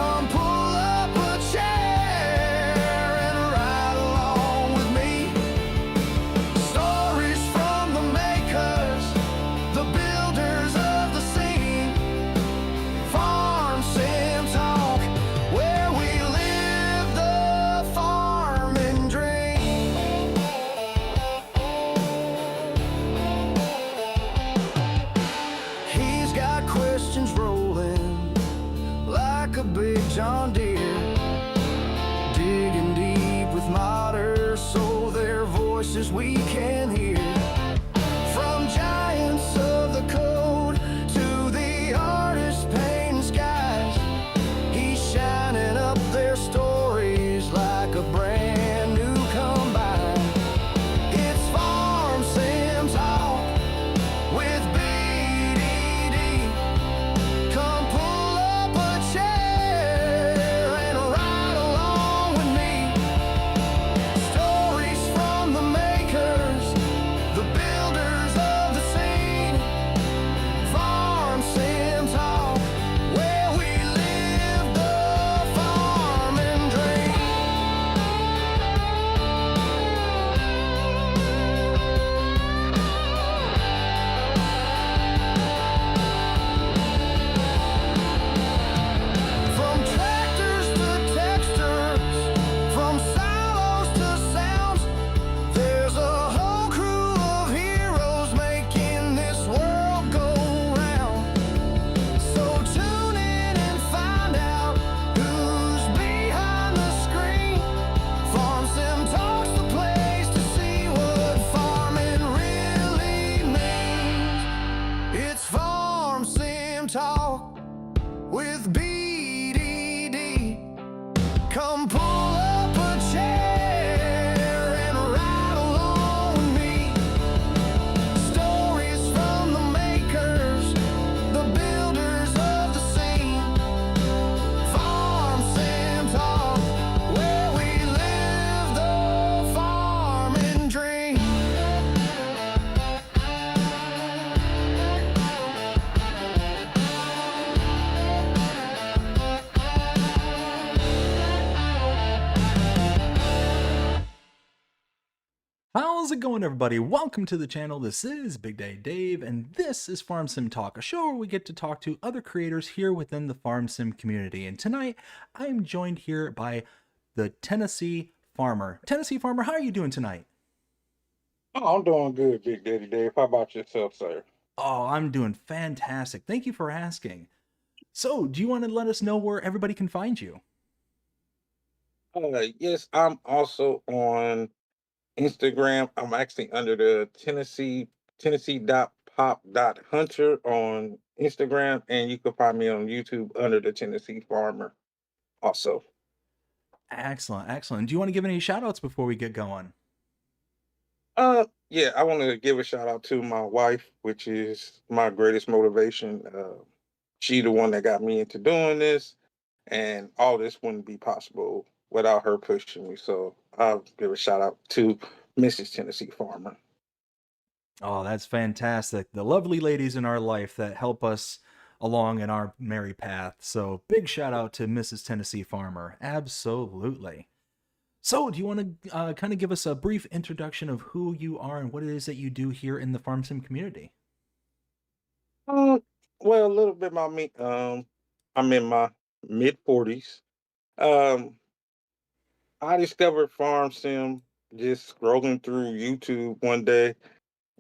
Come pull up a chair and ride along with me. Stories from the makers, the builders of the scene. Farm Sim Talk, where we live the farming dream. He's got questions rolling like a big John Deere, digging deep with modders so their voices we can hear. From giants of the code to the artists painting skies, he's shining up their stories like a brand new combine. It's Farm Sim Talk with BDD. Come pull up a chair and ride along with me. Stories from the makers, the builders of the scene. Farm Sim Talk, where we live the farming dream. From tractors to textures, from silos to sounds, there's a whole crew of heroes making this world go round. So tune in and find out who's behind the screen. Farm Sim Talk's the place to see what farming really means. It's Farm Sim Talk with BDD. Come pull up a chair and ride along with me. Stories from the makers, the builders of the scene. Farm Sim Talk, where we live the farming dream. How's it going, everybody? Welcome to the channel. This is Big Day Dave, and this is Farm Sim Talk, a show where we get to talk to other creators here within the Farm Sim community. And tonight, I am joined here by the Tennessee Farmer. Tennessee Farmer, how are you doing tonight? Oh, I'm doing good, Big Daddy Dave. How about yourself, sir? Oh, I'm doing fantastic. Thank you for asking. So, do you want to let us know where everybody can find you? Yes, I'm also on Instagram. I'm actually under the Tennessee.pop.hunter on Instagram, and you can find me on YouTube under the Tennessee Farmer also. Excellent, excellent. Do you want to give any shout outs before we get going? Yeah, I want to give a shout out to my wife, which is my greatest motivation. She the one that got me into doing this, and all this wouldn't be possible without her pushing me. So I'll give a shout out to Mrs. Tennessee Farmer. Oh, that's fantastic. The lovely ladies in our life that help us along in our merry path. So, big shout out to Mrs. Tennessee Farmer. Absolutely. So, do you want to kind of give us a brief introduction of who you are and what it is that you do here in the Farm Sim community? Uh, well, a little bit about me. I'm in my mid 40s. Um, I discovered Farm Sim just scrolling through YouTube one day,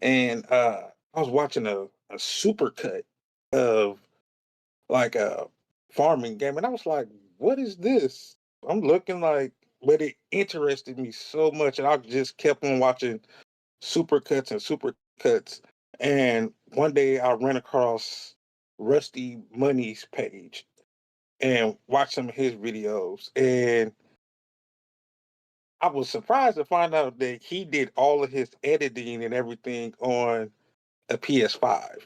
and I was watching a supercut of like a farming game, and I was like, "What is this?" I'm looking like, but it interested me so much, and I just kept on watching supercuts and supercuts. And one day I ran across Rusty Money's page and watched some of his videos, and I was surprised to find out that he did all of his editing and everything on a PS5.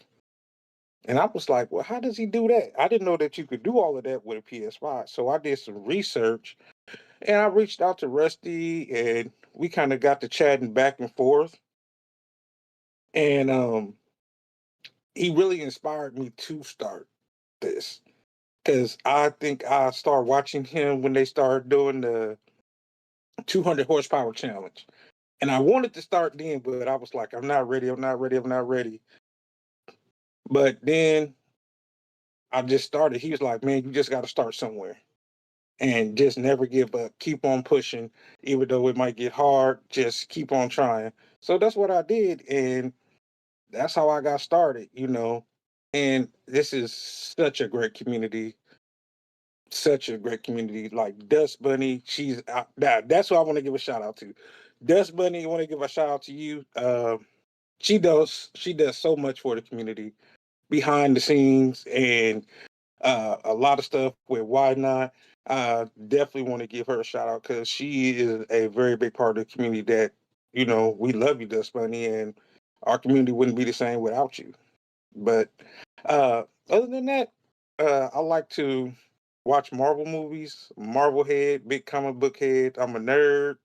And I was like, well, how does he do that? I didn't know that you could do all of that with a PS5. So I did some research and I reached out to Rusty and we kind of got to chatting back and forth. And he really inspired me to start this. because I think I started watching him when they started doing the 200 horsepower challenge. And I wanted to start then, but I was like, I'm not ready. I'm not ready. I'm not ready. But then I just started. He was like, man, you just got to start somewhere and just never give up. Keep on pushing, even though it might get hard. Just keep on trying. So that's what I did. And that's how I got started. And this is such a great community. Such a great community. Like Dust Bunny, that's who I want to give a shout out to. Dust Bunny, I want to give a shout out to you. She does so much for the community behind the scenes and a lot of stuff with Why Not. Definitely want to give her a shout out because she is a very big part of the community that, we love you, Dust Bunny, and our community wouldn't be the same without you. But uh, other than that, I like to watch Marvel movies, Marvel head, big comic book head. I'm a nerd,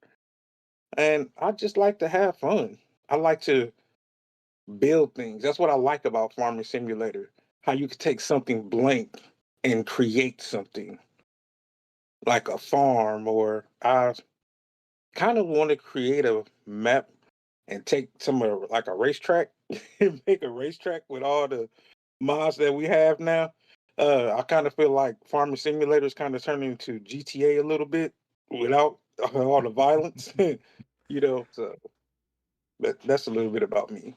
and I just like to have fun. I like to build things. That's what I like about Farming Simulator. How you can take something blank and create something like a farm, or I kind of want to create a map and take some of like a racetrack and make a racetrack with all the mods that we have now. I kind of feel like Farming Simulator is kind of turning into GTA a little bit without all the violence, So, but that's a little bit about me.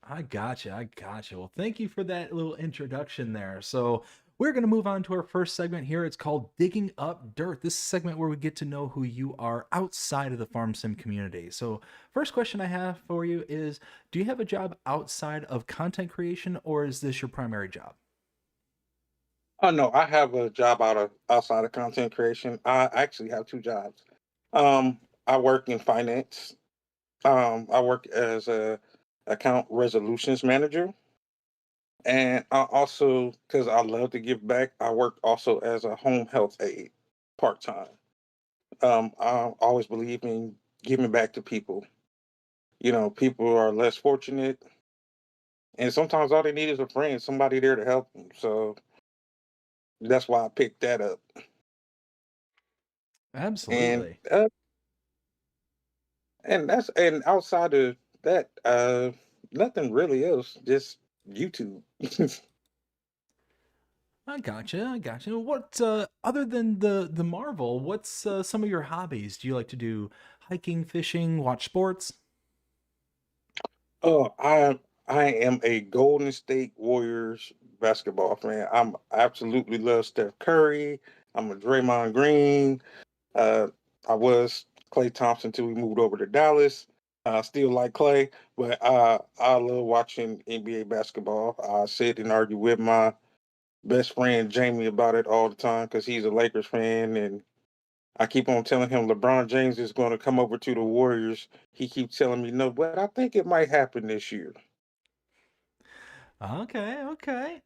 I gotcha. I gotcha. Well, thank you for that little introduction there. So, we're going to move on to our first segment here. It's called Digging Up Dirt. This is a segment where we get to know who you are outside of the farm sim community. So, first question I have for you is, do you have a job outside of content creation, or is this your primary job? Oh no, I have a job outside of content creation. I actually have two jobs. I work in finance. I work as a account resolutions manager, and I also, because I love to give back, I work also as a home health aide part time. I always believe in giving back to people. People are less fortunate, and sometimes all they need is a friend, somebody there to help them. So that's why I picked that up. And Absolutely. and outside of that, nothing really else. Just YouTube. I gotcha. I gotcha. What other than the Marvel, what's some of your hobbies? Do you like to do hiking, fishing, watch sports? Oh, I am a Golden State Warriors basketball fan. I'm absolutely love Steph Curry. I'm a Draymond Green. Uh, I was Clay Thompson till we moved over to Dallas. I still like Clay, but I love watching NBA basketball. I sit and argue with my best friend Jamie about it all the time because he's a Lakers fan, and I keep on telling him LeBron James is going to come over to the Warriors. He keeps telling me no, but I think it might happen this year. Okay, okay.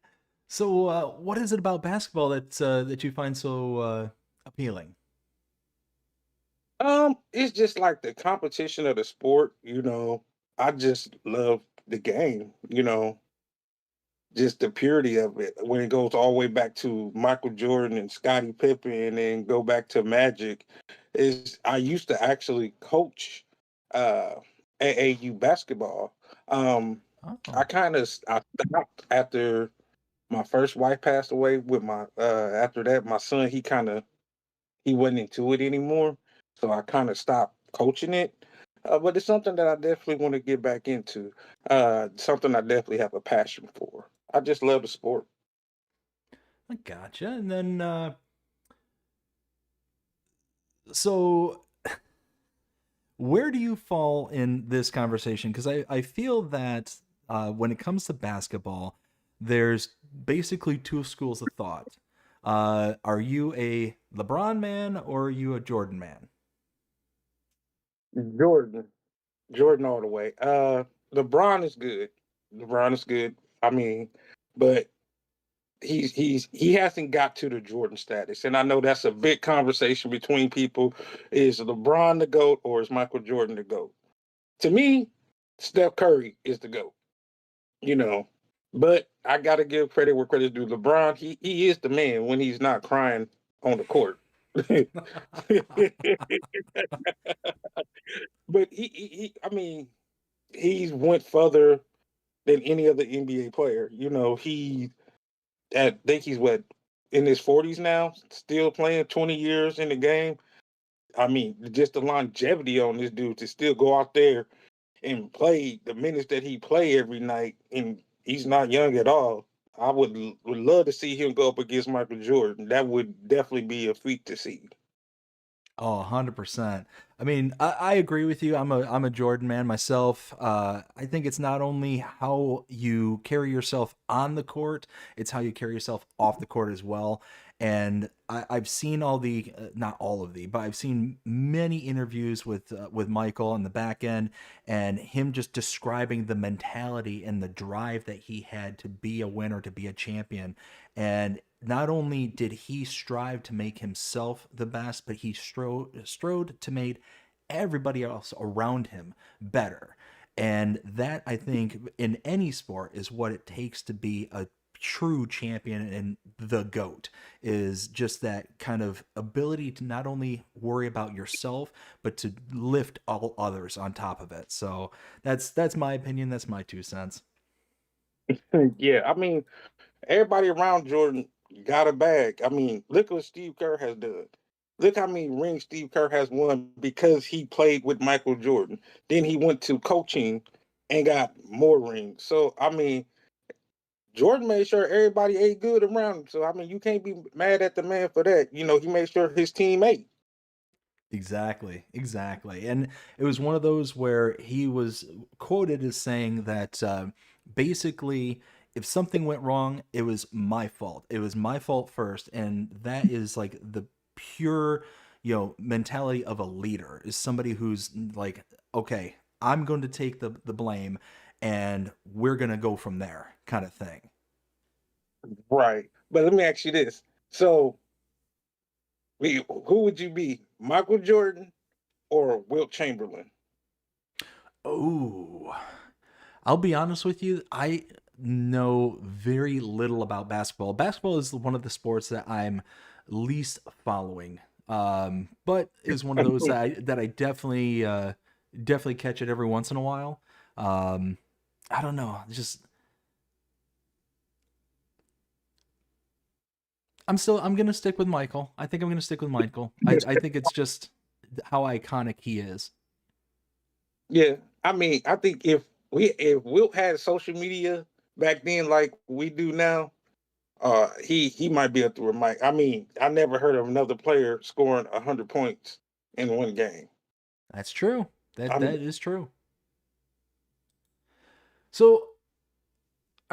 So, what is it about basketball that you find so appealing? It's just like the competition of the sport. I just love the game. Just the purity of it. When it goes all the way back to Michael Jordan and Scottie Pippen, and then go back to Magic, is I used to actually coach uh, AAU basketball. Um, I Oh, kind of I stopped after my first wife passed away. With my after that, my son he wasn't into it anymore, so I kind of stopped coaching it. But it's something that I definitely want to get back into. Something I definitely have a passion for. I just love the sport. I gotcha. And then, so where do you fall in this conversation? Because I feel that when it comes to basketball, there's basically two schools of thought. Are you a LeBron man or are you a Jordan man? Jordan, Jordan all the way. LeBron is good. LeBron is good. I mean, but he hasn't got to the Jordan status, and I know that's a big conversation between people. Is LeBron the goat or is Michael Jordan the goat? To me, Steph Curry is the GOAT. You know, But I gotta give credit where credit's due. LeBron, he is the man when he's not crying on the court. But I mean, he's went further than any other NBA player. You know, I think he's what, in his 40s now, still playing 20 years in the game. I mean, just the longevity on this dude to still go out there and play the minutes that he play every night, and he's not young at all. I would love to see him go up against Michael Jordan. That would definitely be a feat to see. Oh, 100%. I mean, I agree with you. I'm a Jordan man myself. I think it's not only how you carry yourself on the court, it's how you carry yourself off the court as well. And I've seen all the, not all of the, but I've seen many interviews with Michael on the back end, and him just describing the mentality and the drive that he had to be a winner, to be a champion. And not only did he strive to make himself the best, but he strode to make everybody else around him better. And that, I think, in any sport is what it takes to be a true champion and the GOAT, is just that kind of ability to not only worry about yourself, but to lift all others on top of it. So that's my opinion. That's my 2 cents. Yeah, I mean, everybody around Jordan got a bag. I mean, look what Steve Kerr has done. Look how many rings Steve Kerr has won because he played with Michael Jordan. Then he went to coaching and got more rings. So I mean, Jordan made sure everybody ate good around him. So I mean, you can't be mad at the man for that. You know, he made sure his team ate. Exactly, exactly. And it was one of those where he was quoted as saying that basically, if something went wrong, it was my fault. It was my fault first. And that is like the pure, mentality of a leader, is somebody who's like, okay, I'm going to take the blame and we're going to go from there, kind of thing. Right. But let me ask you this. So who would you be? Michael Jordan or Wilt Chamberlain? Oh, I'll be honest with you. I know very little about basketball. Basketball is one of the sports that I'm least following. But is one of those that I definitely catch it every once in a while. Um, I don't know. Just I'm gonna stick with Michael. I think I'm gonna stick with Michael. I think it's just how iconic he is. Yeah, I mean, I think if Wilt had social media back then like we do now, he might be up to Mike. I mean, I never heard of another player scoring 100 points in one game. That's true. That I mean, that is true. So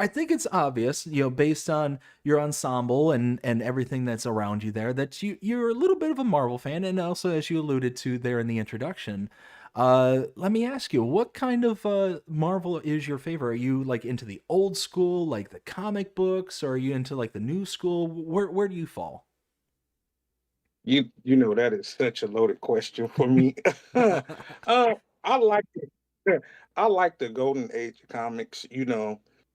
I think it's obvious, based on your ensemble and everything that's around you there, that you're a little bit of a Marvel fan, and also, as you alluded to there in the introduction, let me ask you, what kind of Marvel is your favorite? Are you like into the old school, like the comic books, or are you into like the new school? Where do you fall? you know that is such a loaded question for me. I like I like the golden age of comics,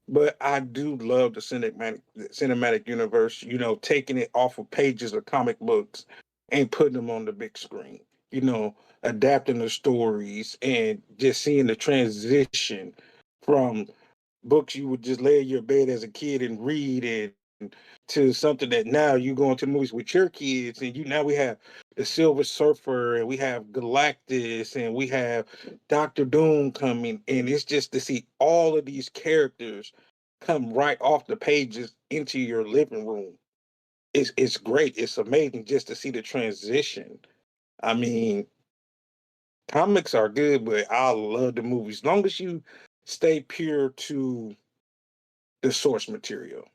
but I do love the cinematic universe, taking it off of pages of comic books and putting them on the big screen, you know, adapting the stories and just seeing the transition from books you would just lay in your bed as a kid and read, and to something that now you go into movies with your kids, and now we have the Silver Surfer, and we have Galactus, and we have Doctor Doom coming, and it's just to see all of these characters come right off the pages into your living room. It's great. It's amazing just to see the transition. I mean, comics are good, but I love the movies. As long as you stay pure to the source material.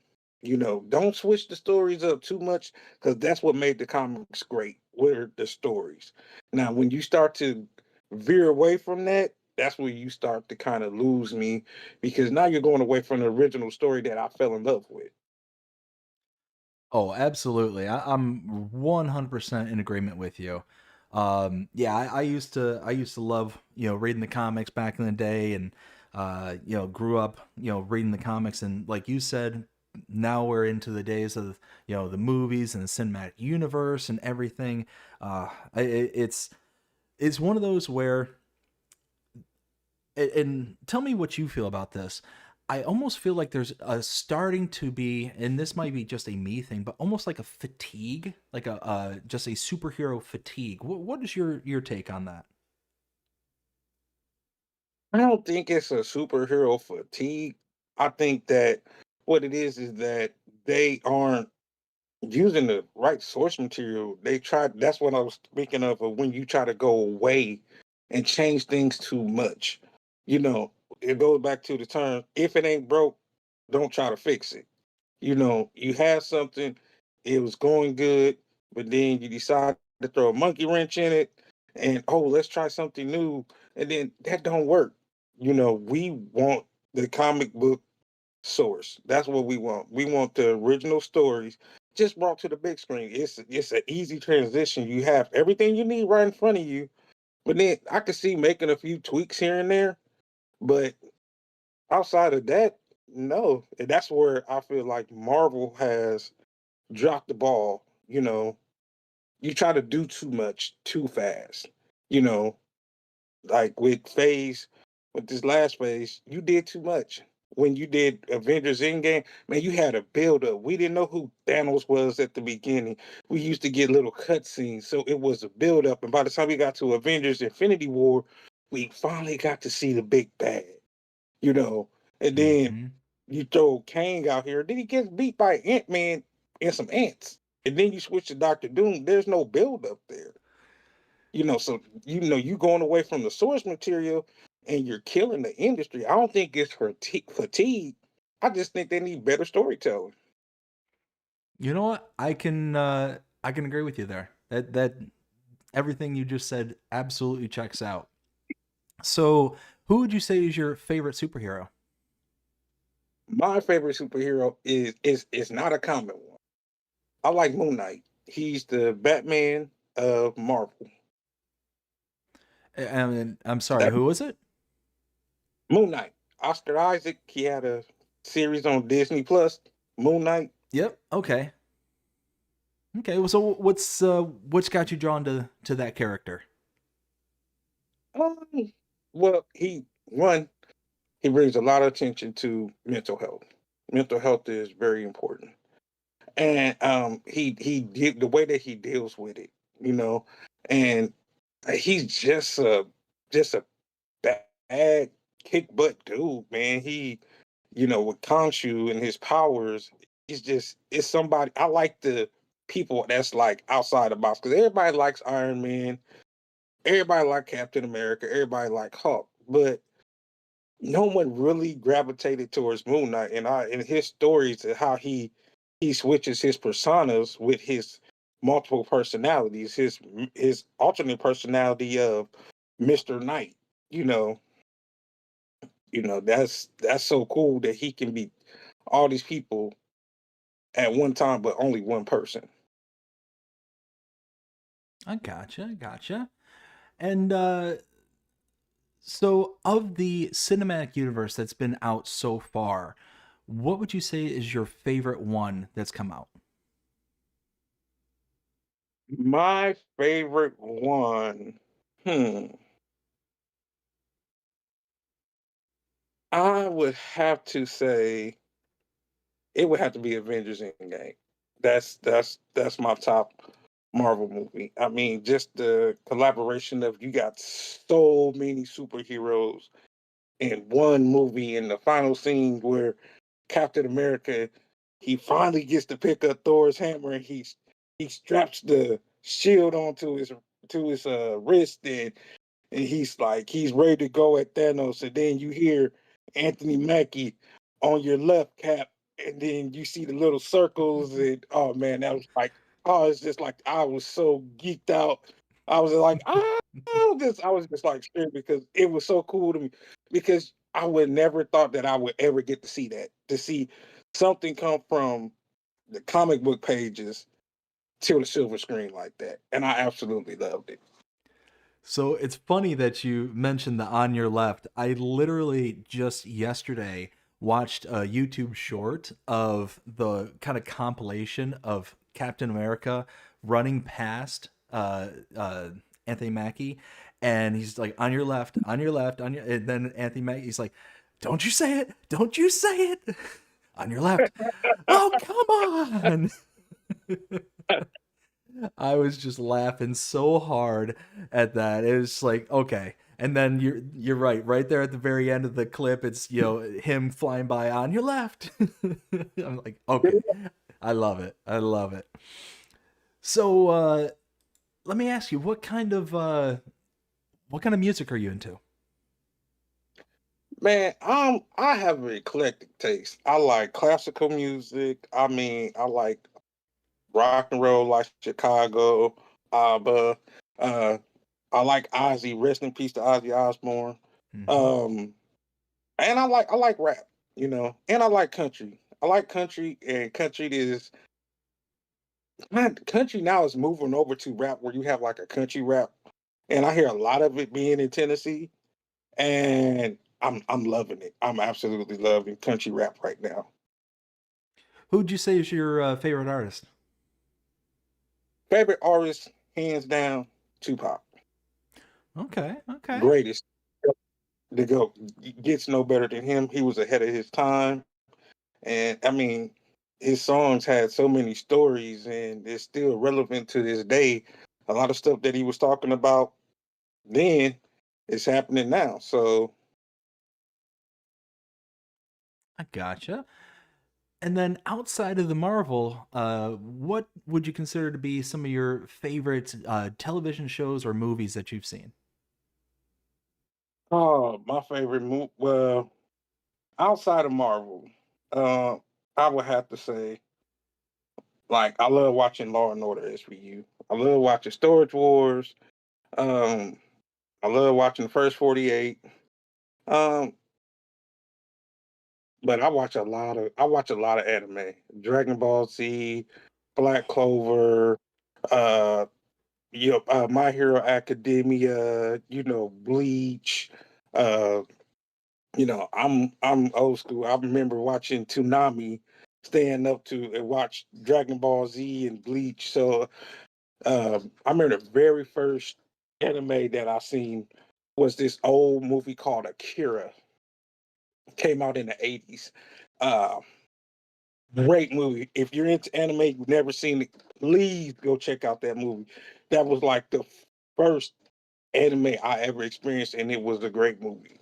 Don't switch the stories up too much, because that's what made the comics great, were the stories. Now, when you start to veer away from that, that's where you start to kind of lose me, because now you're going away from the original story that I fell in love with. Oh, absolutely. I'm 100% in agreement with you. Yeah, I used to love, reading the comics back in the day, and grew up, reading the comics, and like you said, now we're into the days of the movies and the cinematic universe and everything. It's one of those where, and tell me what you feel about this. I almost feel like there's a starting to be, and this might be just a me thing, but almost like a fatigue, like a just a superhero fatigue. What is your take on that? I don't think it's a superhero fatigue. I think that what it is that they aren't using the right source material. They try. That's what I was speaking of when you try to go away and change things too much. You know, it goes back to the term: if it ain't broke, don't try to fix it. You had something, it was going good, but then you decide to throw a monkey wrench in it, and oh, let's try something new, and then that don't work. We want the comic book source. That's what we want. We want the original stories just brought to the big screen. It's an easy transition. You have everything you need right in front of you, but then I could see making a few tweaks here and there, but outside of that, no. And that's where I feel like Marvel has dropped the ball. You try to do too much too fast. You know, like with this last phase, you did too much. When you did Avengers Endgame, man, you had a build up. We didn't know who Thanos was at the beginning. We used to get little cutscenes, so it was a build up. And by the time we got to Avengers Infinity War, we finally got to see the big bad. You know, and then Hmm. you throw Kang out here, then he gets beat by Ant Man and some ants, and then you switch to Doctor Doom. There's no build up there. So you going away from the source material and you're killing the industry. I don't think it's fatigue. I just think they need better storytelling. You know what? I can agree with you there. That everything you just said absolutely checks out. So, who would you say is your favorite superhero? My favorite superhero is not a common one. I like Moon Knight. He's the Batman of Marvel. And I'm sorry, That who was it? Moon Knight. Oscar Isaac. He had a series on Disney Plus. Moon Knight. Yep. Okay. Okay. Well, so what's got you drawn to that character? Um, well, he brings a lot of attention to mental health. Mental health is very important, and the way that he deals with it, you know, and he's just a bad kick butt dude, man. With Khonshu and his powers, it's somebody. I like the people that's like outside the box because everybody likes Iron Man, everybody like Captain America, everybody like Hulk, but no one really gravitated towards Moon Knight, and his stories and how he switches his personas with his multiple personalities, his alternate personality of Mister Knight. You know, that's so cool that he can be all these people at one time, but only one person. I gotcha. I gotcha. And so, of the cinematic universe that's been out so far, what would you say is your favorite one that's come out? My favorite one. Hmm. I would have to say it would have to be Avengers Endgame. That's my top Marvel movie. I mean, just the collaboration of you got so many superheroes in one movie, in the final scene where Captain America he finally gets to pick up Thor's hammer and he straps the shield onto his wrist and he's ready to go at Thanos, and then you hear Anthony Mackie on your left cap, and then you see the little circles, and oh man, that was like, oh, it's just like I was so geeked out. I was like, I was just like scared because it was so cool to me because I would never thought that I would ever get to see that, to see something come from the comic book pages to the silver screen like that, and I absolutely loved it. So it's funny that you mentioned the On Your Left. I literally just yesterday watched a YouTube short of the kind of compilation of Captain America running past Anthony Mackie, and he's like, "On your left, on your left, on your," and then Anthony Mackie, he's like, "Don't you say it, don't you say it, on your left." Oh, come on. I was just laughing so hard at that. It was like, okay. And then you're right there at the very end of the clip, it's him flying by on your left. I'm like, okay. I love it. I love it. So let me ask you, what kind of music are you into? Man, I have an eclectic taste. I like classical music. I mean, I like rock and roll like Chicago, ABBA. Uh, I like Ozzy. Rest in peace to Ozzy Osbourne. Hmm. Um, and I like rap, and I like country. I like country, and country now is moving over to rap, where you have like a country rap, and I hear a lot of it being in Tennessee, and I'm loving it. I'm absolutely loving country rap right now. Who'd you say is your favorite artist? Favorite artist, hands down, Tupac. Okay, okay. Greatest to go. Gets no better than him. He was ahead of his time, and I mean, his songs had so many stories, and it's still relevant to this day. A lot of stuff that he was talking about then is happening now. So, I gotcha. And then outside of the Marvel, what would you consider to be some of your favorite television shows or movies that you've seen? oh, my favorite movie. Well, outside of Marvel, uh, I would have to say, like, I love watching Law and Order SVU. I love watching Storage Wars. Um, I love watching the First 48. Um, but I watch a lot of anime. Dragon Ball Z, Black Clover, uh, My Hero Academia, Bleach. Uh, I'm old school. I remember watching Toonami, staying up to and watch Dragon Ball Z and Bleach. So I remember the very first anime that I seen was this old movie called Akira. Came out in the 80s. Uh, Great movie. If you're into anime, you've never seen it, please go check out that movie. That was like the first anime I ever experienced, and it was a great movie.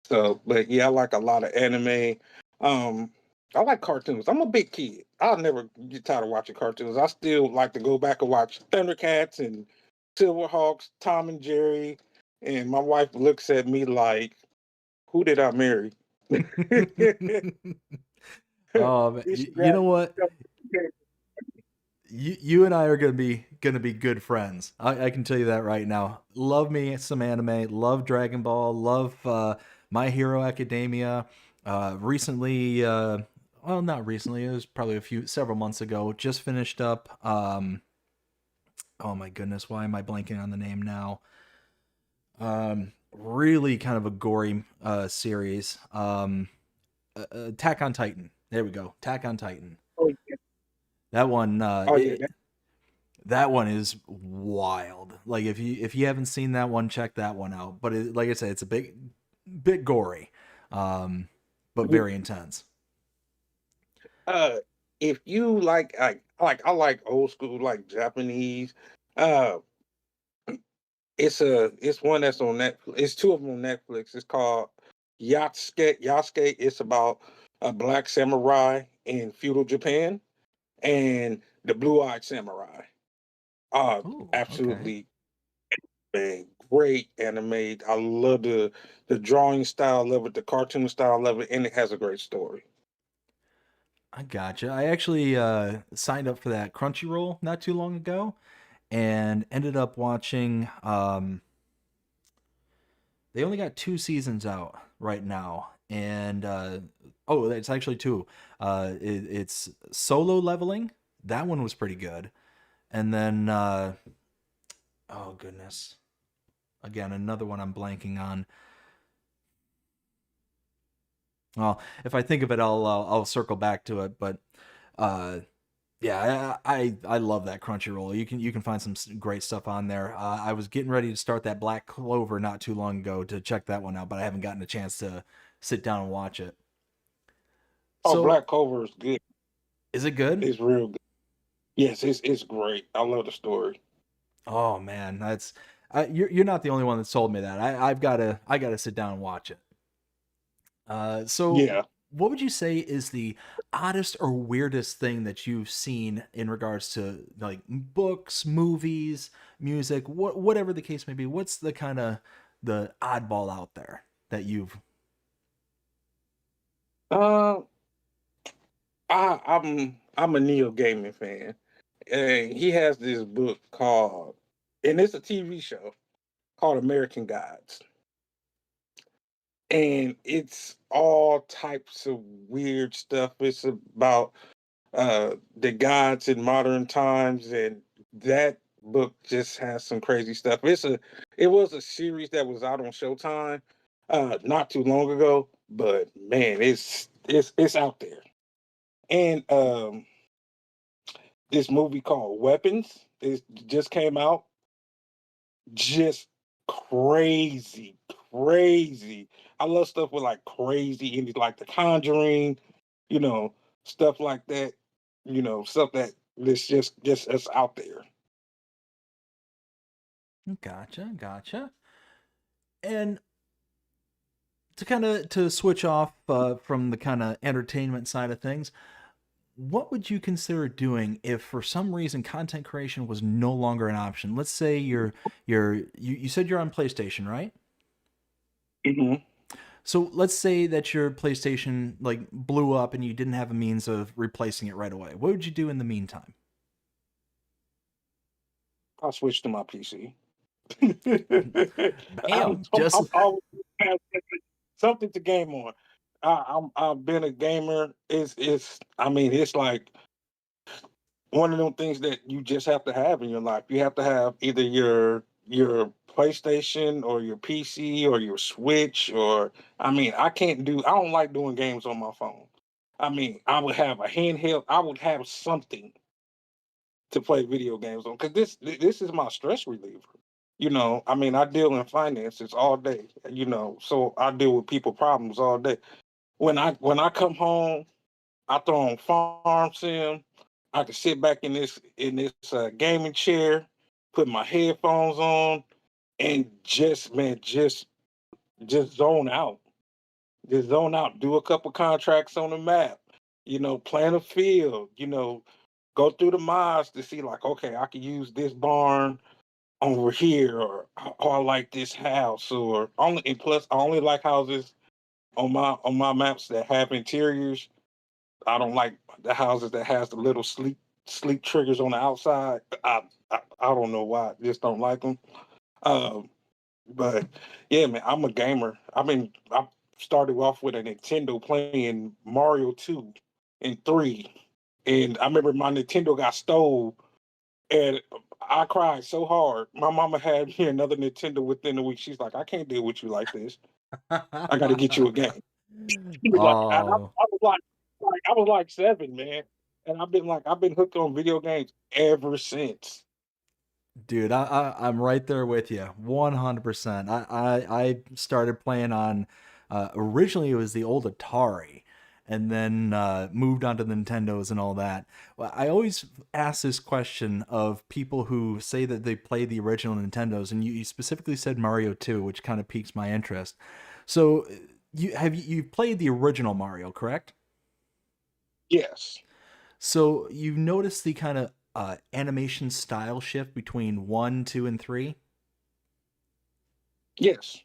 So, but yeah, I like a lot of anime. Um, I like cartoons. I'm a big kid. I'll never get tired of watching cartoons. I still like to go back and watch Thundercats and Silverhawks, Tom and Jerry. And my wife looks at me like, "Who did I marry?" Oh, man, She you grabbed know what? You and I are gonna be good friends. I can tell you that right now. Love me some anime. Love Dragon Ball. Love My Hero Academia. Recently, well, not recently. It was probably several months ago. Just finished up. Oh my goodness, why am I blanking on the name now? Really kind of a gory series. Attack on Titan. There we go. Attack on Titan. Oh yeah, That one. oh yeah. That one is wild. Like if you haven't seen that one, check that one out. But like I said, it's a bit gory, um, but very intense. Uh, if you I like old school like Japanese. Uh, it's one that's on Netflix. It's two of them on Netflix. It's called Yatsuke. Yasuke. It's about a black samurai in feudal Japan and the blue-eyed samurai. Oh, okay. Absolutely, man, great anime. I love the drawing style, love it, the cartoon style, love it, and it has a great story. I gotcha. I actually signed up for that Crunchyroll not too long ago, and ended up watching. They only got 2 seasons out right now, and oh, it's actually two. It's Solo Leveling. That one was pretty good, and then oh goodness. Again, another one I'm blanking on. Well, if I think of it, I'll circle back to it. But uh, yeah, I love that Crunchyroll. You can find some great stuff on there. I was getting ready to start that Black Clover not too long ago to check that one out, but I haven't gotten a chance to sit down and watch it. Oh, So, Black Clover is good. is it good? It's real good. Yes, it's great. I love the story. Oh man, that's you're not the only one that told me that. I gotta sit down and watch it. So Yeah. what would you say is the oddest or weirdest thing that you've seen in regards to like books, movies, music, whatever the case may be? What's the kind of the oddball out there that you've? Uh, I'm a Neil Gaiman fan, and he has this book called, and it's a TV show called American Gods, and it's all types of weird stuff. It's about the gods in modern times, and that book just has some crazy stuff. It was a series that was out on Showtime not too long ago, but man, it's out there. And this movie called Weapons is just came out. Just crazy, crazy. I love stuff with like crazy endings, like The Conjuring, you know, stuff like that. Stuff that is just that's out there. Gotcha, gotcha. And to kind of to switch off from the kind of entertainment side of things, what would you consider doing if for some reason content creation was no longer an option? Let's say you said you're on PlayStation, right? Hmm. So let's say that your PlayStation like blew up and you didn't have a means of replacing it right away. What would you do in the meantime? I'll switch to my PC. Bam! Just I'm always have something to game on. I've been a gamer. It's I mean it's like one of them things that you just have to have in your life. You have to have either your PlayStation or your PC or your Switch or I mean, I don't like doing games on my phone. I mean, I would have a handheld, I would have something to play video games on because this is my stress reliever. I mean, I deal in finances all day, so I deal with people problems all day. When I come home, I throw on Farm Sim. I can sit back in this gaming chair, put my headphones on, and just man, just zone out. Just zone out. Do a couple contracts on the map. Plan a field. Go through the mods to see like, okay, I can use this barn over here, or I like this house, or only and plus I only like houses on my maps that have interiors. I don't like the houses that has the little sleep triggers on the outside. I don't know why. I just don't like them. Um, but yeah, man, I'm a gamer. I started off with a Nintendo playing Mario 2 and 3. And I remember my Nintendo got stole and I cried so hard. My mama had me another Nintendo within a week. She's like, I can't deal with you like this. I got to get you a game. She was like, and oh, I was like, I was like 7, man, and I've been hooked on video games ever since. dude, I'm right there with you, 100%. I started playing on originally it was the old Atari, and then moved on to the Nintendos and all that. Well, I always ask this question of people who say that they played the original Nintendos, and you specifically said Mario 2, which kind of piques my interest. So you played the original Mario, correct? Yes, So you've noticed the kind of animation style shift between one, two, and three. yes.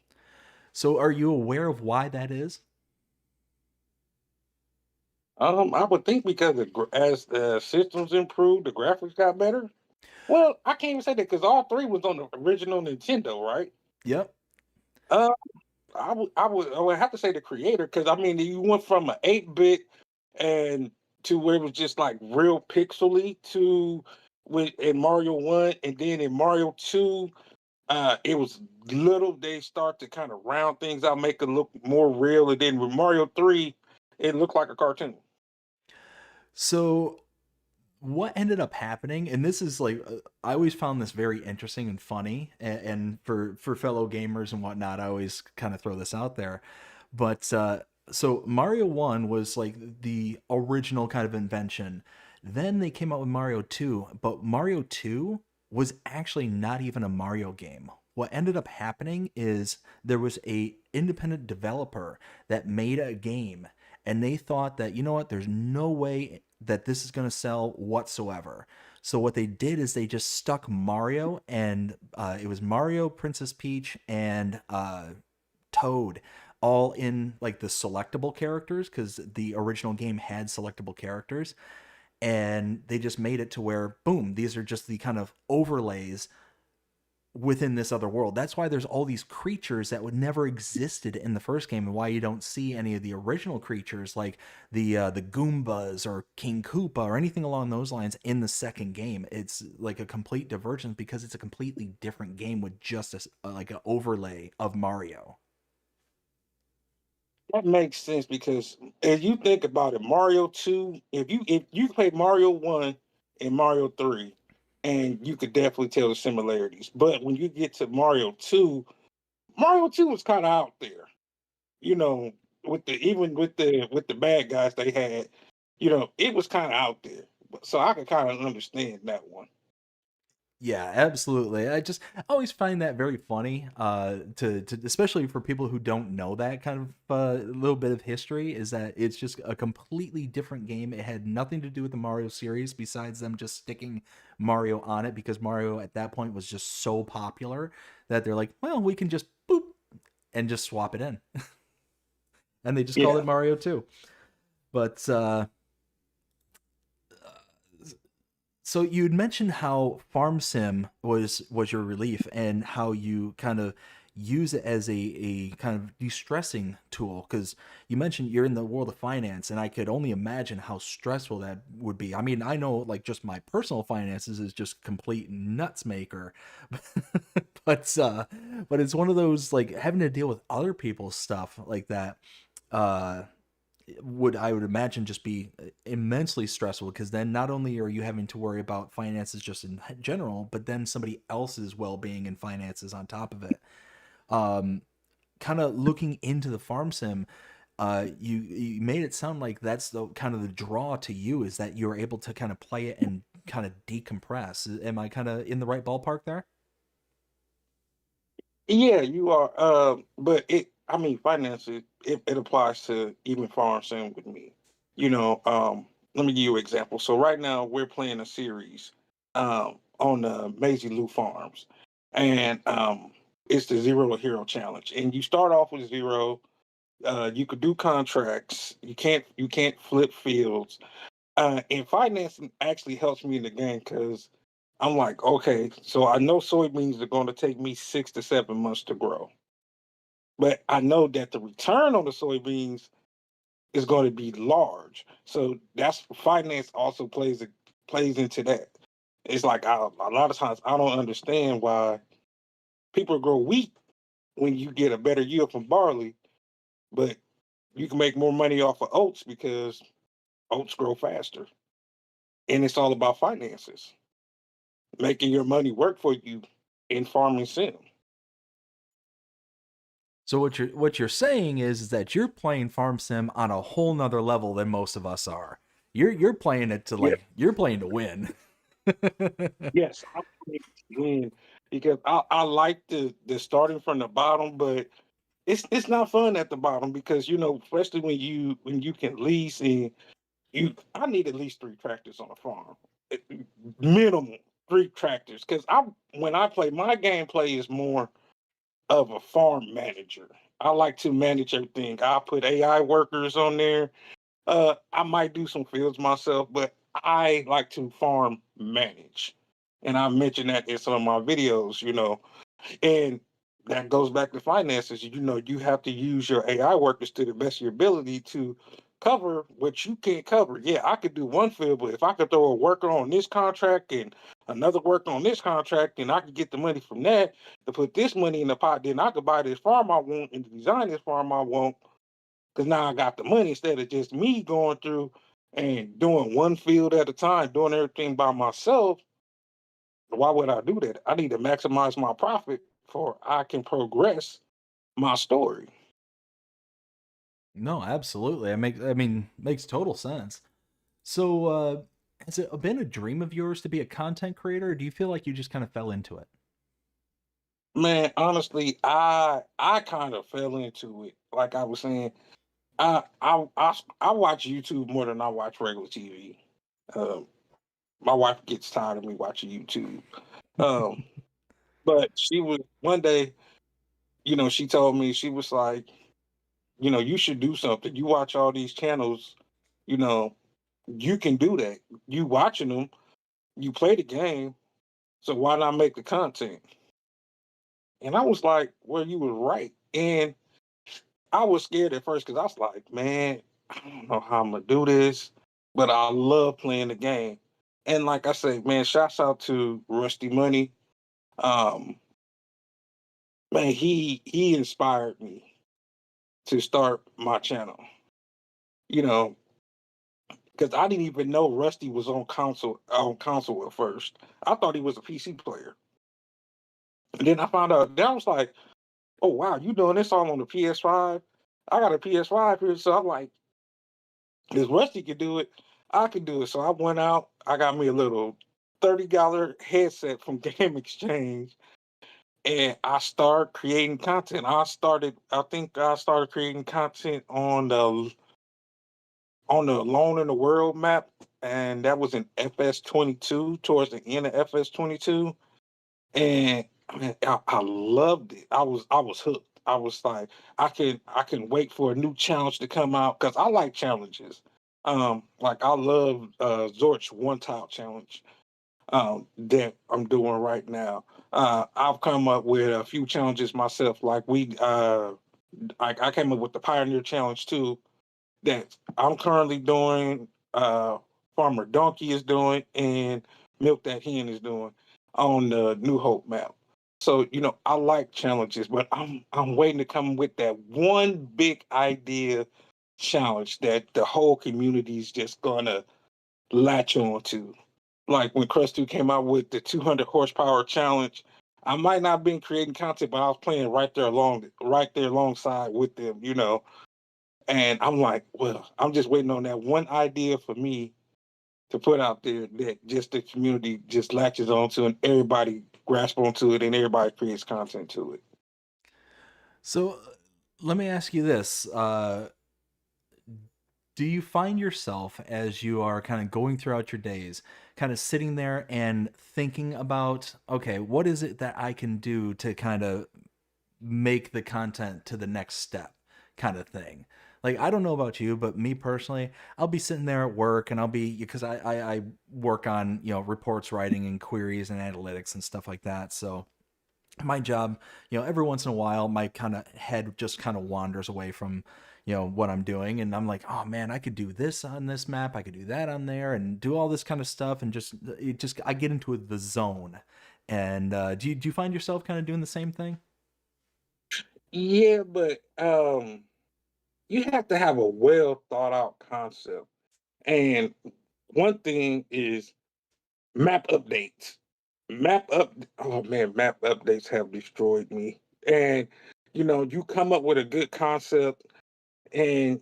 So are you aware of why that is? I would think because as the systems improved, the graphics got better. Well, I can't even say that because all three was on the original Nintendo, right? Yep. Uh, I would have to say the creator because I mean you went from an 8-bit and to where it was just like real pixely to with in Mario 1 and then in Mario 2 It was little. They start to kind of round things out, make it look more real. And then with Mario 3, it looked like a cartoon. So what ended up happening, and this is like I always found this very interesting and funny, and for fellow gamers and whatnot, I always kind of throw this out there. But so Mario 1 was like the original kind of invention. Then they came out with Mario 2, but Mario 2 was actually not even a Mario game. What ended up happening is there was a independent developer that made a game, and they thought that, you know what, there's no way that this is going to sell whatsoever. So what they did is they just stuck Mario, and it was Mario, Princess Peach, and Toad, all in like the selectable characters, because the original game had selectable characters, and they just made it to where, boom, these are just the kind of overlays within this other world. That's why there's all these creatures that would never existed in the first game, and why you don't see any of the original creatures like the Goombas or King Koopa or anything along those lines in the second game. It's like a complete divergence because it's a completely different game with just like an overlay of Mario. That makes sense because if you think about it, Mario 2, if you played Mario 1 and Mario 3, and you could definitely tell the similarities. But when you get to Mario 2, Mario 2 was kind of out there. You know, with the even with the bad guys they had, it was kind of out there. So I could kind of understand that one. Yeah, absolutely. I always find that very funny, to especially for people who don't know that kind of little bit of history, is that it's just a completely different game. It had nothing to do with the Mario series besides them just sticking Mario on it because Mario at that point was just so popular that they're like, well, we can just boop and just swap it in, and they just called Yeah. it Mario 2. But so you'd mentioned how Farm Sim was your relief, and how you kind of use it as a kind of de-stressing tool, because you mentioned you're in the world of finance, and I could only imagine how stressful that would be. I mean, I know like just my personal finances is just complete nuts maker, but but it's one of those like having to deal with other people's stuff like that. Uh, would I would imagine just be immensely stressful, because then not only are you having to worry about finances just in general, but then somebody else's well-being and finances on top of it. Um, Kind of looking into the farm sim, you made it sound like that's the kind of the draw to you, is that you're able to kind of play it and kind of decompress. Am I kind of in the right ballpark there? Yeah, you are. But I mean, finances, it applies to even farm sim with me. Let me give you an example. So right now we're playing a series on the Maisie Lou Farms, and it's the Zero to Hero Challenge. And you start off with zero. You could do contracts. You can't flip fields. And financing actually helps me in the game because I'm like, okay, so I know soybeans are going to take me 6 to 7 months to grow, but I know that the return on the soybeans is going to be large. So that's finance also plays into that. It's like a lot of times I don't understand why people grow wheat when you get a better yield from barley, but you can make more money off of oats because oats grow faster. And it's all about finances, making your money work for you in farming sim. So what you're saying is that you're playing farm sim on a whole nother level than most of us are. You're playing it to Yeah. like you're playing to win. Yes, I like to win because I like the starting from the bottom, but it's not fun at the bottom because especially when you can lease and I need at least 3 tractors on a farm. It- Minimum 3 tractors. Because when I play, my gameplay is more of a farm manager. I like to manage everything. I put AI workers on there. I might do some fields myself, but I like to farm manage. And I mentioned that in some of my videos. And that goes back to finances. You have to use your AI workers to the best of your ability to cover what you can't cover. Yeah, I could do one field, but if I could throw a worker on this contract and another work on this contract, and I could get the money from that to put this money in the pot. Then I could buy this farm I want and design this farm I want because now I got the money instead of just me going through and doing one field at a time, doing everything by myself. Why would I do that? I need to maximize my profit for I can progress my story. No, absolutely. I mean, makes total sense. So, has it been a dream of yours to be a content creator, or do you feel like you just kind of fell into it? Man, honestly, I kind of fell into it. Like I was saying, I watch YouTube more than I watch regular TV. Um, my wife gets tired of me watching YouTube. Um, but she was one day, she told me she was like, you should do something. You watch all these channels, you know, you can do that. You watching them, you play the game, so why not make the content? And I was like, well, you were right. And I was scared at first because I was like, man, I don't know how I'm gonna do this, but I love playing the game. And like I say, man, shouts out to Rusty Money. Um, man, he inspired me to start my channel. You know, because I didn't even know Rusty was on console at first. I thought he was a PC player. And then I found out that I was like, oh wow, you doing this all on the PS5? I got a PS5 here, so I'm like, if Rusty could do it, I could do it. So I went out, I got me a little $30 headset from Game Exchange, and I started creating content. I think I started creating content on the Alone in the World map, and that was in FS22, towards the end of FS22. And man, I loved it. I was hooked. I was like, I can wait for a new challenge to come out because I like challenges. Like I love Zorch one tile challenge that I'm doing right now. I've come up with a few challenges myself. I came up with the Pioneer Challenge too, that I'm currently doing, Farmer Donkey is doing, and Milk That Hen is doing on the New Hope map. So I like challenges, but I'm waiting to come with that one big idea challenge that the whole community is just gonna latch on to. Like when Crust2 came out with the 200 horsepower challenge, I might not have been creating content, but I was playing right there alongside with them. And I'm like, well, I'm just waiting on that one idea for me to put out there that just the community just latches onto and everybody grasps onto it and everybody creates content to it. So, let me ask you this: do you find yourself as you are kind of going throughout your days, kind of sitting there and thinking about, okay, what is it that I can do to kind of make the content to the next step kind of thing? Like, I don't know about you, but me personally, I'll be sitting there at work and I'll be, because I work on, reports writing and queries and analytics and stuff like that. So my job, every once in a while, my kind of head just kind of wanders away from, what I'm doing. And I'm like, oh man, I could do this on this map. I could do that on there and do all this kind of stuff. And I get into the zone. And do you find yourself kind of doing the same thing? Yeah, but you have to have a well thought out concept. And one thing is map updates. Oh man, map updates have destroyed me. And you come up with a good concept and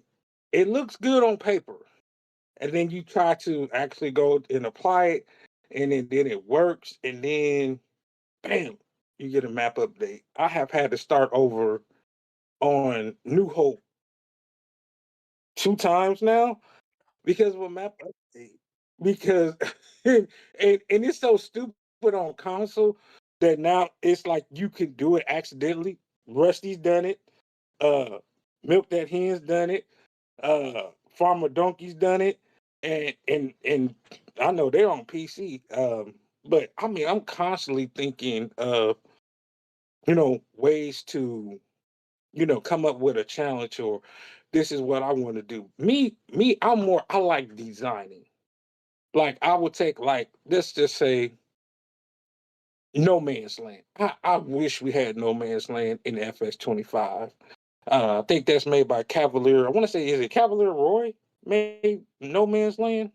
it looks good on paper. And then you try to actually go and apply it, and then it works, and then bam, you get a map update. I have had to start over on New Hope 2 times now because of a map update. Because and it's so stupid on console that now it's like you can do it accidentally. Rusty's done it. Uh, Milk That Hen's done it. Farmer Donkey's done it, and I know they're on PC. But I mean, I'm constantly thinking of ways to come up with a challenge or this is what I want to do. Me, I like designing. Like I would take, like, let's just say No Man's Land. I wish we had No Man's Land in FS25. I think that's made by Cavalier. I want to say, is it Cavalier Roy made No Man's Land?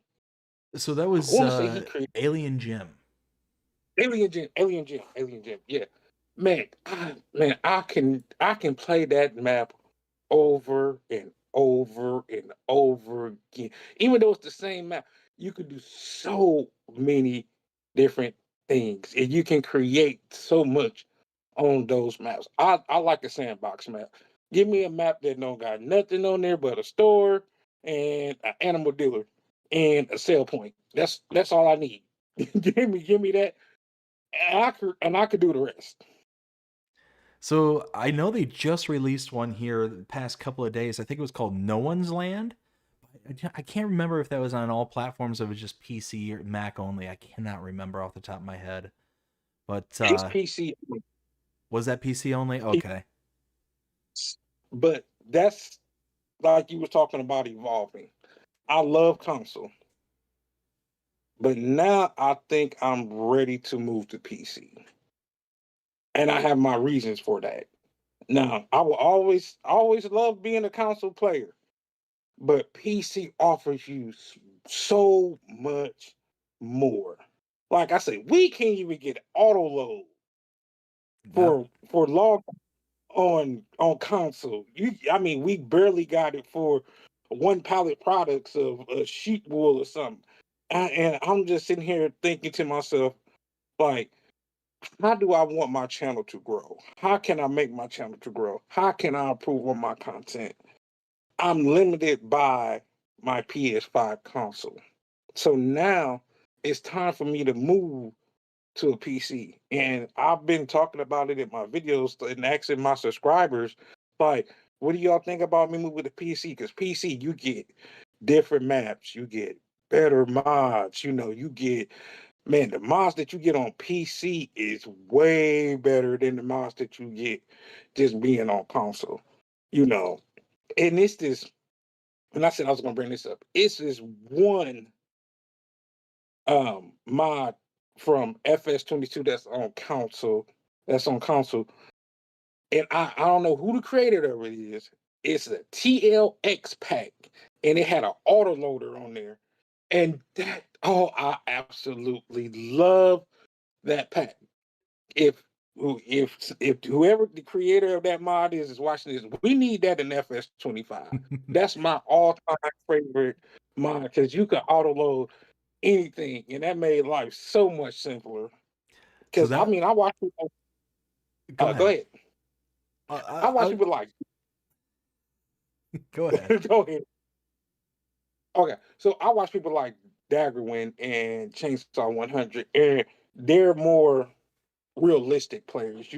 So that I was want to say he created Alien Jim. Alien Gym. Yeah, man, I can play that map over and over and over again. Even though it's the same map, you could do so many different things, and you can create so much on those maps. I like a sandbox map. Give me a map that don't got nothing on there but a store and an animal dealer and a sell point. That's all I need. Give me that, and I could do the rest. So I know they just released one here the past couple of days. I think it was called No One's Land. I can't remember if that was on all platforms or it was just PC or Mac only. I cannot remember off the top of my head. But It's PC, was that PC only? Okay. but that's like you were talking about evolving. I love console, but now I think I'm ready to move to PC, and I have my reasons for that. Now, I will always love being a console player, but PC offers you so much more. Like I said, we can't even get auto load Yeah. for log on console. I mean, we barely got it for one pallet products of sheep wool or something. And I'm just sitting here thinking to myself, like, how do I want my channel to grow? How can I make my channel to grow? How can I improve on my content? I'm limited by my PS5 console. So now it's time for me to move to a PC. And I've been talking about it in my videos and asking my subscribers, like, what do y'all think about me moving to PC? Because PC, you get different maps, you get better mods, you get, man, the mods that you get on PC is way better than the mods that you get just being on console, you know. And it's this, and I said I was gonna bring this up. It's this one mod from FS22 that's on console, and I don't know who the creator of it is. It's a TLX pack, and it had an autoloader on there, and that, oh, I absolutely love that pack. If if whoever the creator of that mod is watching this, we need that in FS25. That's my all-time favorite mod because you can autoload anything, and that made life so much simpler. So Because I that mean, I watch people. go Go ahead. ahead. I watch people like. Go ahead. Go ahead. Okay, so I watch people like Daggerwin and Chainsaw 100, and they're more realistic players.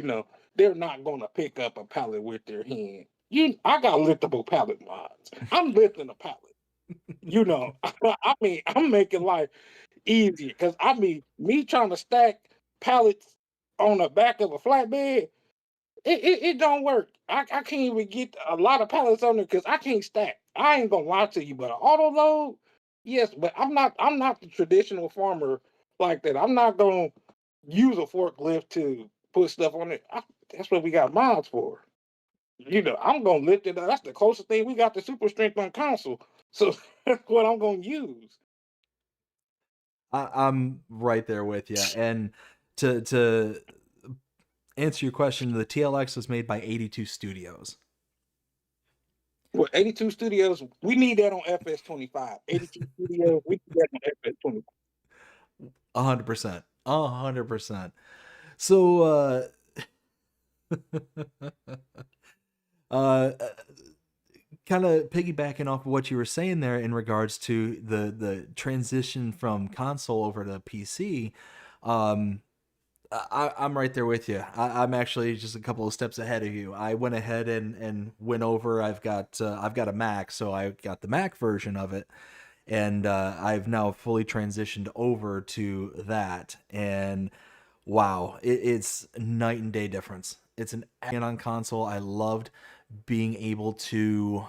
They're not going to pick up a pallet with their hand. I got liftable pallet mods. I'm lifting a pallet. I mean, I'm making life easier because I mean, me trying to stack pallets on the back of a flatbed, it don't work. I can't even get a lot of pallets on there because I can't stack. I ain't gonna lie to you, but an auto load, yes, but I'm not the traditional farmer like that. I'm not gonna use a forklift to put stuff on it. That's what we got mods for. I'm gonna lift it up. That's the closest thing we got to super strength on console. So that's what I'm gonna use. I'm right there with you. And to answer your question, the TLX was made by 82 Studios. Well, 82 Studios, we need that on FS25. 82 Studios, we need that on FS25. 100%. 100%. So uh kind of piggybacking off of what you were saying there in regards to the transition from console over to PC, um I'm right there with you. I'm actually just a couple of steps ahead of you. I went ahead and went over. I've got a Mac, so I got the Mac version of it, and I've now fully transitioned over to that. And wow, it's night and day difference. It's an add on console. I loved being able to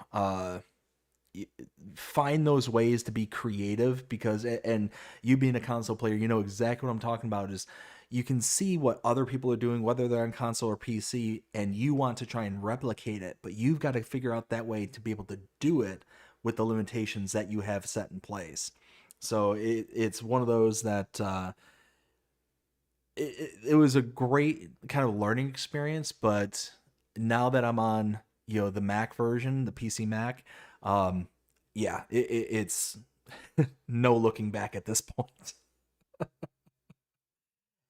find those ways to be creative because and you being a console player, you know exactly what I'm talking about. Is you can see what other people are doing, whether they're on console or PC, and you want to try and replicate it, but you've got to figure out that way to be able to do it with the limitations that you have set in place. So it's one of those that it was a great kind of learning experience, but now that I'm on, the Mac version, the PC Mac, yeah, it's no looking back at this point.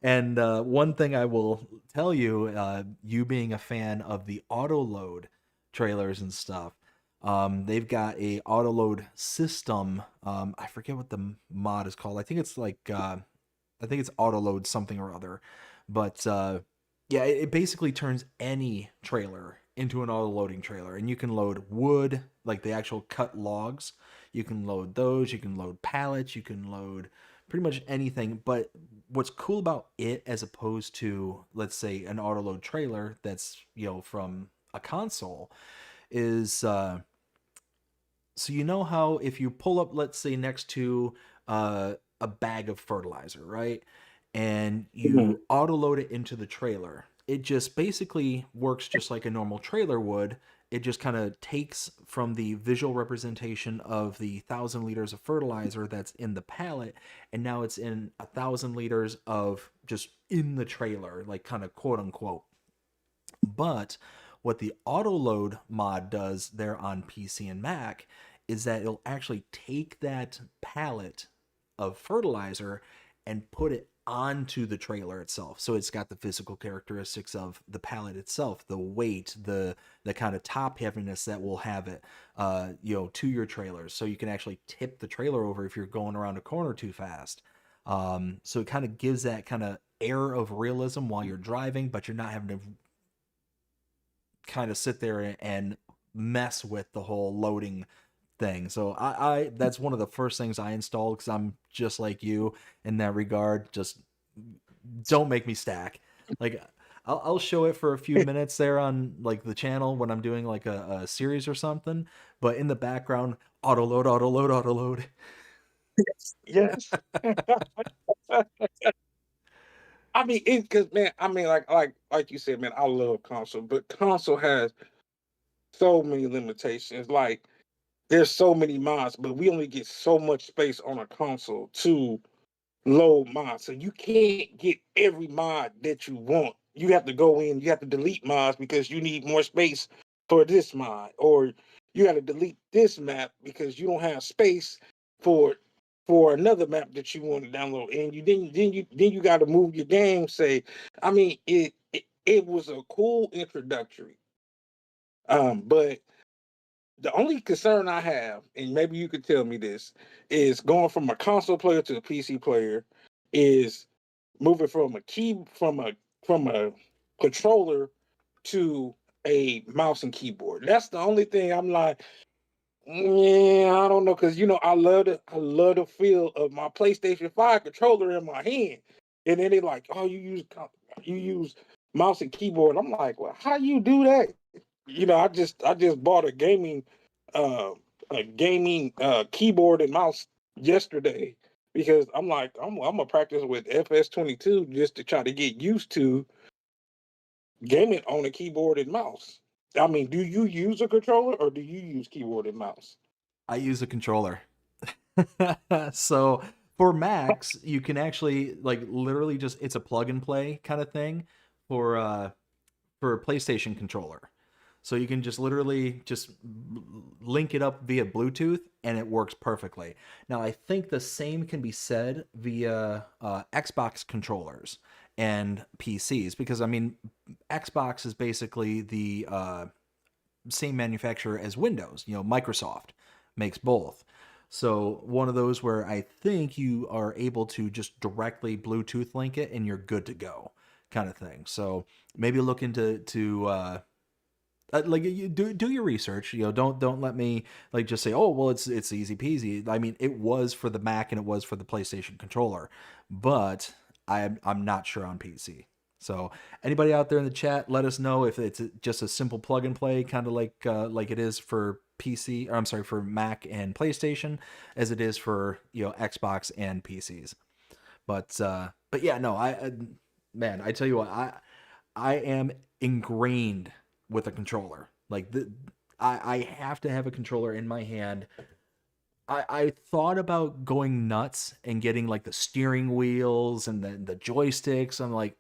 And one thing I will tell you, you being a fan of the auto load trailers and stuff, they've got a auto load system. I forget what the mod is called. I think it's like I think it's auto load something or other, but yeah, it basically turns any trailer into an auto loading trailer, and you can load wood, like the actual cut logs. You can load those. You can load pallets. You can load pretty much anything. But what's cool about it, as opposed to, let's say, an auto load trailer that's from a console, is so you know how if you pull up, let's say, next to a bag of fertilizer, right? And you auto load it into the trailer. It just basically works just like a normal trailer would. It just kind of takes from the visual representation of the 1,000 liters of fertilizer that's in the pallet, and now it's in 1,000 liters of just in the trailer, like kind of quote unquote. But what the auto load mod does there on PC and Mac is that it'll actually take that pallet of fertilizer and put it onto the trailer itself. So it's got the physical characteristics of the pallet itself, the weight, the kind of top heaviness that will have it to your trailers. So you can actually tip the trailer over if you're going around a corner too fast. So it kind of gives that kind of air of realism while you're driving, but you're not having to kind of sit there and mess with the whole loading thing. So I that's one of the first things I installed, because I'm just like you in that regard. Just don't make me stack. Like I'll show it for a few minutes there on like the channel when I'm doing like a series or something, but in the background, auto load, auto load, auto load. Yes. I mean, it because man, I mean, like you said, man, I love console, but console has so many limitations. Like, there's so many mods, but we only get so much space on a console to load mods. So you can't get every mod that you want. You have to go in, you have to delete mods because you need more space for this mod, or you got to delete this map because you don't have space for another map that you want to download. And you got to move your game. Say, I mean, it was a cool introductory. But the only concern I have, and maybe you could tell me this, is going from a console player to a PC player, is moving from a controller to a mouse and keyboard. That's the only thing I'm like, yeah, I don't know, because I love the feel of my PlayStation 5 controller in my hand. And then they're like, oh, you use mouse and keyboard. I'm like, well, how you do that? I just bought uh a gaming keyboard and mouse yesterday, because I'm like, I'm gonna practice with FS22 just to try to get used to gaming on a keyboard and mouse. I mean, do you use a controller or do you use keyboard and mouse? I use a controller. So for Macs, you can actually like literally just, it's a plug and play kind of thing for a PlayStation controller. So you can just literally just link it up via Bluetooth and it works perfectly. Now I think the same can be said via Xbox controllers and PCs, because I mean Xbox is basically the same manufacturer as Windows. Microsoft makes both. So one of those where I think you are able to just directly Bluetooth link it and you're good to go, kind of thing. So maybe look into like you do your research. Don't let me like just say, oh well, it's easy peasy. I mean, it was for the Mac and it was for the PlayStation controller, but I'm not sure on PC. So anybody out there in the chat, let us know if it's just a simple plug and play, kind of like it is for PC, or I'm sorry, for Mac and PlayStation, as it is for Xbox and PCs. But yeah, no, man, I tell you what, I am ingrained with a controller. Like I have to have a controller in my hand. I thought about going nuts and getting like the steering wheels and the joysticks. I'm like,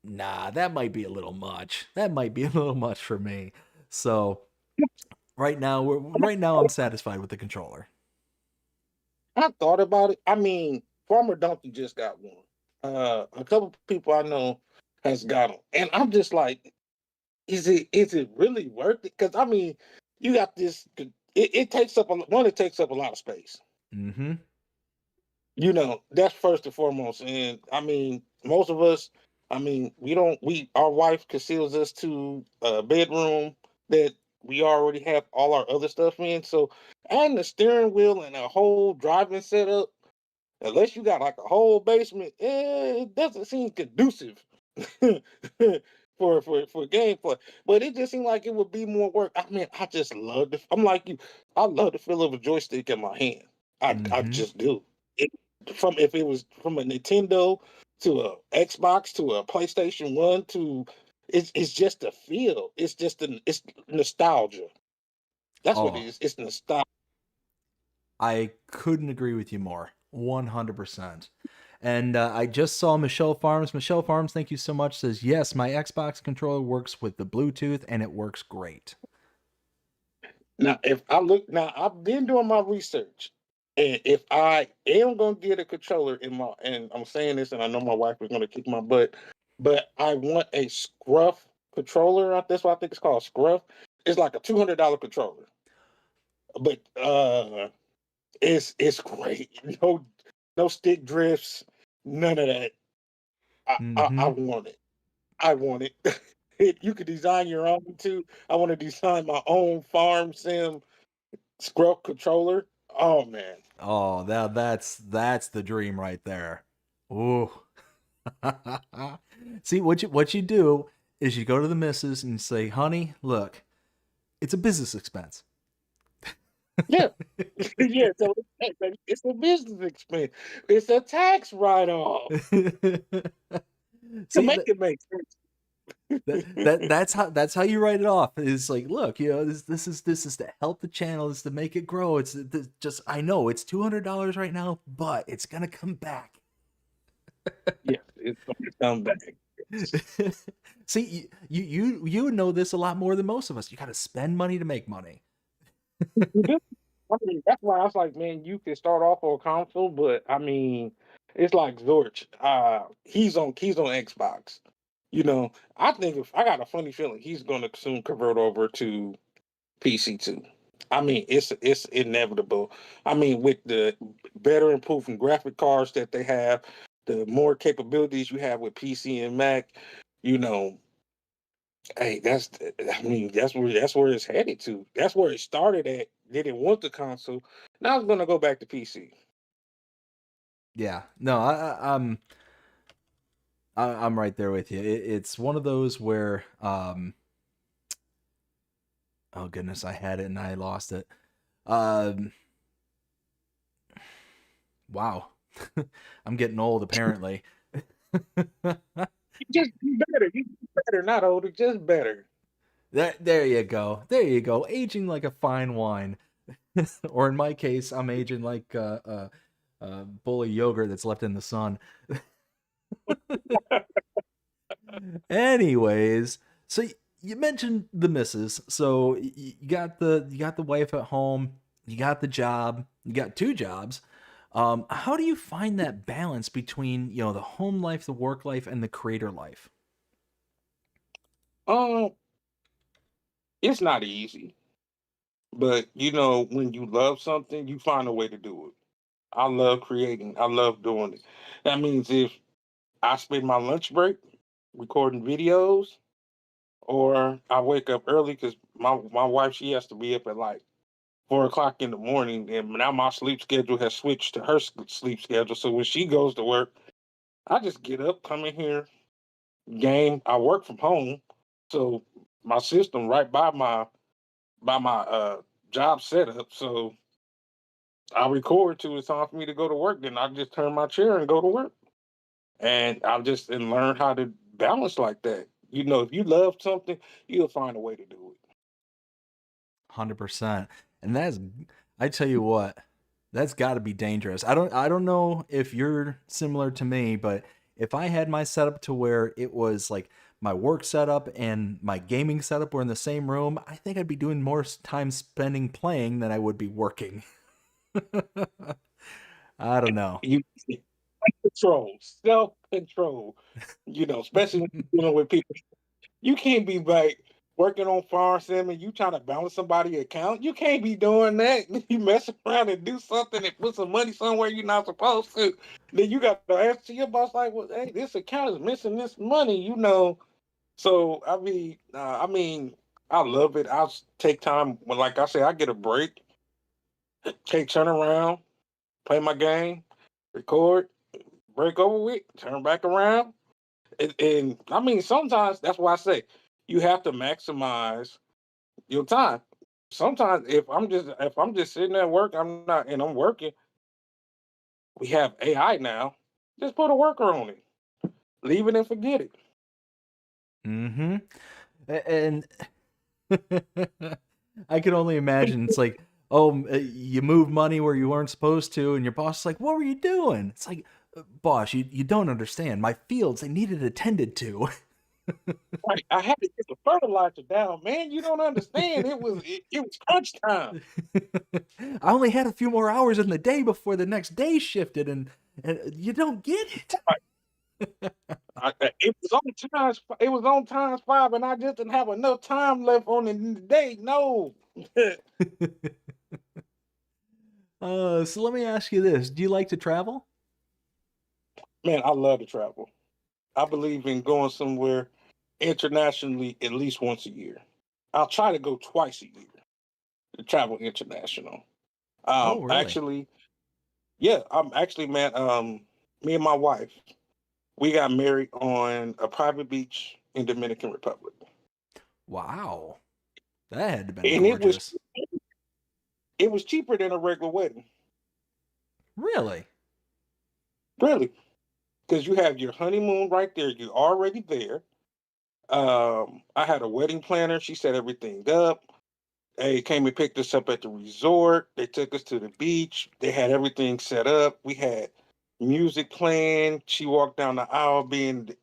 nah, that might be a little much. That might be a little much for me. So right now I'm satisfied with the controller. I thought about it. I mean, Farmer Donkey just got one. A couple people I know has got them, and I'm just like, is it really worth it? Because I mean, you got this. It takes up one. It takes up a lot of space. Mm-hmm. That's first and foremost. And I mean, most of us, I mean, we don't. We our wife conceals us to a bedroom that we already have all our other stuff in. So adding the steering wheel and a whole driving setup, unless you got like a whole basement, it doesn't seem conducive for gameplay. But it just seemed like it would be more work. I mean, I just love the. I'm like you. I love the feel of a joystick in my hand. I Mm-hmm. just do. It, from if it was from a Nintendo to a Xbox to a PlayStation One to it's just a feel. It's nostalgia. That's what it Oh, is. It's nostalgia. I couldn't agree with you more. 100%. And I just saw Michelle Farms. Michelle Farms, thank you so much. Says, yes, my Xbox controller works with the Bluetooth and it works great. Now, if I look now, I've been doing my research, and if I am gonna get a controller and I'm saying this, and I know my wife is gonna kick my butt, but I want a Scruff controller. That's what I think it's called, Scruff. It's like a $200 controller, but it's great. No stick drifts, none of that. I Mm-hmm. want it. I want it. You could design your own too. I want to design my own farm sim Scrub controller. Oh man. Oh, that's the dream right there. Ooh. See, what you do is you go to the missus and say, honey, look, it's a business expense. Yeah. Yeah. So it's a business expense. It's a tax write-off to See, make it make sense. that's how you write it off. It's like, look, this is to help the channel, is to make it grow. It's just, I know it's $200 right now, but it's gonna come back. Yeah, it's gonna come back. See, you would know this a lot more than most of us. You got to spend money to make money. You do. I mean, that's why I was like, man, you can start off on console, but I mean, it's like Zorch. He's on Xbox. I think if I got a funny feeling he's gonna soon convert over to PC too. I mean, it's inevitable. I mean, with the better improving graphic cards that they have, the more capabilities you have with PC and Mac, you know, hey, I mean, that's where it's headed to. That's where it started at. They didn't want the console. Now it's gonna go back to PC. Yeah, no, I'm right there with you. It's one of those where, oh goodness, I had it and I lost it. Um, wow, I'm getting old apparently. You just be better. You be better, not older, just better. There you go. There you go. Aging like a fine wine. Or in my case, I'm aging like a bowl of yogurt that's left in the sun. Anyways, so you mentioned the missus. So you got the wife at home, you got the job, you got two jobs. How do you find that balance between the home life, the work life, and the creator life? Um, it's not easy, but when you love something, you find a way to do it. I love creating. I love doing it. That means if I spend my lunch break recording videos, or I wake up early because my wife, she has to be up at like 4 o'clock in the morning, and now my sleep schedule has switched to her sleep schedule. So when she goes to work, I just get up, come in here, game. I work from home, so my system right by my job setup. So I record till it's time for me to go to work. Then I just turn my chair and go to work. and I've just and learned how to balance like that. You know, if you love something, you'll find a way to do it. 100%. And that's, I tell you what, that's got to be dangerous. I don't know if you're similar to me, but if I had my setup to where it was like my work setup and my gaming setup were in the same room, I think I'd be doing more time spending playing than I would be working. I don't know. You control, self control. You know, especially when you're dealing with people. You can't be like working on farm sim and you trying to balance somebody's account. You can't be doing that. You mess around and do something and put some money somewhere you're not supposed to. Then you got to answer your boss like, "Well, hey, this account is missing this money." You know. So I mean, I love it. Take time when, like I said, I get a break, take turn around, play my game, record, break over with, turn back around. And I mean, sometimes that's why I say you have to maximize your time. Sometimes if I'm just sitting at work, I'm not and I'm working, we have AI now. Just put a worker on it. Leave it and forget it. Mm-hmm. And I can only imagine it's like, oh, you move money where you weren't supposed to, and your boss is like, what were you doing? It's like, boss, you don't understand. My fields, they needed attended to. Right. I had to get the fertilizer down, man. You don't understand. It was crunch time. I only had a few more hours in the day before the next day shifted, and you don't get it. It was on times five, and I just didn't have enough time left on in the day. No. So let me ask you this: do you like to travel? Man, I love to travel. I believe in going somewhere internationally at least once a year. I'll try to go twice a year to travel international. Oh, really? Actually, yeah, I'm actually, man. Me and my wife, we got married on a private beach in Dominican Republic, Wow, that had to been and gorgeous. it was cheaper than a regular wedding, Really? really, because you have your honeymoon right there. You're already there. I had a wedding planner. She set everything up. They came and picked us up at the resort. They took us to the beach. They had everything set up. We had music playing. She walked down the aisle being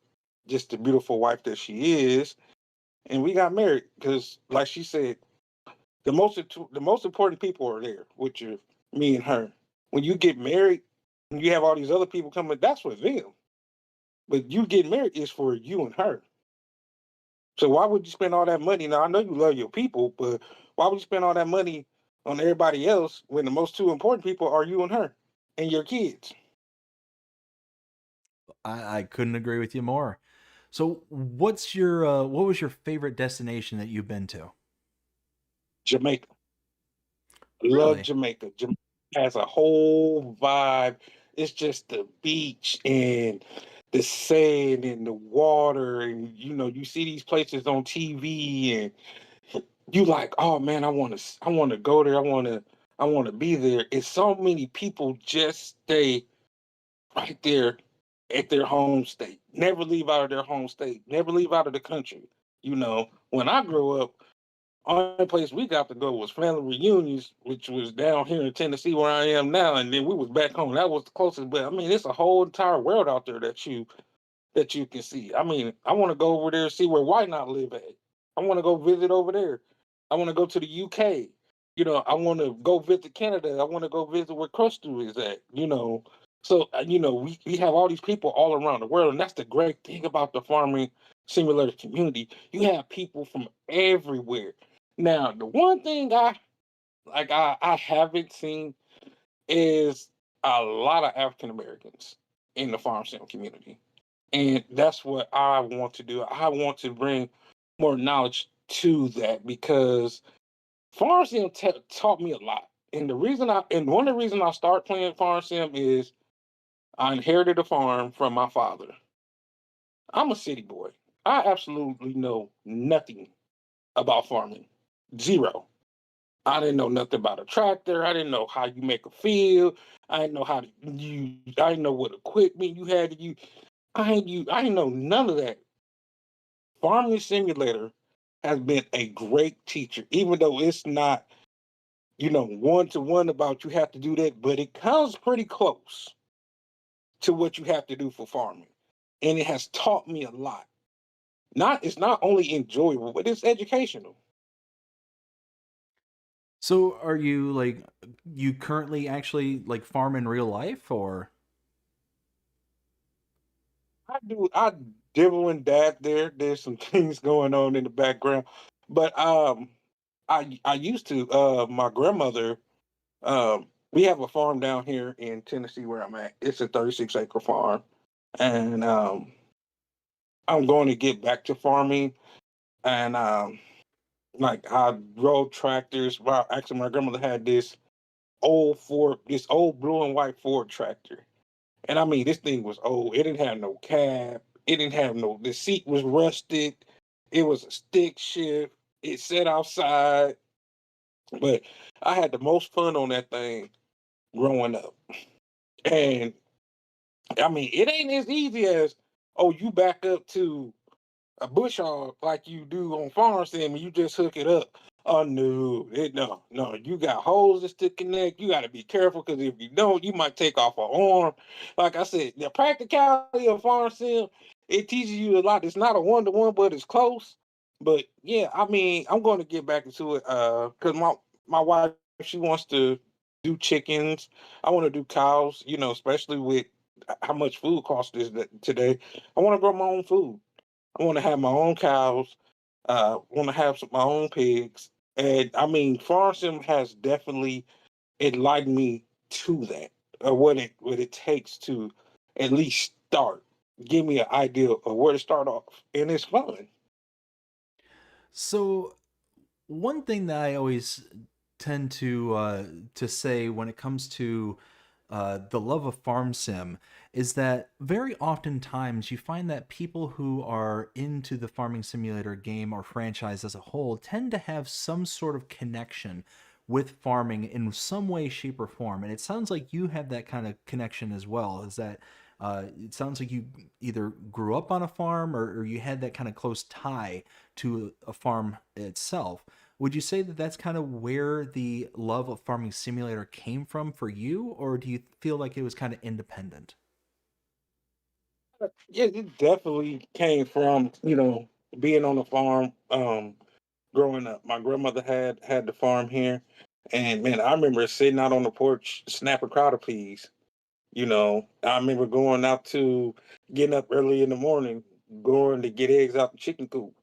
just the beautiful wife that she is. And we got married because, like she said, the most important people are there, which are me and her. When you get married, and you have all these other people coming, that's for them. But you get married is for you and her. So why would you spend all that money? Now I know you love your people, but why would you spend all that money on everybody else when the most two important people are you and her and your kids? I couldn't agree with you more. So, what was your favorite destination that you've been to? Jamaica. Love Really? Jamaica. Jamaica has a whole vibe. It's just the beach and the sand and the water, and you see these places on TV, and you like, oh man, I want to go there. I want to be there. And so many people just stay right there at their home state. Never leave out of their home state. Never leave out of the country. When I grew up, only place we got to go was family reunions, which was down here in Tennessee where I am now, and then we was back home. That was the closest. But I mean, it's a whole entire world out there that you can see. I mean, I want to go over there and see where White Not live at. I want to go visit over there. I want to go to the UK. I want to go visit Canada. I want to go visit where Crustal is at. So we have all these people all around the world, and that's the great thing about the farming simulator community. You have people from everywhere. Now, the one thing I haven't seen is a lot of African Americans in the farm sim community. And that's what I want to do. I want to bring more knowledge to that because Farm Sim taught me a lot. And one of the reasons I started playing Farm Sim is I inherited a farm from my father. I'm a city boy. I absolutely know nothing about farming. Zero. I didn't know nothing about a tractor. I didn't know how you make a field. I didn't know how to use. I didn't know what equipment you had to use. I ain't know none of that. Farming Simulator has been a great teacher, even though it's not, one to one about you have to do that, but it comes pretty close to what you have to do for farming. And it has taught me a lot. It's not only enjoyable, but it's educational. So are you like you currently actually like farm in real life or I dibble and dab there. There's some things going on in the background. But I used to my grandmother we have a farm down here in Tennessee where I'm at. It's a 36-acre farm. And I'm going to get back to farming and like I rode tractors. Well, actually my grandmother had this old blue and white Ford tractor. And I mean, this thing was old. It didn't have no cab. It didn't have the seat was rusted. It was a stick shift. It sat outside. But I had the most fun on that thing growing up. And I mean, it ain't as easy as, oh, you back up to a bush hog like you do on farm sim and you just hook it up. Oh no, no. You got hoses to connect. You got to be careful because if you don't, you might take off an arm. Like I said, the practicality of farm sim, it teaches you a lot. It's not a one to one, but it's close. But yeah, I mean, I'm going to get back into it because my wife she wants to do chickens. I want to do cows. Especially with how much food costs is today. I want to grow my own food. I want to have my own cows. Want to have my own pigs. And I mean, farm sim has definitely enlightened me to that, what it takes to at least start. Give me an idea of where to start off, and it's fun. so one thing that I always tend to say when it comes to the love of farm sim is that very oftentimes you find that people who are into the farming simulator game or franchise as a whole tend to have some sort of connection with farming in some way, shape, or form. And it sounds like you have that kind of connection as well. Is that it sounds like you either grew up on a farm or you had that kind of close tie to a farm itself. Would you say that that's kind of where the love of Farming Simulator came from for you, or do you feel like it was kind of independent? Yeah, it definitely came from being on the farm. Growing up, my grandmother had the farm here, and man, I remember sitting out on the porch snapping crowder peas. I remember going out to getting up early in the morning, going to get eggs out the chicken coop.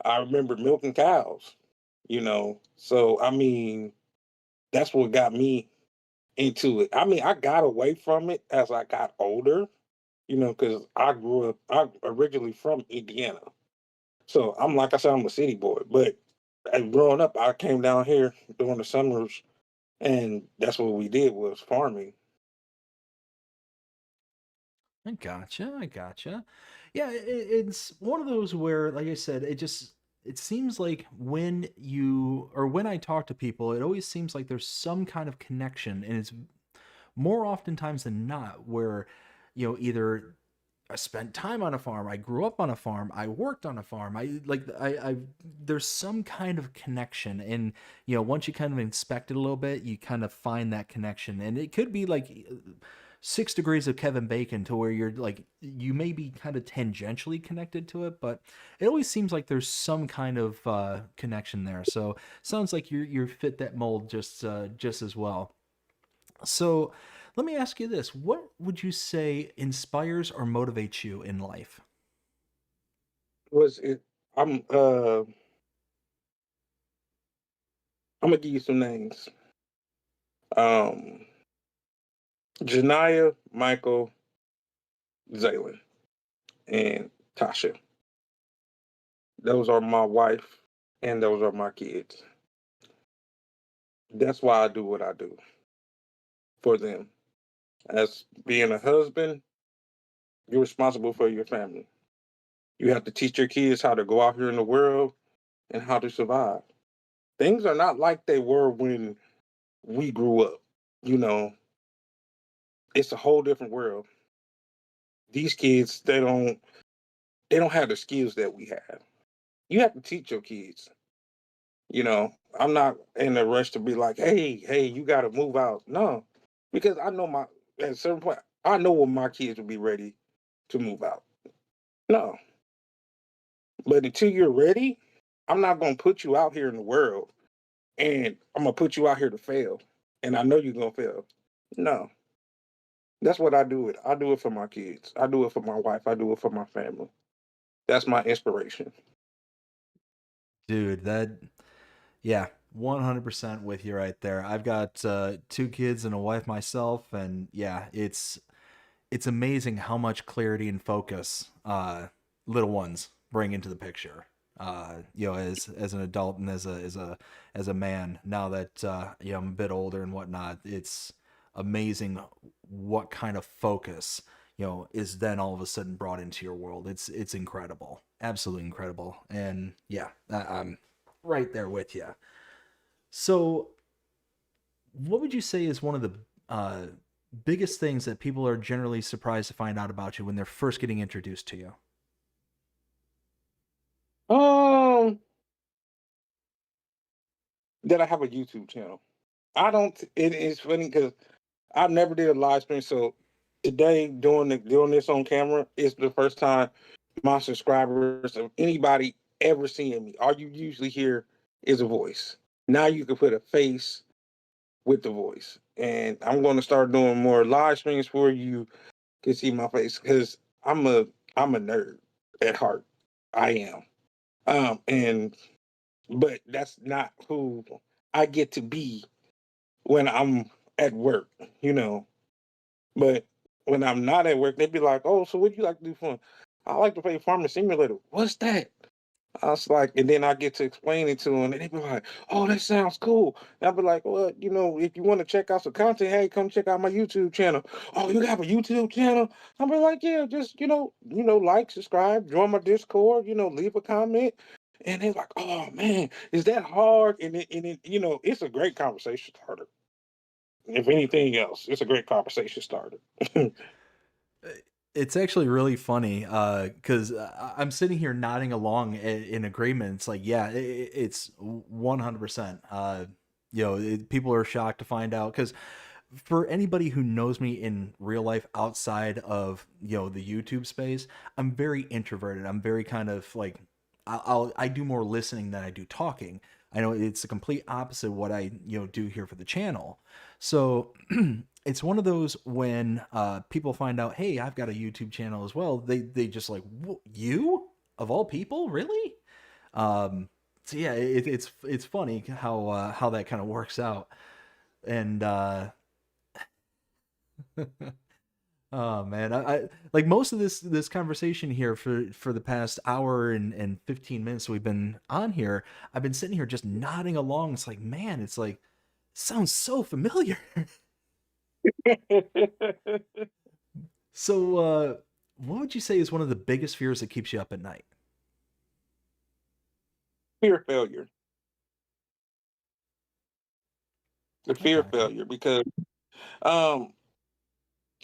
I remember milking cows. So I mean, that's what got me into it. I mean, I got away from it as I got older. Because I'm originally from Indiana. So I'm like I said, I'm a city boy. But growing up, I came down here during the summers, and that's what we did was farming. I gotcha. I gotcha. Yeah, it's one of those where, like I said, it seems like when you or when I talk to people, it always seems like there's some kind of connection, and it's more oftentimes than not where either I spent time on a farm, I grew up on a farm, I worked on a farm, I there's some kind of connection, and once you kind of inspect it a little bit, you kind of find that connection, and it could be like 6 degrees of Kevin Bacon to where you're like you may be kind of tangentially connected to it, but it always seems like there's some kind of connection there. So sounds like you're fit that mold just as well. So let me ask you this. What would you say inspires or motivates you in life? Was it? I'm uh I'm gonna give you some names. Um, Janiyah, Michael, Zaylen, and Tasha. Those are my wife, and those are my kids. That's why I do what I do for them. As being a husband, you're responsible for your family. You have to teach your kids how to go out here in the world and how to survive. Things are not like they were when we grew up. You know, it's a whole different world. these kids, they don't have the skills that we have. You have to teach your kids. I'm not in a rush to be like, hey, you got to move out. No, because I know at a certain point, I know when my kids will be ready to move out. No, but until you're ready, I'm not going to put you out here in the world and I'm going to put you out here to fail. And I know you're going to fail. No, that's what I do it. I do it for my kids. I do it for my wife. I do it for my family. That's my inspiration. Dude, yeah, 100% with you right there. I've got two kids and a wife myself, and yeah, it's amazing how much clarity and focus little ones bring into the picture. As an adult and as a man, now that I'm a bit older and whatnot, it's amazing what kind of focus is then all of a sudden brought into your world. It's incredible, absolutely incredible, and yeah, I'm right there with you. So, what would you say is one of the biggest things that people are generally surprised to find out about you when they're first getting introduced to you? Um, that I have a YouTube channel. I don't. It is funny because I've never did a live stream. So today, doing this on camera is the first time my subscribers of anybody ever seeing me. All you usually hear is a voice. Now you can put a face with the voice, and I'm going to start doing more live streams where you can see my face because I'm a nerd at heart. I am. And but that's not who I get to be when I'm at work, you know. But when I'm not at work, they'd be like, "Oh, so what do you like to do for fun?" I like to play Farming Simulator. What's that? I was like, and then I get to explain it to them, and they be like, "Oh, that sounds cool." And I'll be like, "Well, if you want to check out some content, hey, come check out my YouTube channel." "Oh, you have a YouTube channel?" I'll be like, "Yeah, just like, subscribe, join my Discord, leave a comment." And they're like, "Oh man, is that hard?" And it's a great conversation starter. If anything else, it's a great conversation starter. It's actually really funny because I'm sitting here nodding along in agreement. It's like, yeah, it's 100%. People are shocked to find out because for anybody who knows me in real life outside of the YouTube space, I'm very introverted. I'm very kind of like I do more listening than I do talking. I know it's the complete opposite of what I do here for the channel. So it's one of those when people find out, hey, I've got a YouTube channel as well. They just like, you of all people, really? So yeah, it's funny how that kind of works out, and oh man, I like most of this conversation here for the past hour and 15 minutes we've been on here. I've been sitting here just nodding along. It's like, man, it's like sounds so familiar. So, what would you say is one of the biggest fears that keeps you up at night? Fear of failure. The I fear of gotcha. failure because um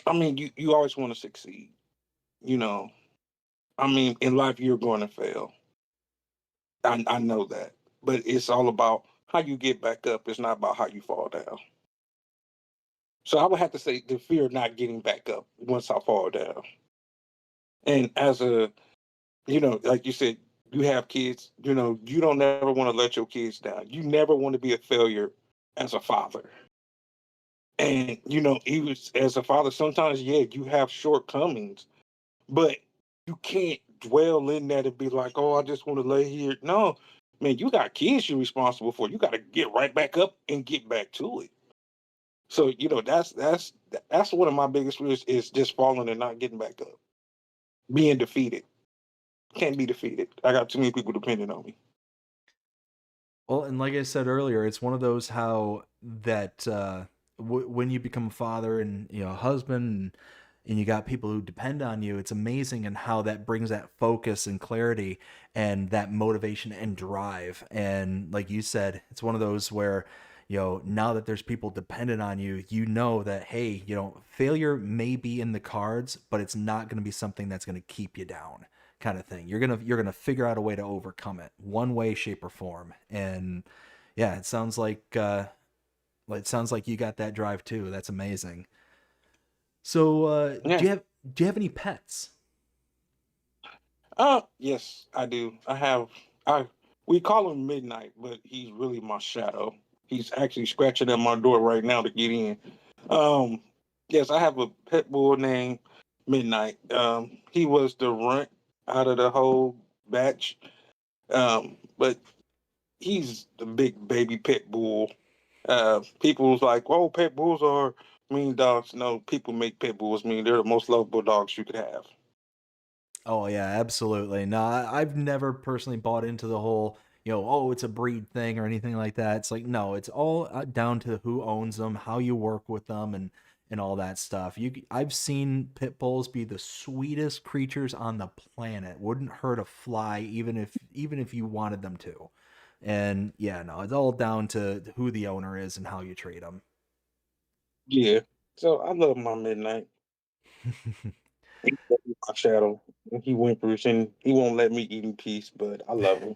I mean you always want to succeed, you know. I mean, in life you're going to fail. I know that. But it's all about how you get back up. It's not about how you fall down. So I would have to say the fear of not getting back up once I fall down. And as like you said, you have kids, you don't never want to let your kids down. You never want to be a failure as a father. And even as a father, sometimes yeah, you have shortcomings, but you can't dwell in that and be like, "Oh, I just want to lay here." No, man, you got kids you're responsible for. You got to get right back up and get back to it. So that's one of my biggest fears is just falling and not getting back up, being defeated. Can't be defeated. I got too many people depending on me. Well, and like I said earlier, it's one of those how that when you become a father and a husband and you got people who depend on you, it's amazing and how that brings that focus and clarity and that motivation and drive. And like you said, it's one of those where now that there's people dependent on you, you know that, hey, failure may be in the cards, but it's not going to be something that's going to keep you down, kind of thing. You're going to figure out a way to overcome it, one way, shape, or form. And yeah, it sounds like you got that drive too. That's amazing. So, Yeah. do you have any pets? Yes, I do. I we call him Midnight, but he's really my shadow. He's actually scratching at my door right now to get in. Um, yes, I have a pit bull named Midnight. He was the runt out of the whole batch. But he's the big baby pit bull. People's like, oh, pit bulls are mean dogs. No, people make pit bulls mean. They're the most lovable dogs you could have. Oh yeah, absolutely. No, I've never personally bought into the whole, oh, it's a breed thing or anything like that. It's like, no, it's all down to who owns them, how you work with them, and all that stuff. I've seen pit bulls be the sweetest creatures on the planet. Wouldn't hurt a fly, even if you wanted them to. And yeah, no, it's all down to who the owner is and how you treat them. Yeah. So I love my Midnight. He's my shadow. And he whimpers and he won't let me eat in peace, but I love him.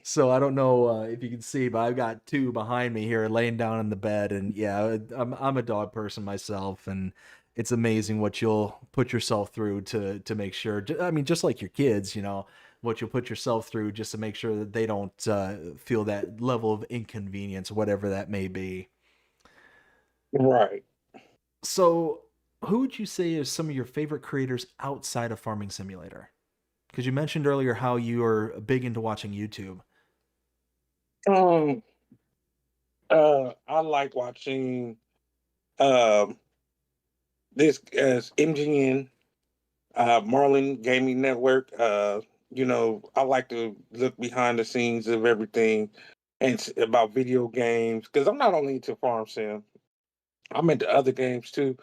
So I don't know if you can see, but I've got two behind me here laying down in the bed, and yeah, I'm a dog person myself, and it's amazing what you'll put yourself through to make sure. I mean, just like your kids, what you'll put yourself through just to make sure that they don't feel that level of inconvenience, whatever that may be. Right. So, who would you say is some of your favorite creators outside of Farming Simulator? Because you mentioned earlier how you are big into watching YouTube. Um I like watching um this as MGN, Marlin Gaming Network. I like to look behind the scenes of everything and about video games because I'm not only into farm sim, I'm into other games too,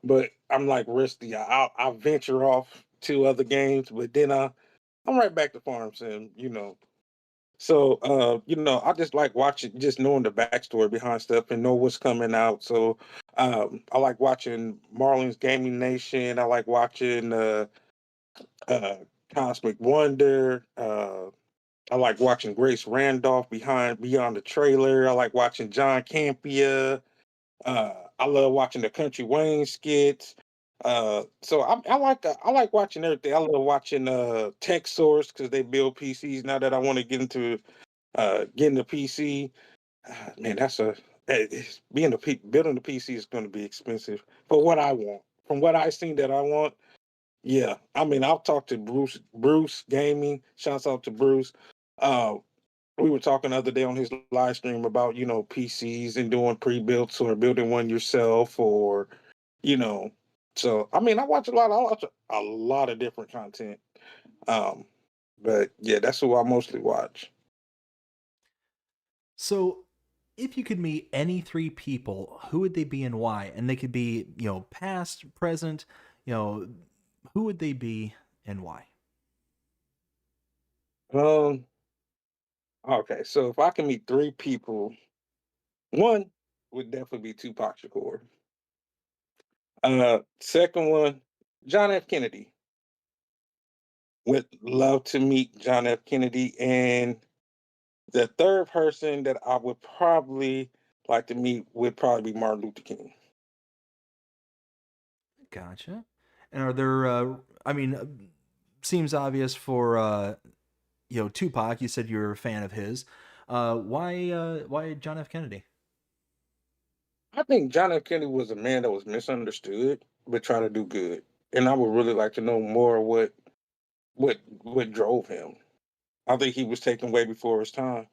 but I'm like Rusty. I'll venture off to other games, but then I'm right back to farm sim. So I just like watching, just knowing the backstory behind stuff and know what's coming out. So I like watching Marlins Gaming Nation. I like watching uh, Cosmic Wonder. I like watching Grace Randolph behind Beyond the Trailer. I like watching John Campia. I love watching the Country Wayne skits. So I like watching everything. I love watching Tech Source because they build PCs. Now that I want to getting the PC, man, building the PC is going to be expensive for what I want. From what I seen that I want, yeah. I mean, I'll talk to Bruce Gaming. Shouts out to Bruce. Uh, we were talking the other day on his live stream about PCs and doing pre-builts or building one yourself or you know. So I mean, I watch a lot of different content. Um, but yeah, that's who I mostly watch. So, if you could meet any three people, who would they be and why? And they could be, past, present, you know, who would they be and why? Um, okay, so if I can meet three people, one would definitely be Tupac Shakur. Second one, John F. Kennedy. Would love to meet John F. Kennedy. And the third person that I would probably like to meet would probably be Martin Luther King. Gotcha. And are there, I mean, seems obvious for, Tupac. You said you're a fan of his. Why John F. Kennedy? I think John F. Kennedy was a man that was misunderstood, but trying to do good. And I would really like to know more what drove him. I think he was taken way before his time.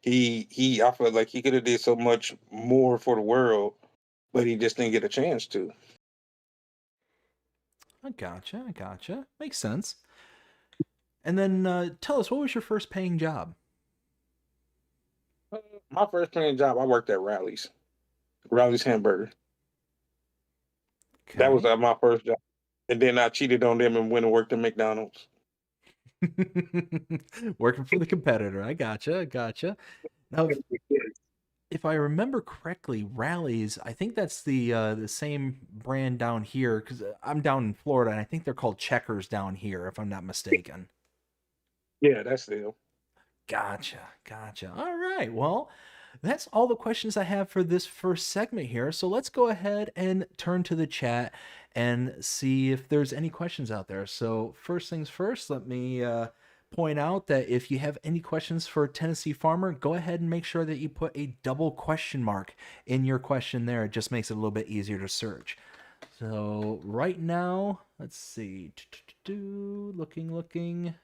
I felt like he could have did so much more for the world, but he just didn't get a chance to. I gotcha. Makes sense. And then tell us, what was your first paying job? My first paying job, I worked at Rally's Hamburger. That was Okay. my first job, and then I cheated on them and went and worked at McDonald's. Working for the competitor. I gotcha. Now, if I remember correctly, Rallies, I think that's the same brand down here because I'm down in Florida and I think they're called Checkers down here, if I'm not mistaken. Yeah, that's them. Gotcha. Gotcha. All right. Well, that's all the questions I have for this first segment here. So let's go ahead and turn to the chat and see if there's any questions out there. So, first things first, let me point out that if you have any questions for Tennessee Farmer, go ahead and make sure that you put a double question mark in your question there. It just makes it a little bit easier to search. So, right now, let's see. Looking.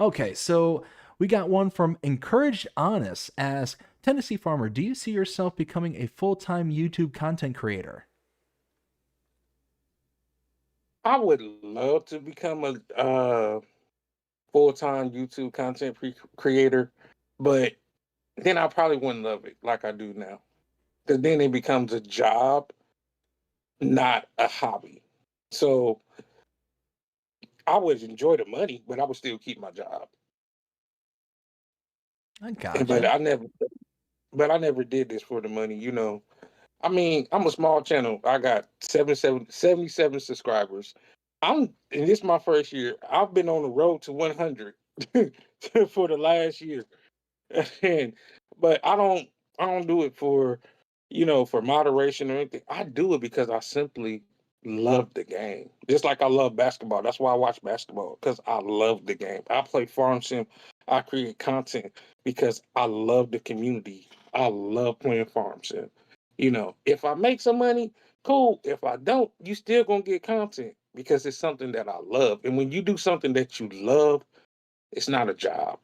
Okay, so we got one from Encouraged Honest as Tennessee Farmer, do you see yourself becoming a full-time YouTube content creator? I would love to become a full-time YouTube content creator, but then I probably wouldn't love it like I do now. Because then it becomes a job, not a hobby. So I would enjoy the money, but I would still keep my job. I But gotcha. I never did this for the money, you know. I mean, I'm a small channel. I got 77 subscribers. And this is my first year. I've been on the road to 100 for the last year. And but I don't do it for, you know, for moderation or anything. I do it because I simply love the game. Just like I love basketball. That's why I watch basketball, because I love the game. I play farm sim. I create content because I love the community. I love playing farm sim. You know, if I make some money, cool. If I don't, you still gonna get content because it's something that I love. And when you do something that you love, it's not a job.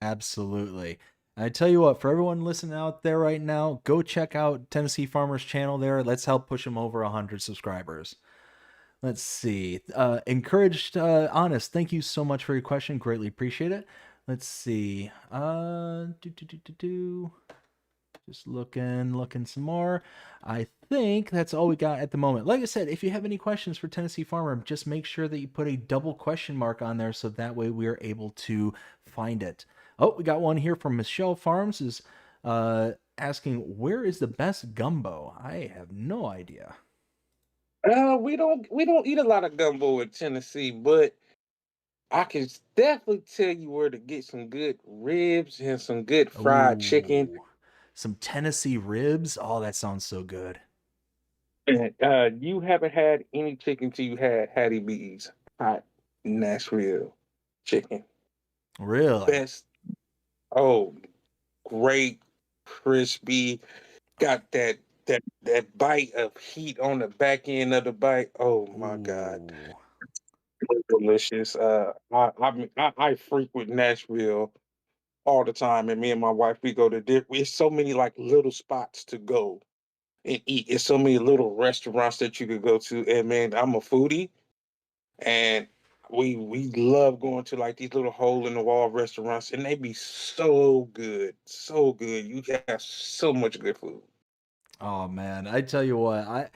Absolutely. I tell you what, for everyone listening out there right now, go check out Tennessee Farmer's channel there. Let's help push him over 100 subscribers. Let's see. Encouraged Honest, thank you so much for your question. Greatly appreciate it. Let's see. Just looking some more. I think that's all we got at the moment. Like I said, if you have any questions for Tennessee Farmer, just make sure that you put a double question mark on there so that way we are able to find it. Oh, we got one here from Michelle Farms is asking, where is the best gumbo? I have no idea. We don't eat a lot of gumbo in Tennessee, but I can definitely tell you where to get some good ribs and some good fried chicken. Oh, some Tennessee ribs. Oh, that sounds so good. And you haven't had any chicken till you had Hattie B's hot Nashville chicken. Really? Best. Oh, great, crispy. Got that bite of heat on the back end of the bite. Oh my God. Ooh. Delicious. I frequent Nashville all the time, and me and my wife we go to it's so many like little spots to go and eat. It's so many little restaurants that you could go to, and man, I'm a foodie, and we love going to like these little hole in the wall restaurants, and they be so good, so good. You have so much good food. Oh man, I tell you what,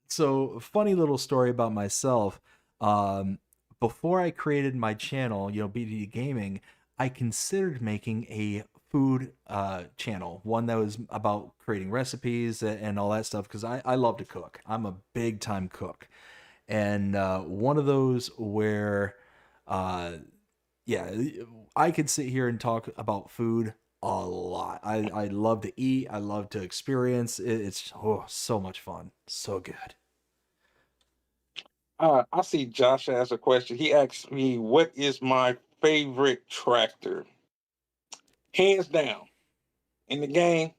so funny little story about myself. Um, Before I created my channel, BDD Gaming, I considered making a food channel, one that was about creating recipes and all that stuff because I love to cook. I'm a big time cook, and one of those where uh, yeah, I could sit here and talk about food a lot. I love to eat. I love to experience. It's so much fun. So good. I see Josh has a question. He asked me, "What is my favorite tractor?" Hands down in the game,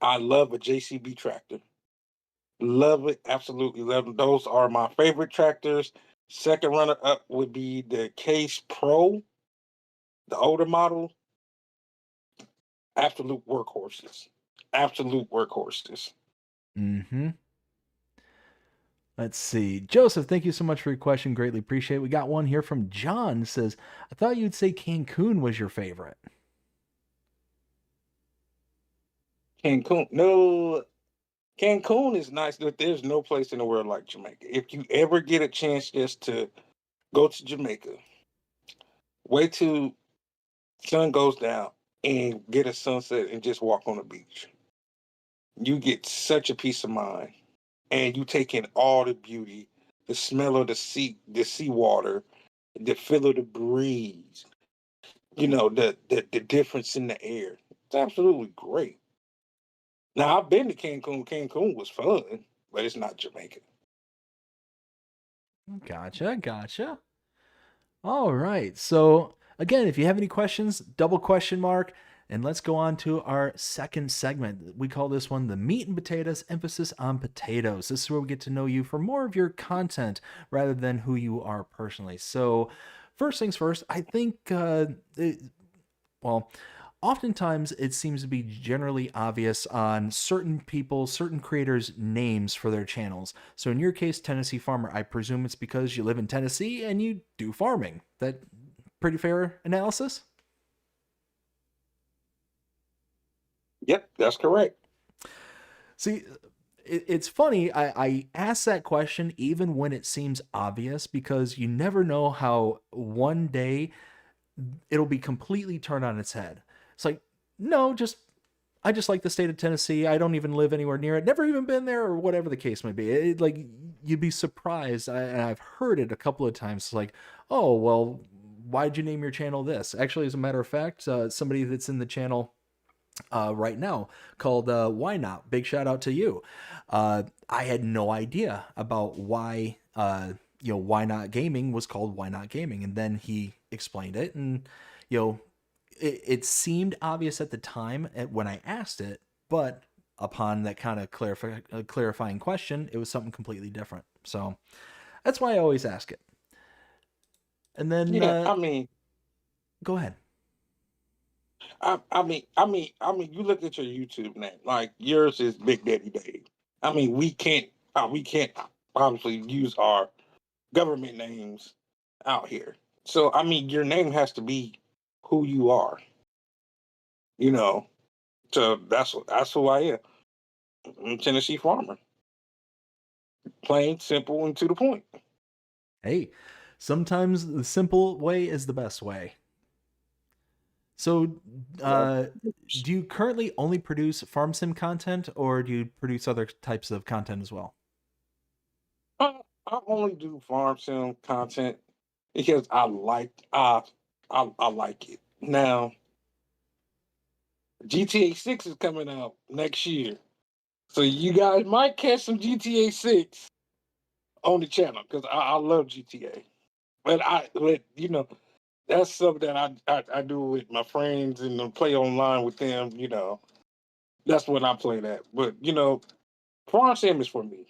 I love a JCB tractor. Love it, absolutely love it. Those are my favorite tractors. Second runner up would be the Case Pro, the older model. Absolute workhorses. Absolute workhorses. Mm-hmm. Let's see. Joseph, thank you so much for your question. Greatly appreciate it. We got one here from John. Says, I thought you'd say Cancun was your favorite. Cancun, no, Cancun is nice, but there's no place in the world like Jamaica. If you ever get a chance just to go to Jamaica, Wait till sun goes down and get a sunset and just walk on the beach. You get such a peace of mind, and you take in all the beauty, the smell of the seawater, the feel of the breeze. The difference in the air. It's absolutely great. Now I've been to Cancun. Cancun was fun, but it's not Jamaica. Gotcha, gotcha. All right. So, again, if you have any questions, double question mark. And let's go on to our second segment. We call this one the meat and potatoes, emphasis on potatoes. This is where we get to know you for more of your content rather than who you are personally. So, first things first, I think, well, oftentimes it seems to be generally obvious on certain people, certain creators' names for their channels. So in your case, Tennessee Farmer, I presume it's because you live in Tennessee and you do farming. That pretty fair analysis? Yep, that's correct. See, it's funny. I ask that question even when it seems obvious because you never know how one day it'll be completely turned on its head. It's like, no, I just like the state of Tennessee. I don't even live anywhere near it. Never even been there, or whatever the case may be. Like you'd be surprised. And I've heard it a couple of times. It's like, oh well, why'd you name your channel this? Actually, as a matter of fact, somebody that's in the channel right now called Why Not. Big shout out to you. I had no idea about why Why Not Gaming was called Why Not Gaming, and then he explained it, and it seemed obvious at the time when I asked it, but upon that kind of clarifying question, it was something completely different. So that's why I always ask it. And then Yeah, I mean, go ahead. you look at your YouTube name. Like yours is Big Daddy Dave. I mean, we can't obviously use our government names out here. So I mean, your name has to be who you are. You know, so that's who I am. I'm a Tennessee Farmer. Plain, simple, and to the point. Hey, sometimes the simple way is the best way. So, Well, do you currently only produce farm sim content, or do you produce other types of content as well? I only do farm sim content because I like it. Now GTA 6 is coming out next year. So you guys might catch some GTA 6 on the channel because I love GTA. But that's something that I do with my friends and play online with them. That's what I play that. But farm sim is for me.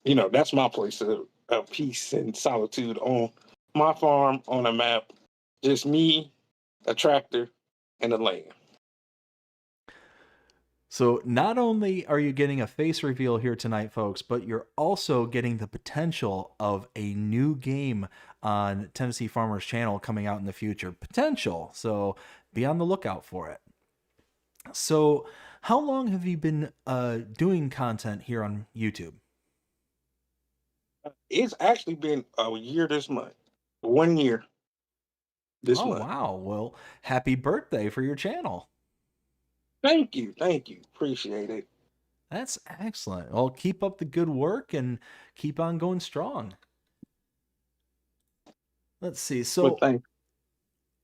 That's my place of peace and solitude on my farm on a map. Just me, a tractor, and a land. So, not only are you getting a face reveal here tonight, folks, but you're also getting the potential of a new game on Tennessee Farmers channel coming out in the future. Potential. So, be on the lookout for it. So, how long have you been doing content here on YouTube? It's actually been a year this month. 1 year this Oh, month. wow. Well, happy birthday for your channel. Thank you. Thank you. Appreciate it. That's excellent. Well, keep up the good work and keep on going strong. Let's see. But So, thank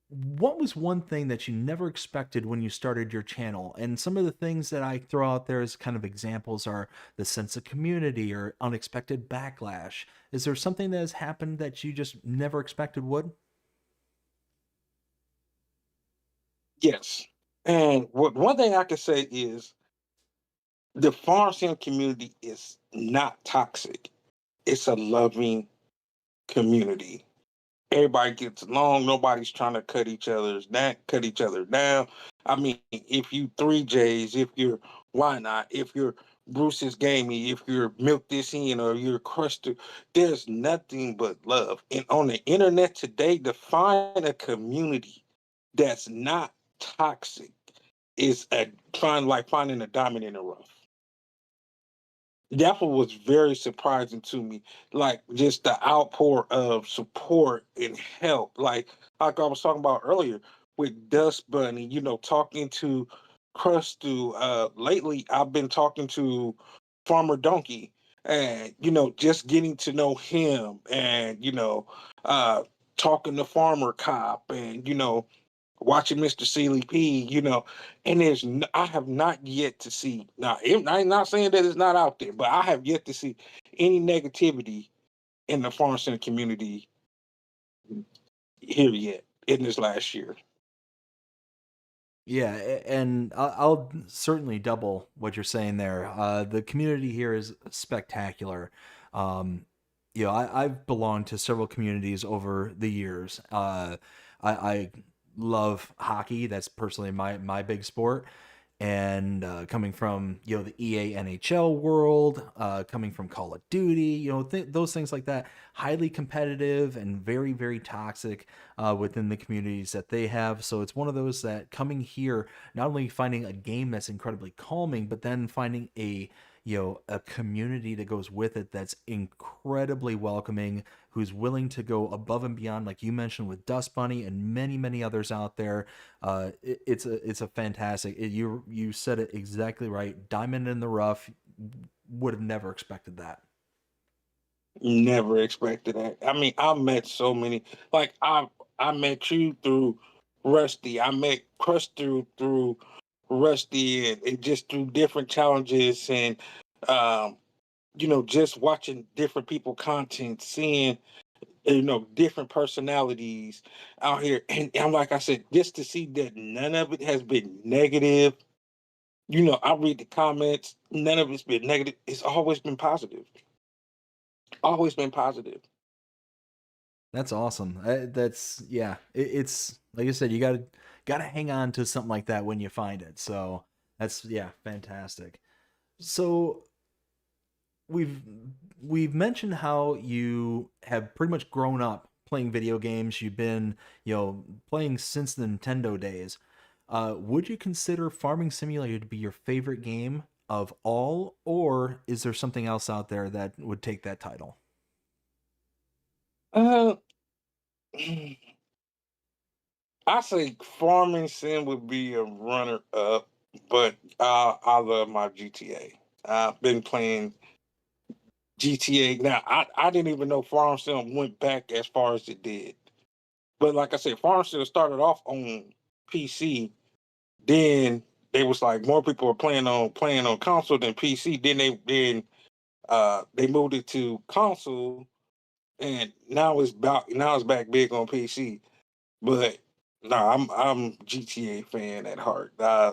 what was one thing that you never expected when you started your channel? And some of the things that I throw out there as kind of examples are the sense of community or unexpected backlash. Is there something that has happened that you just never expected would? Yes. And what one thing I can say is the farm sim community is not toxic. It's a loving community. Everybody gets along. Nobody's trying to cut each other down. I mean, if you three J's, if you're why not, if you're Bruce's Gamey, if you're Milk This In or you're Cruster, there's nothing but love. And on the internet today, to find a community that's not toxic is a finding a diamond in the rough. That's what was very surprising to me. Like just the outpour of support and help. Like I was talking about earlier with Dust Bunny, talking to Crustu. Lately I've been talking to Farmer Donkey and just getting to know him and uh talking to Farmer Cop and watching Mr. Sealy P, and I have not yet to see. Now, I'm not saying that it's not out there, but I have yet to see any negativity in the farm center community here yet in this last year. Yeah, and I'll certainly double what you're saying there. The community here is spectacular. Um, I've belonged to several communities over the years. I love hockey. That's personally my big sport. And coming from the EA NHL world, coming from Call of Duty, those things like that, highly competitive and very very toxic within the communities that they have. So it's one of those that coming here, not only finding a game that's incredibly calming, but then finding a community that goes with it that's incredibly welcoming, who's willing to go above and beyond, like you mentioned with Dust Bunny and many many others out there. It's a fantastic. You said it exactly right. Diamond in the rough. Would have never expected that. Never expected that. I mean, I met so many. Like I met you through Rusty. I met Crush through Rusty, and just through different challenges and um, just watching different people content, seeing different personalities out here. And I'm like I said, just to see that none of it has been negative. I read the comments, none of it's been negative. It's always been positive. Always been positive. That's awesome. That's yeah. It's like I said, you gotta hang on to something like that when you find it. So that's yeah, fantastic. So we've we've mentioned how you have pretty much grown up playing video games. You've been playing since the Nintendo days. Would you consider Farming Simulator to be your favorite game of all, or is there something else out there that would take that title? Uh I say Farming Sim would be a runner up, but I love my GTA. I've been playing GTA. Now, I didn't even know Farm Sim went back as far as it did. But like I said, Farm Sim started off on PC. Then they was like more people were playing on console than PC. Then they moved it to console, and now it's back big on PC. But no, I'm GTA fan at heart. I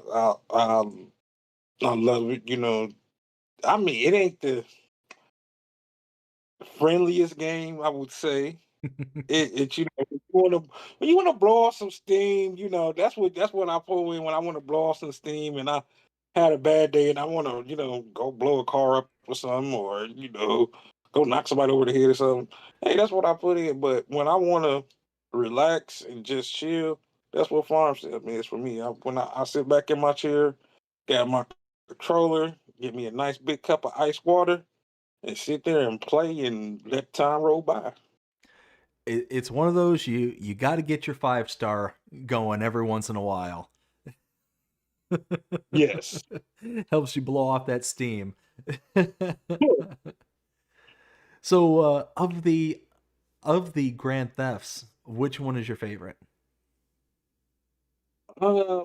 love it. I mean, it ain't the friendliest game, I would say. When you wanna blow off some steam, that's what I pull in when I want to blow off some steam and I had a bad day and I want to go blow a car up or something or go knock somebody over the head or something. Hey, that's what I put in. But when I want to relax and just chill, that's what farm sim is for me. When I sit back in my chair, got my controller, get me a nice big cup of ice water, and sit there and play and let time roll by. It's one of those you got to get your 5 star going every once in a while. Yes. Helps you blow off that steam. So, of the Grand Thefts, which one is your favorite? Uh,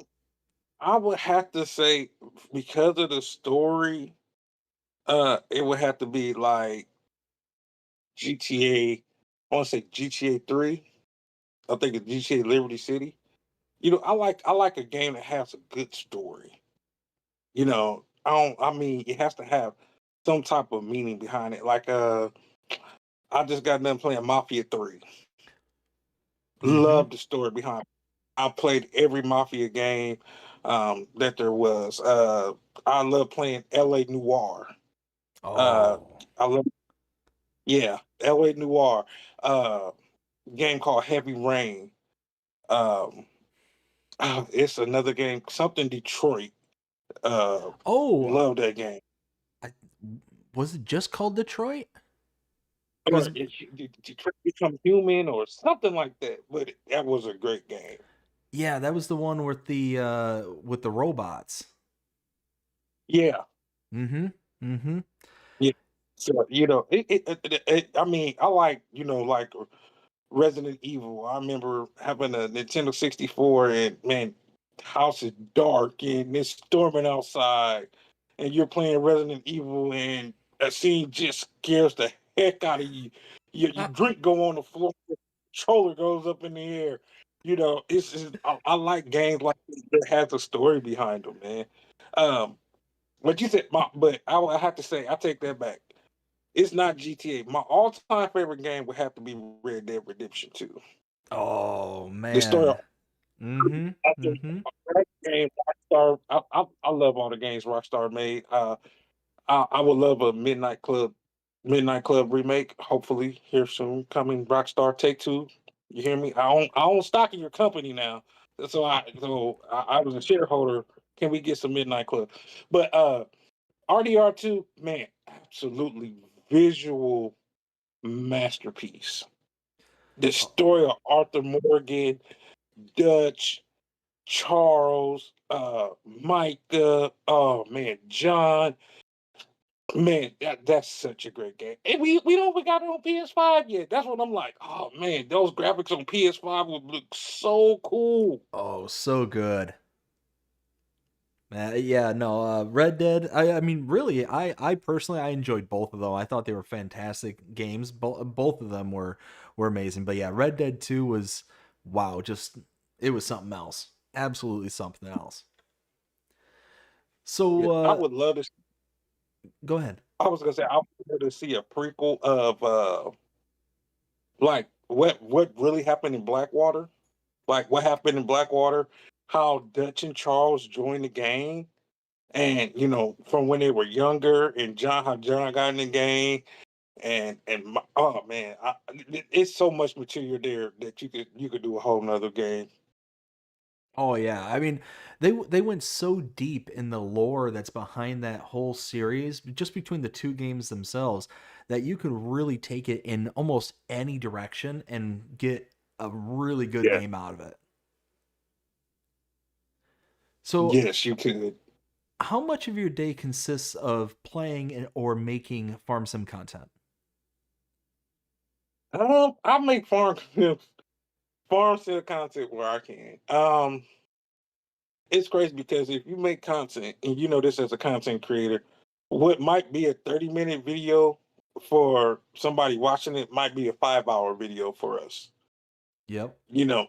I would have to say because of the story, it would have to be like GTA. I want to say GTA 3. I think it's GTA Liberty City. I like a game that has a good story. I mean, it has to have some type of meaning behind it. Like I just got done playing Mafia 3. Mm-hmm. Love the story behind it. I played every Mafia game that there was. I love playing LA Noir. Uh, Oh. I love, yeah, LA Noir. Uh, Game called Heavy Rain. Um, it's another game, something Detroit. Uh, Oh, love that game. I, Was it just called Detroit? It Or was. Detroit Become Human or something like that. But that was a great game. Yeah, that was the one with the robots. Yeah. Mm-hmm. Mm-hmm. Yeah. So I mean, I like like Resident Evil. I remember having a Nintendo 64, and man, house is dark and it's storming outside, and you're playing Resident Evil, and a scene just scares the heck out of you. Your drink go on the floor, the controller goes up in the air. It's just, I like games like this that has a story behind them, man. Um, but you said, but I have to say, I take that back. It's not GTA. My all-time favorite game would have to be Red Dead Redemption 2. Oh The story man. Mm-hmm. I think Mm-hmm. that game Rockstar. I love all the games Rockstar made. I would love a Midnight Club remake. Hopefully here soon. Coming Rockstar Take Two. You hear me? I own stock in your company now. So I was a shareholder. Can we get some Midnight Club? But RDR2, man, absolutely visual masterpiece. The Oh, story of Arthur Morgan, Dutch, Charles, Micah, oh man, John, man, that's such a great game. And we don't we got it on PS5 yet. That's what I'm like. Oh man, those graphics on PS5 would look so cool. oh, so good. Yeah, no, Red Dead. I mean, really, I personally, I enjoyed both of them. I thought they were fantastic games. Both of them were amazing. But yeah, Red Dead 2 was, wow, just it was something else. Absolutely something else. Yeah, So, I would love to. go ahead. I was gonna say I would love to see a prequel of like what really happened in Blackwater, like what happened in Blackwater, how Dutch and Charles joined the gang, and from when they were younger, and how John got in the gang, oh man, it's so much material there that you could do a whole nother game. Oh yeah, I mean, they went so deep in the lore that's behind that whole series, just between the two games themselves, that you can really take it in almost any direction and get a really good Yeah, game out of it. So, yes, you could. how much of your day consists of playing or making farm sim content? I make farm sim content where I can. It's crazy because if you make content and you know this as a content creator, what might be a 30-minute video for somebody watching it might be a 5-hour video for us. Yep.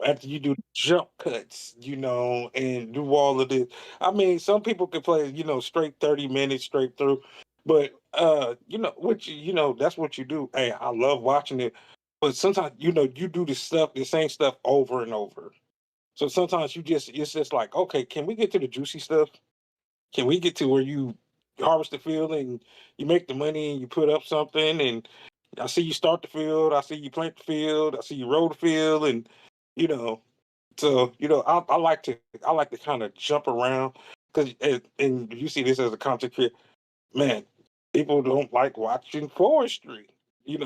After you do jump cuts, and do all of this. I mean, some people can play, straight 30 minutes straight through, but that's what you do. Hey, I love watching it, but sometimes, you do the same stuff over and over. So sometimes it's just like, okay, can we get to the juicy stuff? Can we get to where you harvest the field and you make the money and you put up something, and I see you start the field, I see you plant the field, I see you roll the field, and you know, I like to kind of jump around because and you see this as a content creator, man. People don't like watching forestry.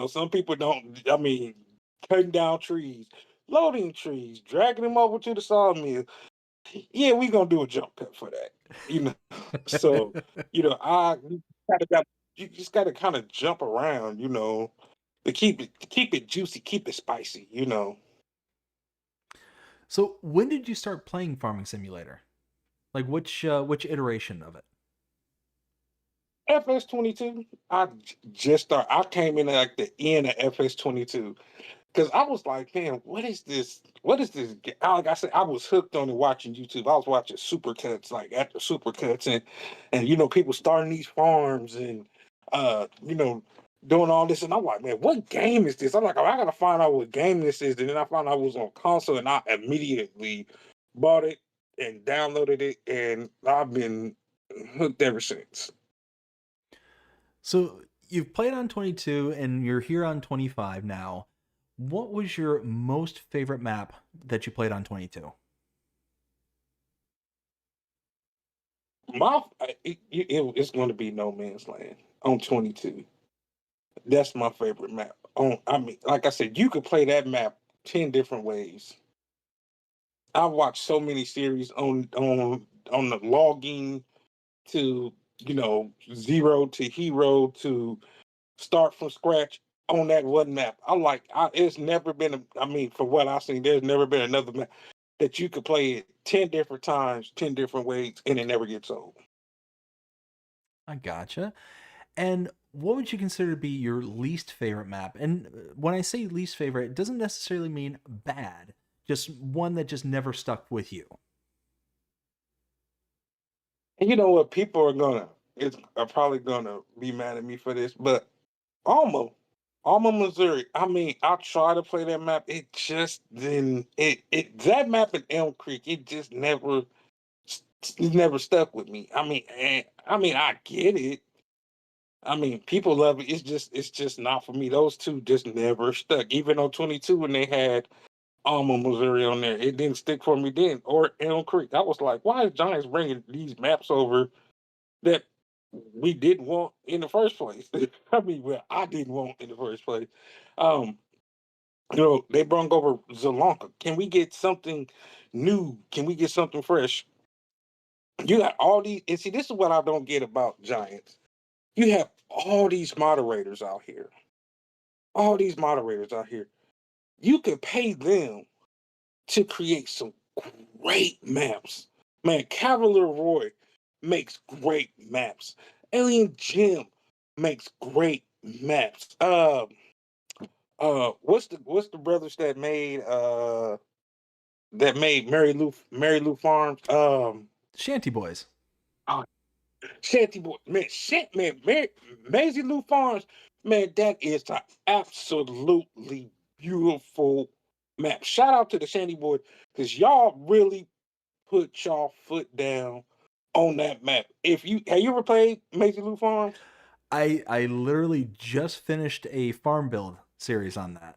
Some people don't. I mean, cutting down trees, loading trees, dragging them over to the sawmill. Yeah, we gonna do a jump cut for that. You know, so I kinda got you just gotta kind of jump around. To keep it juicy, keep it spicy. So, when did you start playing Farming Simulator? Like which iteration of it? FS22. Just start. I came in at like the end of FS22 because I was like, man, what is this? What is this? Like I said, I was hooked on it watching YouTube. I was watching supercuts, like after supercuts, and people starting these farms and uh, you know, doing all this, and I'm like, man, what game is this? I'm like, oh, I gotta find out what game this is, and then I found out it was on console, and I immediately bought it and downloaded it, and I've been hooked ever since. So, you've played on 22 and you're here on 25 now. What was your most favorite map that you played on 22? It's going to be No Man's Land. on 22. That's my favorite map. I mean, like I said, you could play that map 10 different ways. I've watched so many series on the logging to zero to hero to start from scratch on that one map. It's never been. I mean, for what I've seen, there's never been another map that you could play it 10 different times, 10 different ways, and it never gets old. I gotcha. And what would you consider to be your least favorite map? And when I say least favorite, it doesn't necessarily mean bad, just one that just never stuck with you. And you know what? People are probably gonna be mad at me for this, but Alma, Alma, Missouri. I mean, I try to play that map. It just didn't. It that map in Elm Creek. It just never stuck with me. I get it. I mean, people love it. It's just not for me. Those two just never stuck. Even on 22 when they had Alma, Missouri on there, it didn't stick for me then. Or Elm Creek. I was like, why is Giants bringing these maps over that we didn't want in the first place? I mean, well, I didn't want in the first place. Um, they brought over Zelonka. Can we get something new? Can we get something fresh? You got all these, and see, this is what I don't get about Giants. You have all these moderators out here. All these moderators out here. You could pay them to create some great maps. Man, Cavalier Roy makes great maps. Alien Jim makes great maps. What's the brothers that made Mary Lou Farms? Shanty Boys. Oh, Shanty Boy, man, Maisie Lou Farms, man, that is an absolutely beautiful map. Shout out to the Shanty Boy because y'all really put y'all foot down on that map. If you have you ever played Maisie Lou Farms? I literally just finished a farm build series on that.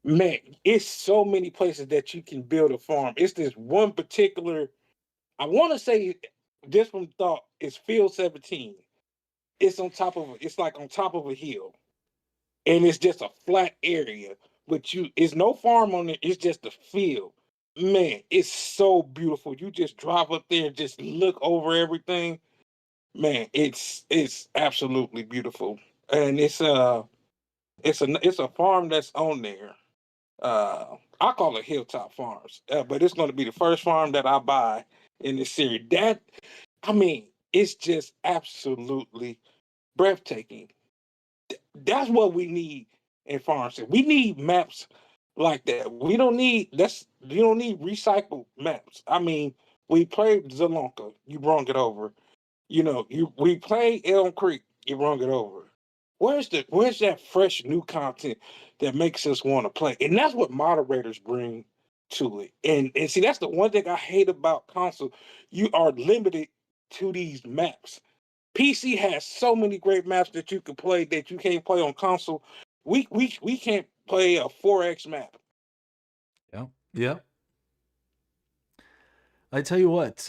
Man, it's so many places that you can build a farm. It's this one particular, I want to say, just from thought, it's Field 17. It's like on top of a hill, and it's just a flat area. But it's no farm on it. It's just a field. Man, it's so beautiful. You just drive up there and just look over everything. Man, it's absolutely beautiful, and it's a farm that's on there. I call it Hilltop Farms, but it's going to be the first farm that I buy in this series. I mean, it's just absolutely breathtaking. That's what we need in farms. We need maps like that. You don't need recycled maps. I mean, we played Zelonka, you brought it over. We played Elm Creek, you brought it over. Where's that fresh new content that makes us want to play? And that's what moderators bring to it. And see, that's the one thing I hate about console. You are limited to these maps. PC has so many great maps that you can play that you can't play on console. We can't play a 4X map. Yep. Yep. I tell you what,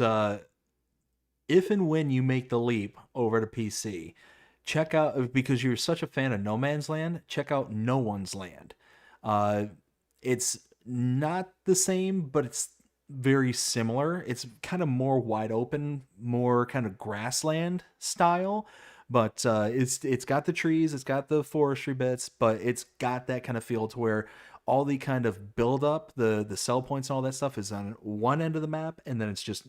if and when you make the leap over to PC, check out, because you're such a fan of No Man's Land, check out No One's Land. It's not the same, but it's very similar. It's kind of more wide open, more kind of grassland style, but it's got the trees, it's got the forestry bits, but it's got that kind of feel to where all the kind of build up, the sell points and all that stuff is on one end of the map, and then it's just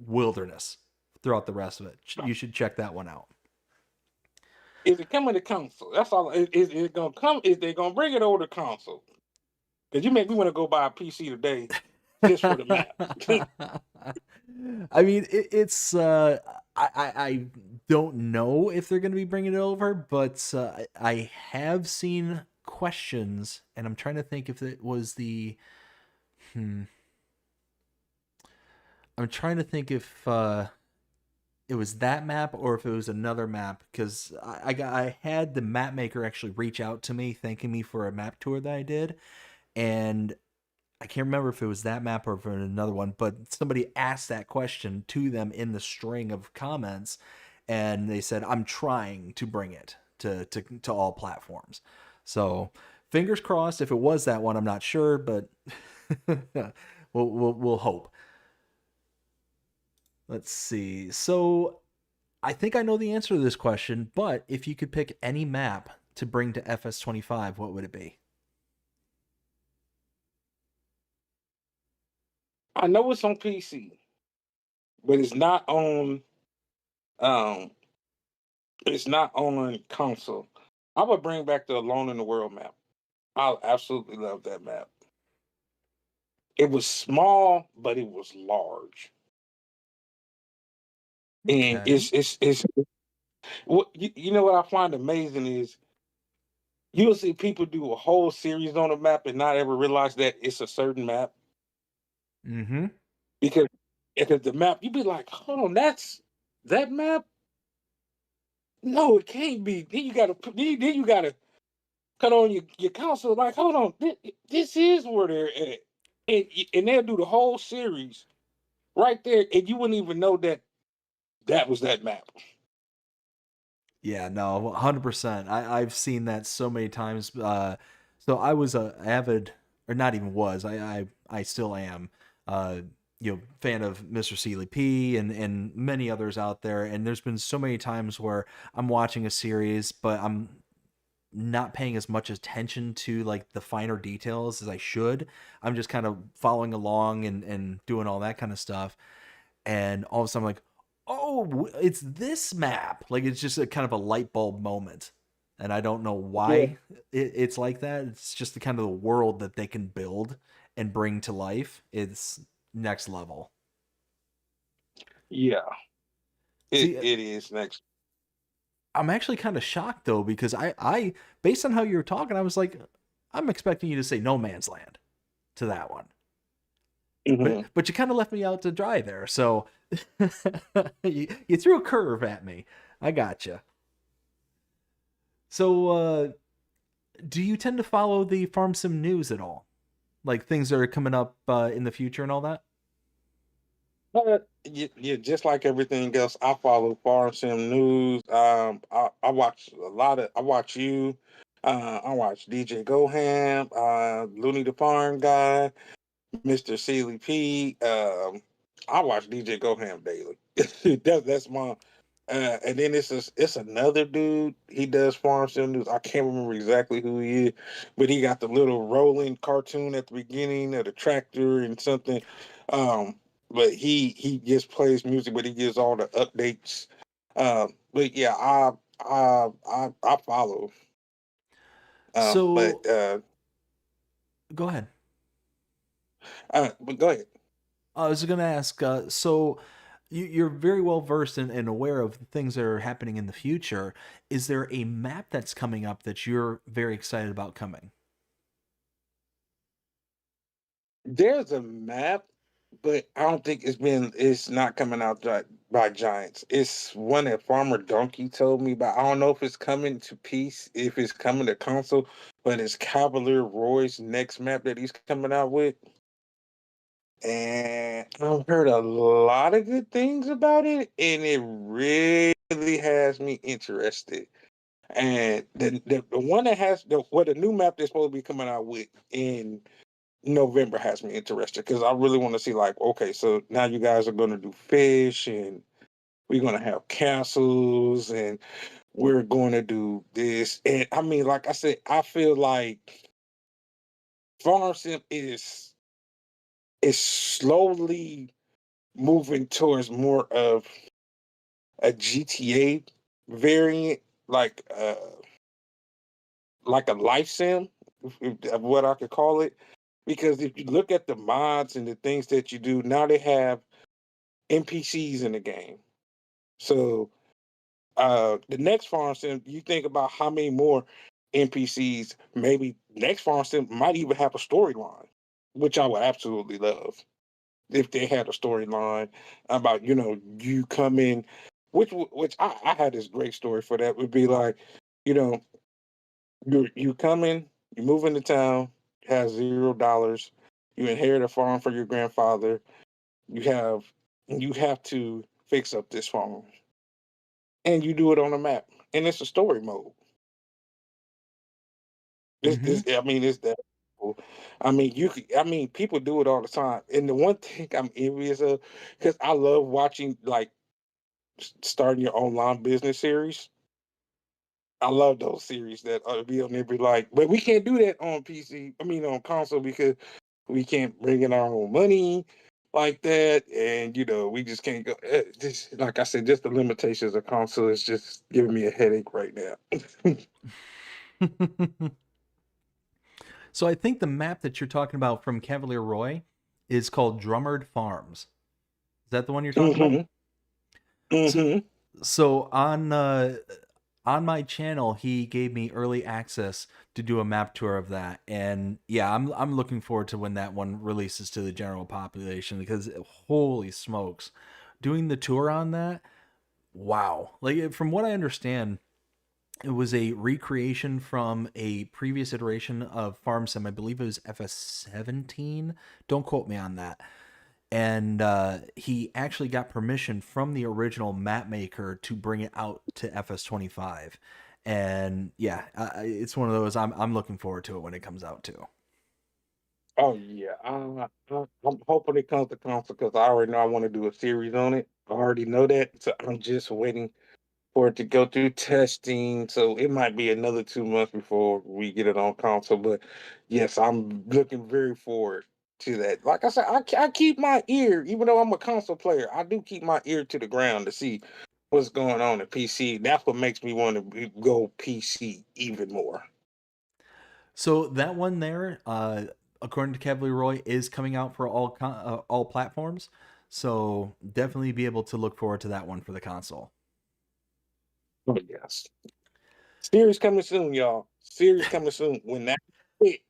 wilderness throughout the rest of it. You should check that one out. Is it coming to console? That's all. Is it gonna come? Is they gonna bring it over to console? Because you make me want to go buy a PC today just for the map. I mean, it's I don't know if they're going to be bringing it over, but I have seen questions, and I'm trying to think if it was the I'm trying to think if it was that map or if it was another map, because I had the map maker actually reach out to me thanking me for a map tour that I did, and I can't remember if it was that map or if it was another one, but somebody asked that question to them in the string of comments, and they said I'm trying to bring it to all platforms. So fingers crossed. If it was that one, I'm not sure, but we'll hope. Let's see. So I think I know the answer to this question, but if you could pick any map to bring to FS25, what would it be? I know it's on PC, but um it's not on console. I would bring back the Alone in the World map. I absolutely love that map. It was small, but it was large. And Okay. it's what you know what I find amazing is you'll see people do a whole series on a map and not ever realize that it's a certain map Mm-hmm. because the map you'd be like, hold on, that's that map? No, it can't be. Then you gotta cut on your console like, hold on, this is where they're at. And they'll do the whole series right there, and you wouldn't even know that that was that map. Yeah, no, 100%. I've seen that so many times. So I was a avid, or not even was, I still am, uh, fan of Mr. Seeley P and many others out there. And there's been so many times where I'm watching a series, but I'm not paying as much attention to like the finer details as I should. I'm just kind of following along and doing all that kind of stuff. And all of a sudden I'm like, oh, it's this map. Like it's just a kind of a light bulb moment. And I don't know Yeah, why it's like that. It's just the kind of the world that they can build and bring to life. It's next level. yeah, See, it is next. I'm actually kind of shocked though because I based on how you were talking, I was like, I'm expecting you to say No Man's Land to that one. But Mhm. but you kind of left me out to dry there. So you threw a curve at me. I gotcha. So do you tend to follow the farm sim news at all? Like things that are coming up in the future and all that? But yeah, just like everything else, I follow Farm Sim News. I watch a lot of. I watch you. I watch DJ Goham, Looney the Farm Guy, Mr. Seeley P. I watch DJ Goham daily. That's my. And then it's another dude. He does Farm Sim News. I can't remember exactly who he is, but he got the little rolling cartoon at the beginning of the tractor and something. But he just plays music, but he gives all the updates. But yeah, I follow. So go ahead. But go ahead. I was going to ask. So you're very well versed and aware of the things that are happening in the future. Is there a map that's coming up that you're very excited about coming? There's a map, but I don't think it's not coming out by Giants. It's one that Farmer Donkey told me about. I don't know if it's coming to Peace, if it's coming to console, but it's Cavalier Roy's next map that he's coming out with. And I've heard a lot of good things about it, and it really has me interested. And the one that has the new map they're supposed to be coming out with in November has me interested because I really want to see like, okay, so now you guys are going to do fish and we're going to have castles and we're going to do this. And I mean, like I said, I feel like Farm Sim is slowly moving towards more of a GTA variant, like a life sim, of what I could call it. Because if you look at the mods and the things that you do, now they have NPCs in the game. So the next farm sim, you think about how many more NPCs, maybe next farm sim might even have a storyline, which I would absolutely love if they had a storyline about, you come in, which I had this great story for that would be like, you know, you come in, you move into town, has $0, you inherit a farm from your grandfather, you have you have to fix up this farm. and you do it on a map, and it's a story mode. It's Hmm. this. I mean, it's that. Cool. I mean, you could. I mean, people do it all the time. And the one thing I'm envious of, because I love watching like starting your online business series. I love those series that be on there be like, but we can't do that on PC. I mean, on console because we can't bring in our own money like that, and we just can't go. Just like I said, just the limitations of console is just giving me a headache right now. So I think the map that you're talking about from Cavalier Roy is called Drummard Farms. Is that the one you're talking about? hmm So, hmm so on my channel, he gave me early access to do a map tour of that, and yeah, I'm looking forward to when that one releases to the general population because holy smokes, doing the tour on that, wow! Like from what I understand, it was a recreation from a previous iteration of Farm Sim. I believe it was FS17. Don't quote me on that. And he actually got permission from the original map maker to bring it out to FS25. And yeah, it's one of those. I'm looking forward to it when it comes out too. Oh yeah, I'm hoping it comes to console because I already know I want to do a series on it. I already know that, so I'm just waiting for it to go through testing. So it might be another 2 months before we get it on console. But yes, I'm looking very forward to that. Like I said, I keep my ear, even though I'm a console player, I do keep my ear to the ground to see what's going on in PC. That's what makes me want to go PC even more. So that one there, according to Cavalier Roy, is coming out for all platforms. So definitely be able to look forward to that one for the console. Oh yes. Series coming soon, y'all. Series coming soon. When that hit,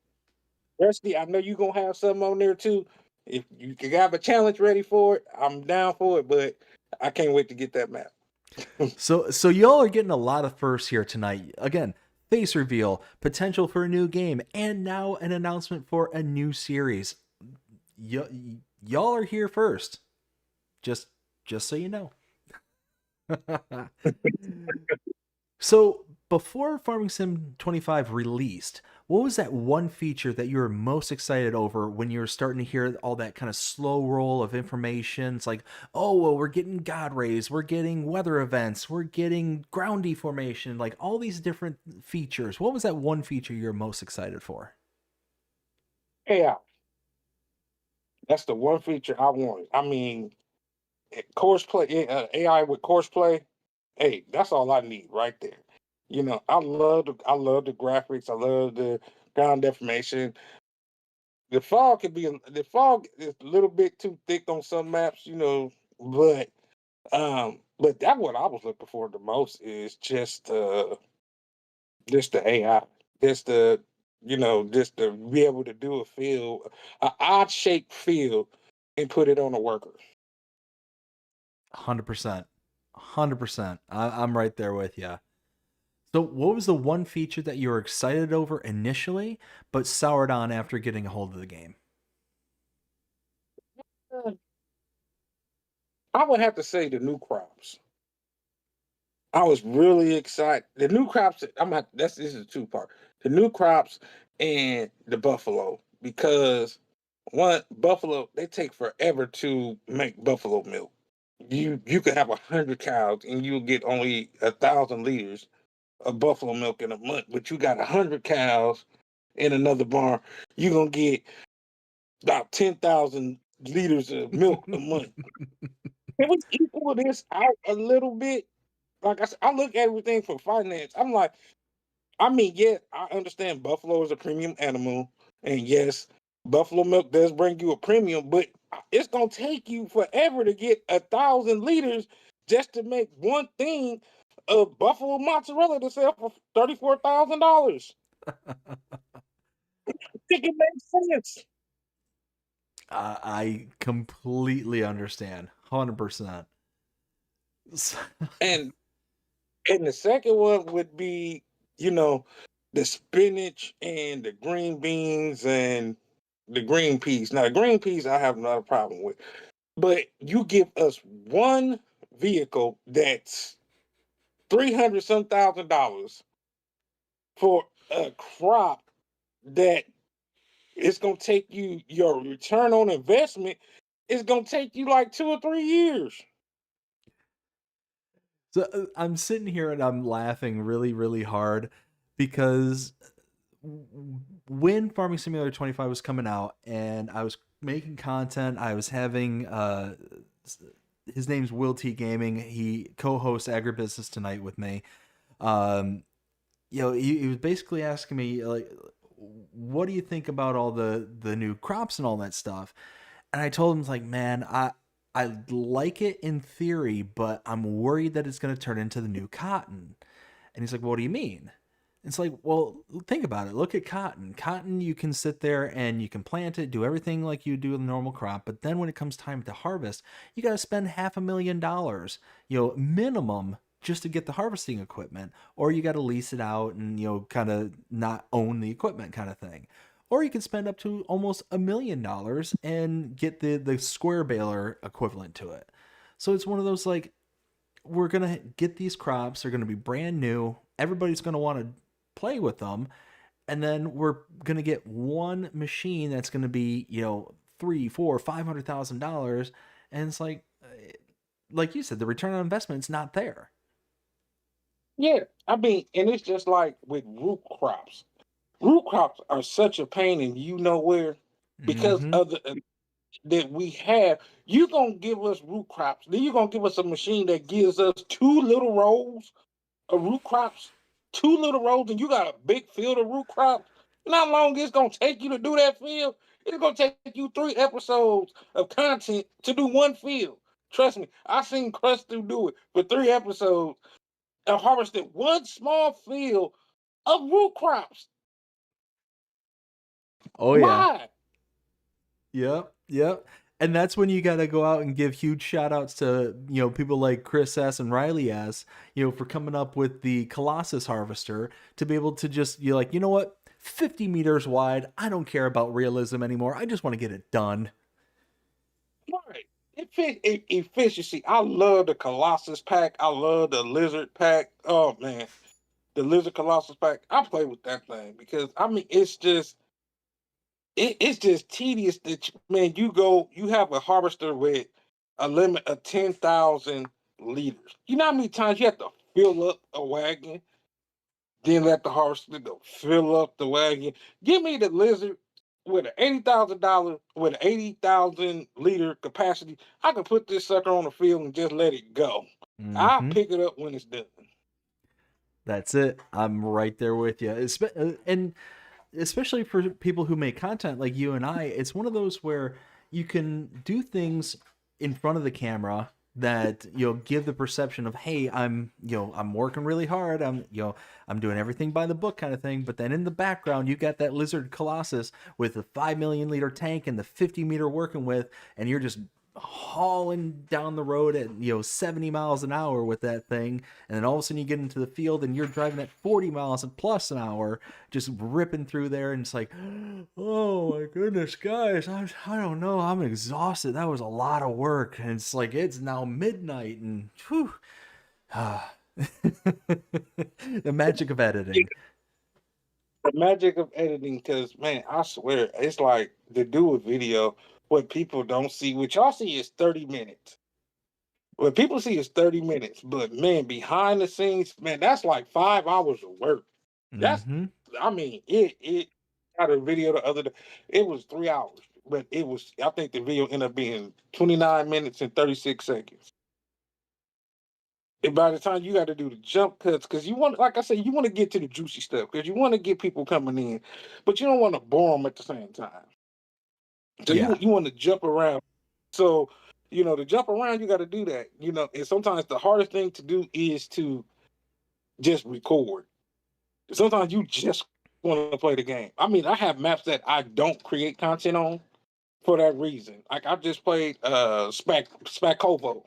Rusty, I know you gonna have something on there too. If you can have a challenge ready for it, I'm down for it. But I can't wait to get that map. So y'all are getting a lot of firsts here tonight. Again, face reveal, potential for a new game, and now an announcement for a new series. Y'all are here first. Just just so you know. So before Farming Sim 25 released, what was that one feature that you were most excited over when you were starting to hear all that kind of slow roll of information? It's like, oh, well, we're getting God rays, we're getting weather events, we're getting ground deformation, like all these different features. What was that one feature you're most excited for? Yeah, that's the one feature I wanted. I mean, course play, AI with course play. Hey, that's all I need right there. I love the graphics. I love the ground deformation. The fog is a little bit too thick on some maps, but that what I was looking for the most is just the AI, just the just to be able to do a field, an odd shaped field, and put it on a worker. 100%. 100%. I'm right there with you. So, what was the one feature that you were excited over initially, but soured on after getting a hold of the game? Uh, I would have to say the new crops. I was really excited. The new crops. This is a two part. The new crops and the buffalo because one buffalo they take forever to make buffalo milk. You could have 100 cows and you'll get only 1,000 liters of buffalo milk in a month, but you got 100 cows in another barn. You're gonna get about 10,000 liters of milk a month. Can we equal this out a little bit? Like I said, I look at everything from finance. I'm like, I mean, yeah, I understand buffalo is a premium animal, and yes, buffalo milk does bring you a premium, but it's gonna take you forever to get 1,000 liters just to make one thing of buffalo mozzarella to sell for $34,000. Think it makes sense. I completely understand. 100%. And the second one would be, you know, the spinach and the green beans and the green peas. Now, the green peas I have not a problem with, but you give us one vehicle that's 300 some $1,000 for a crop that it's gonna take you your return on investment is gonna take you like 2 or 3 years. So I'm sitting here and I'm laughing really, really hard because when Farming Simulator 25 was coming out and I was making content, I was having his name's Will T Gaming. He co-hosts Agribusiness Tonight with me. Um, he was basically asking me like, what do you think about all the new crops and all that stuff? And I told him like, man, I like it in theory, but I'm worried that it's going to turn into the new cotton. And he's like, what do you mean? It's like, well, think about it. Look at cotton. Cotton, you can sit there and you can plant it, do everything like you do with a normal crop. But then when it comes time to harvest, you got to spend $500,000, minimum just to get the harvesting equipment, or you got to lease it out and, kind of not own the equipment kind of thing. Or you can spend up to almost $1 million and get the square baler equivalent to it. So it's one of those like, we're going to get these crops. They're going to be brand new. Everybody's going to want to play with them. And then we're going to get one machine that's going to be, $300,000, $400,000, $500,000. And it's like you said, the return on investment's not there. Yeah, I mean, and it's just like with root crops. Root crops are such a pain in you know where because Mm-hmm. of the that we have. You're gonna give us root crops, then you're gonna give us a machine that gives us 2 little rows of root crops, 2 little rows, and you got a big field of root crops. You know how long it's gonna take you to do that field? It's gonna take you 3 episodes of content to do one field. Trust me, I've seen Crusty do it for 3 episodes and harvested one small field of root crops. Oh, yeah. Why? Yep, yep. And that's when you got to go out and give huge shout outs to, people like Chris S. and Riley S., for coming up with the Colossus Harvester to be able to just, you're like, you know what? 50 meters wide. I don't care about realism anymore. I just want to get it done. Right. Efficiency. I love the Colossus pack. I love the Lizard pack. Oh man, the Lizard Colossus pack. I play with that thing because I mean it's just tedious that man you have a harvester with a limit of 10,000 liters. You know how many times you have to fill up a wagon, then let the harvester go fill up the wagon. Give me the Lizard with an $80,000 with an 80,000 liter capacity. I can put this sucker on the field and just let it go. I'll Mm-hmm. pick it up when it's done. That's it. I'm right there with you. And especially for people who make content like you and I, it's one of those where you can do things in front of the camera that give the perception of, hey, I'm working really hard, I'm doing everything by the book kind of thing. But then in the background you got that Lizard Colossus with the 5 million liter tank and the 50 meter working with, and you're just hauling down the road at 70 miles an hour with that thing, and then all of a sudden you get into the field and you're driving at 40 miles plus an hour, just ripping through there, and it's like, oh my goodness, guys, I don't know, I'm exhausted, that was a lot of work, and it's like it's now midnight, and whew, the magic of editing. The magic of editing, because man, I swear, it's like to do a video. What people don't see, what y'all see is 30 minutes. What people see is 30 minutes, but man, behind the scenes, man, that's like 5 hours of work. That's, Mm-hmm. I mean, it got a video the other day. It was 3 hours, but I think the video ended up being 29 minutes and 36 seconds. And by the time you got to do the jump cuts, because you want, like I said, you want to get to the juicy stuff, because you want to get people coming in, but you don't want to bore them at the same time. So Yeah. you want to jump around. So, to jump around, you got to do that. And sometimes the hardest thing to do is to just record. Sometimes you just want to play the game. I mean, I have maps that I don't create content on for that reason. Like I just played Spakovo.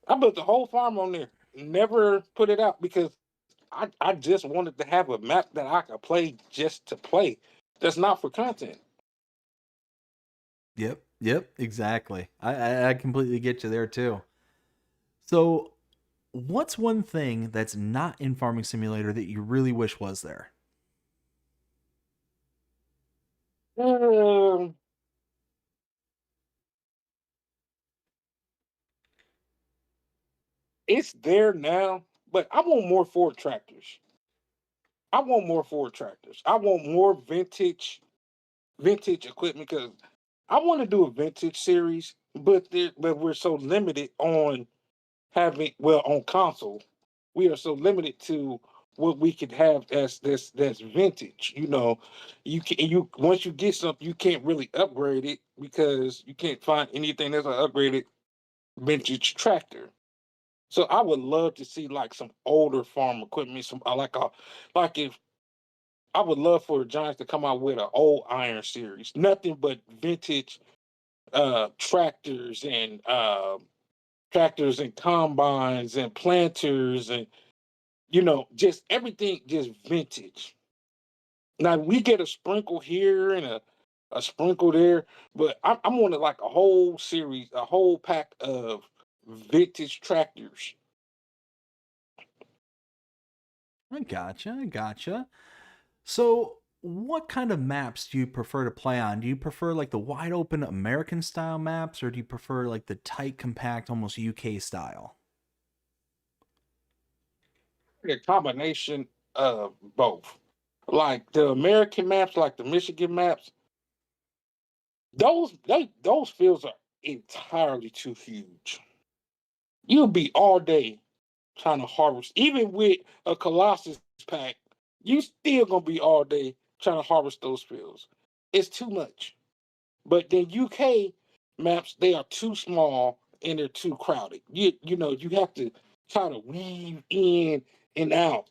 I built the whole farm on there. Never put it out because I just wanted to have a map that I could play just to play. That's not for content. Yep, exactly. I completely get you there too. So What's one thing that's not in Farming Simulator that you really wish was there? Um, it's there now, but I want more Ford tractors. I want more Ford tractors. I want more vintage equipment because I want to do a vintage series, but we're so limited on having on console. We are so limited to what we could have as that's vintage. You once you get something, you can't really upgrade it because you can't find anything that's an upgraded vintage tractor. So I would love to see like some older farm equipment, some like if I would love for Giants to come out with an old Iron series, nothing but vintage tractors and combines and planters and just everything just vintage. Now we get a sprinkle here and a sprinkle there, but I'm wanting like a whole series, a whole pack of vintage tractors. I gotcha. I gotcha. So, what kind of maps do you prefer to play on? Do you prefer like the wide open American style maps, or do you prefer like the tight, compact, almost UK style? A combination of both. Like the American maps, like the Michigan maps, those fields are entirely too huge. You'll be all day trying to harvest. Even with a Colossus pack, you still gonna be all day trying to harvest those fields. It's too much. But then UK maps, they are too small and they're too crowded. You have to try to weave in and out.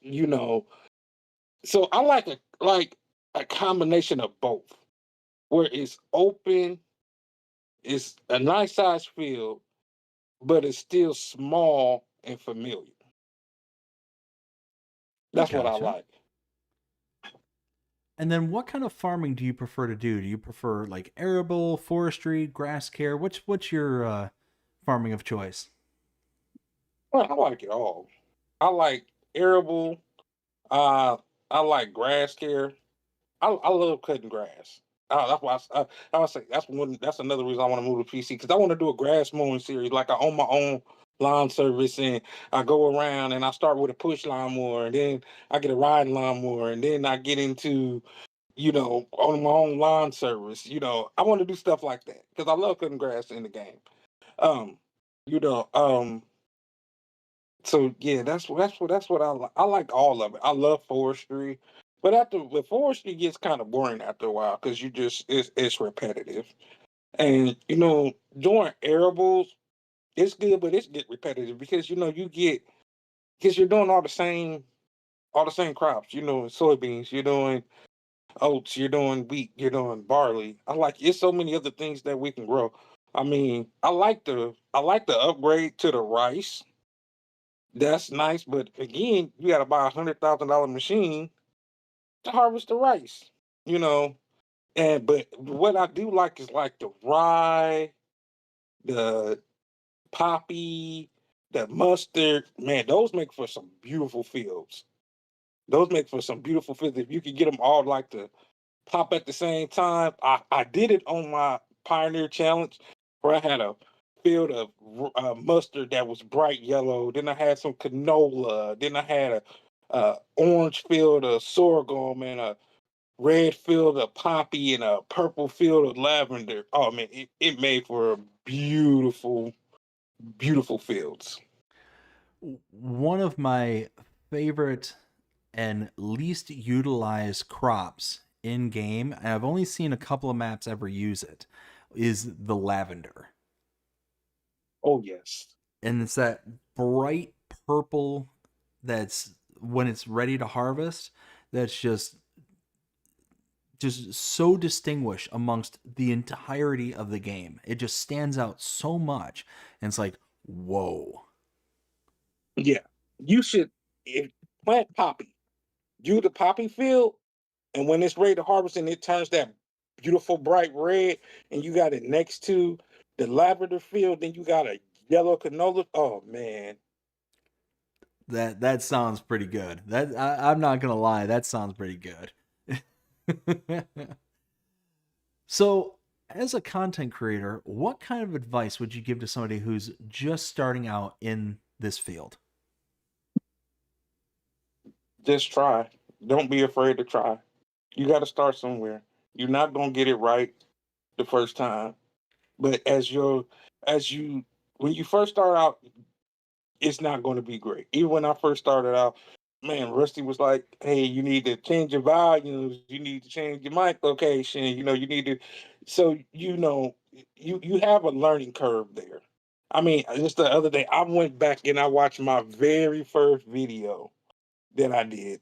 So I like a combination of both, where it's open, it's a nice size field, but it's still small and familiar. I That's what I gotcha. like. And then, what kind of farming do you prefer to do? Do you prefer like arable, forestry, grass care? What's your farming of choice? Well, I like it all. I like arable. Uh, I like grass care. I love cutting grass. That's why I would say that's one. That's another reason I want to move to PC because I want to do a grass mowing series. Like I own my own lawn service and I go around and I start with a push lawnmower and then I get a riding lawnmower and then I get into on my own lawn service. I want to do stuff like that because I love cutting grass in the game. Um, you know, um, so yeah, that's what I like. I like all of it. I love forestry, but after the forestry gets kind of boring after a while because it's repetitive. And doing arables, it's good, but it's get repetitive because because you're doing all the same crops. Soybeans, you're doing oats, you're doing wheat, you're doing barley. I like it's so many other things that we can grow. I mean, I like the upgrade to the rice. That's nice, but again, you got to buy $100,000 machine to harvest the rice. You know, but what I do like is like the rye, the poppy, the mustard. Man, those make for some beautiful fields. Those make for some beautiful fields if you could get them all like to pop at the same time. I did it on my Pioneer Challenge where I had a field of mustard that was bright yellow. Then I had some canola. Then I had a orange field of sorghum and a red field of poppy and a purple field of lavender. Oh man, it made for beautiful, beautiful fields. One of my favorite and least utilized crops in game, and I've only seen a couple of maps ever use it, is the lavender. Oh yes. And it's that bright purple that's when it's ready to harvest, that's just so distinguished amongst the entirety of the game. It just stands out so much. And it's like, whoa. Yeah. You should plant poppy. Do the poppy field, and when it's ready to harvest and it turns that beautiful bright red, and you got it next to the lavender field, then you got a yellow canola. Oh man, That sounds pretty good. I'm not gonna lie, that sounds pretty good. So, as a content creator, what kind of advice would you give to somebody who's just starting out in this field? Just try. Don't be afraid to try. You got to start somewhere. You're not gonna get it right the first time, but as you when you first start out, it's not going to be great. Even when I first started out, man, Rusty was like, "Hey, you need to change your volumes. You need to change your mic location. You need to." So you have a learning curve there. I mean, just the other day, I went back and I watched my very first video that I did,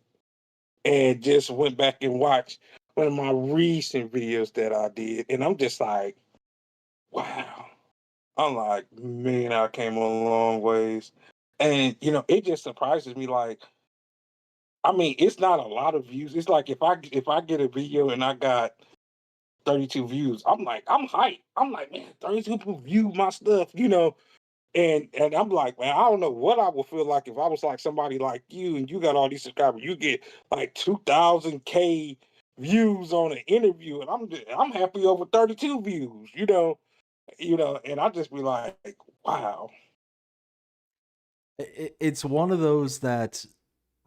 and just went back and watched one of my recent videos that I did, and I'm just like, wow. I'm like, man, I came a long ways. And it just surprises me. Like, I mean, it's not a lot of views. It's like if I get a video and I got 32 views, I'm like, I'm hyped. I'm like, man, 32 people view my stuff. And I'm like, man, I don't know what I would feel like if I was like somebody like you and you got all these subscribers. You get like 2,000 views on an interview, and I'm happy over 32 views. And I just be like, wow. It's one of those that,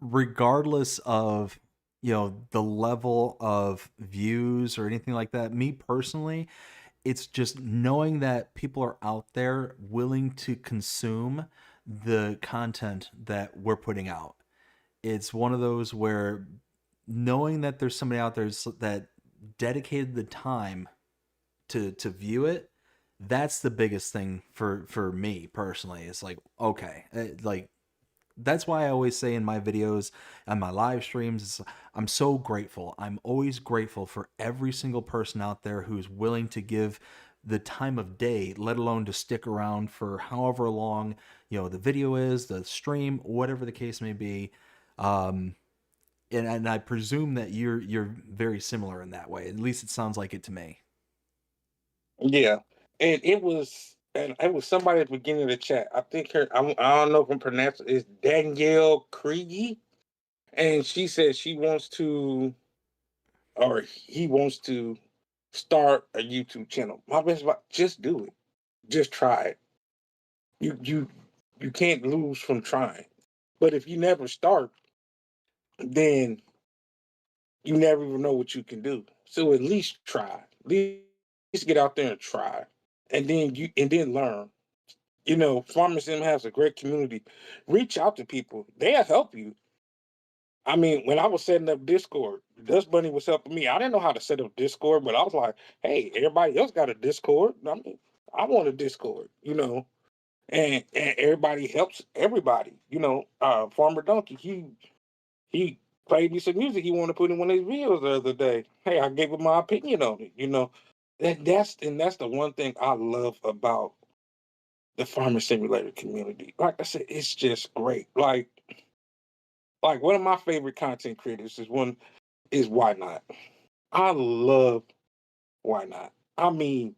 regardless of the level of views or anything like that, me personally, it's just knowing that people are out there willing to consume the content that we're putting out. It's one of those where knowing that there's somebody out there that dedicated the time to view it, that's the biggest thing for me personally. It's like, okay, like that's why I always say in my videos and my live streams, I'm so grateful. I'm always grateful for every single person out there who's willing to give the time of day, let alone to stick around for however long the video is, the stream, whatever the case may be. Um, and I presume that you're very similar in that way. At least it sounds like it to me. Yeah, and it was somebody at the beginning of the chat. I think I don't know if I'm pronouncing it's Danielle Kriege, and she said she wants to, or he wants to start a YouTube channel. My best advice: just do it, just try it. You can't lose from trying. But if you never start, then you never even know what you can do. So at least try. At least get out there and try, and then learn. Farmers Sim has a great community. Reach out to people; they'll help you. I mean, when I was setting up Discord, Dust Bunny was helping me. I didn't know how to set up Discord, but I was like, "Hey, everybody else got a Discord. I mean, I want a Discord." And everybody helps everybody. Farmer Donkey, he played me some music he wanted to put in one of his videos the other day. Hey, I gave him my opinion on it. That's the one thing I love about the Farmer Simulator community. Like I said, it's just great. Like one of my favorite content creators is Why Not. I love Why Not. I mean,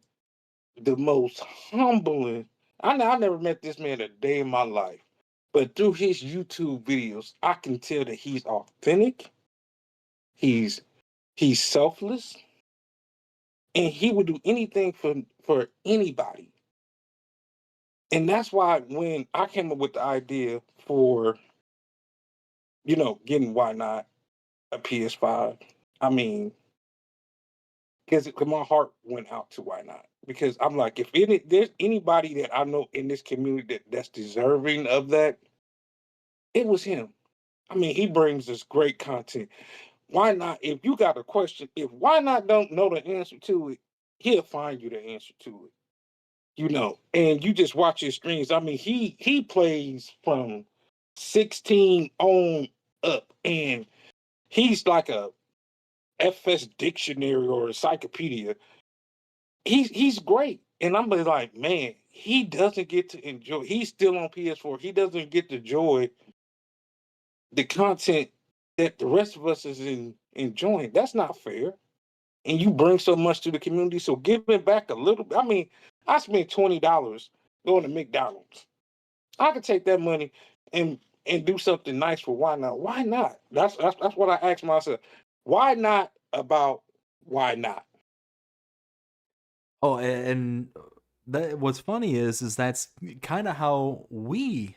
the most humbling. I never met this man a day in my life, but through his YouTube videos, I can tell that he's authentic. He's he's selfless, and he would do anything for anybody. And that's why when I came up with the idea for getting Why Not a PS5, I mean, because my heart went out to Why Not, because I'm like, if there's anybody that I know in this community that's deserving of that, it was him. I mean, he brings us great content. Why not? If you got a question, if Why Not don't know the answer to it, he'll find you the answer to it. And you just watch his streams. I mean, he plays from 16 on up, and he's like a FS dictionary or encyclopedia. He's great. And I'm like, man, he doesn't get to enjoy. He's still on PS4. He doesn't get to enjoy the content that the rest of us is enjoying. That's not fair. And you bring so much to the community, so giving back a little bit. I mean, I spent $20 going to McDonald's. I could take that money and and do something nice for Why Not? Why not? That's what I ask myself. Why not about why not? Oh, and that what's funny is that's kind of how we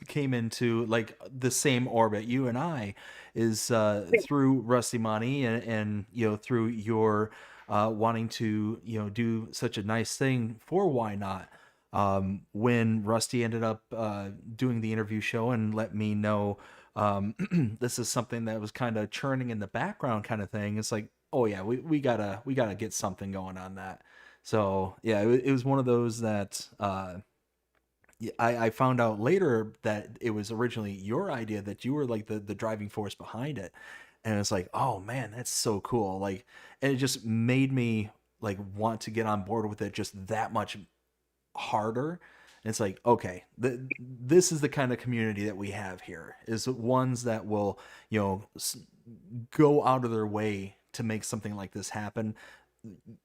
came into like the same orbit. You and I is through Rusty Money and through your wanting to do such a nice thing for Why Not. When Rusty ended up doing the interview show and let me know this is something that was kind of churning in the background kind of thing. It's like, oh yeah, we gotta get something going on that. So yeah, it was one of those that I found out later that it was originally your idea, that you were like the driving force behind it, and it's like, oh man, that's so cool. Like, and it just made me like want to get on board with it just that much harder. And it's like, okay, this is the kind of community that we have here, is ones that will go out of their way to make something like this happen.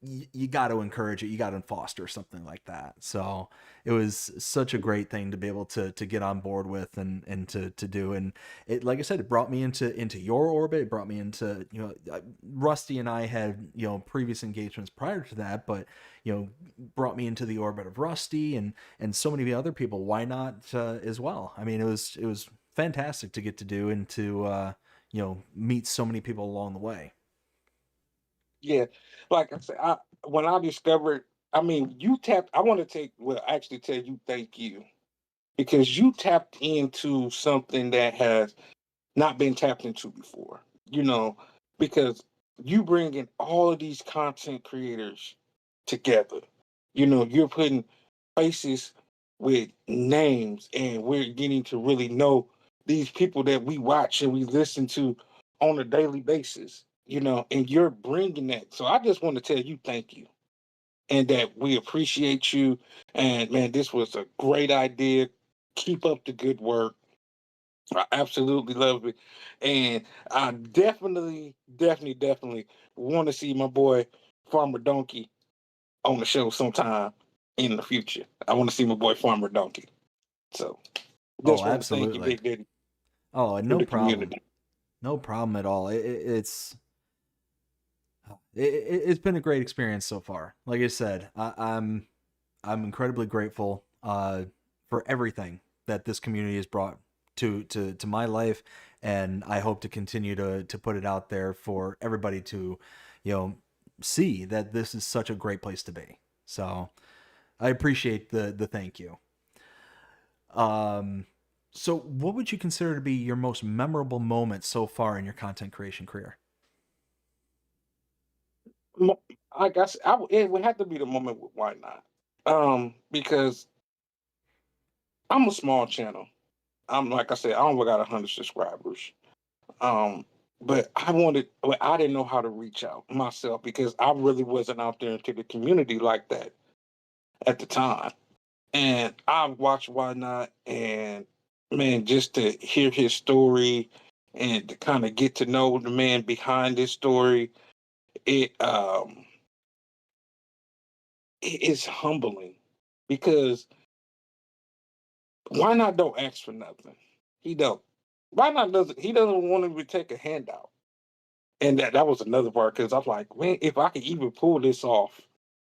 You got to encourage it, you got to foster something like that. So it was such a great thing to be able to get on board with and to do. And it, like I said, it brought me into your orbit. It brought me into Rusty and I had previous engagements prior to that, but brought me into the orbit of Rusty and so many other people. Why not as well? I mean, it was fantastic to get to do and to meet so many people along the way. Yeah, like I said, when I discovered, I mean, you tapped. I want to actually tell you thank you because you tapped into something that has not been tapped into before. You know, because you bring in all of these content creators together. You're putting faces with names, and we're getting to really know these people that we watch and we listen to on a daily basis. And you're bringing that. So I just want to tell you thank you, and that we appreciate you. And man, this was a great idea. Keep up the good work. I absolutely love it. And I definitely want to see my boy Farmer Donkey on the show sometime in the future. I want to see my boy Farmer Donkey. So Oh, just want to thank you, absolutely. Big Daddy, Oh, for no the problem. community. No problem at all. It's been a great experience so far. Like I said, I'm incredibly grateful for everything that this community has brought to my life, and I hope to continue to put it out there for everybody to you know see that this is such a great place to be. So I appreciate the thank you. Um, so what would you consider to be your most memorable moment so far in your content creation career? Mo- I guess it would have to be the moment with Why Not. Because I'm a small channel. I'm like I said, I only got 100 subscribers. Um, but I didn't know how to reach out myself because I really wasn't out there into the community like that at the time. And I watched Why Not, and man, just to hear his story and to kind of get to know the man behind this story, it um it is humbling because Why Not don't ask for nothing. He don't. Why Not doesn't he doesn't want to take a handout. And that was another part because I'm like, man, if I could even pull this off,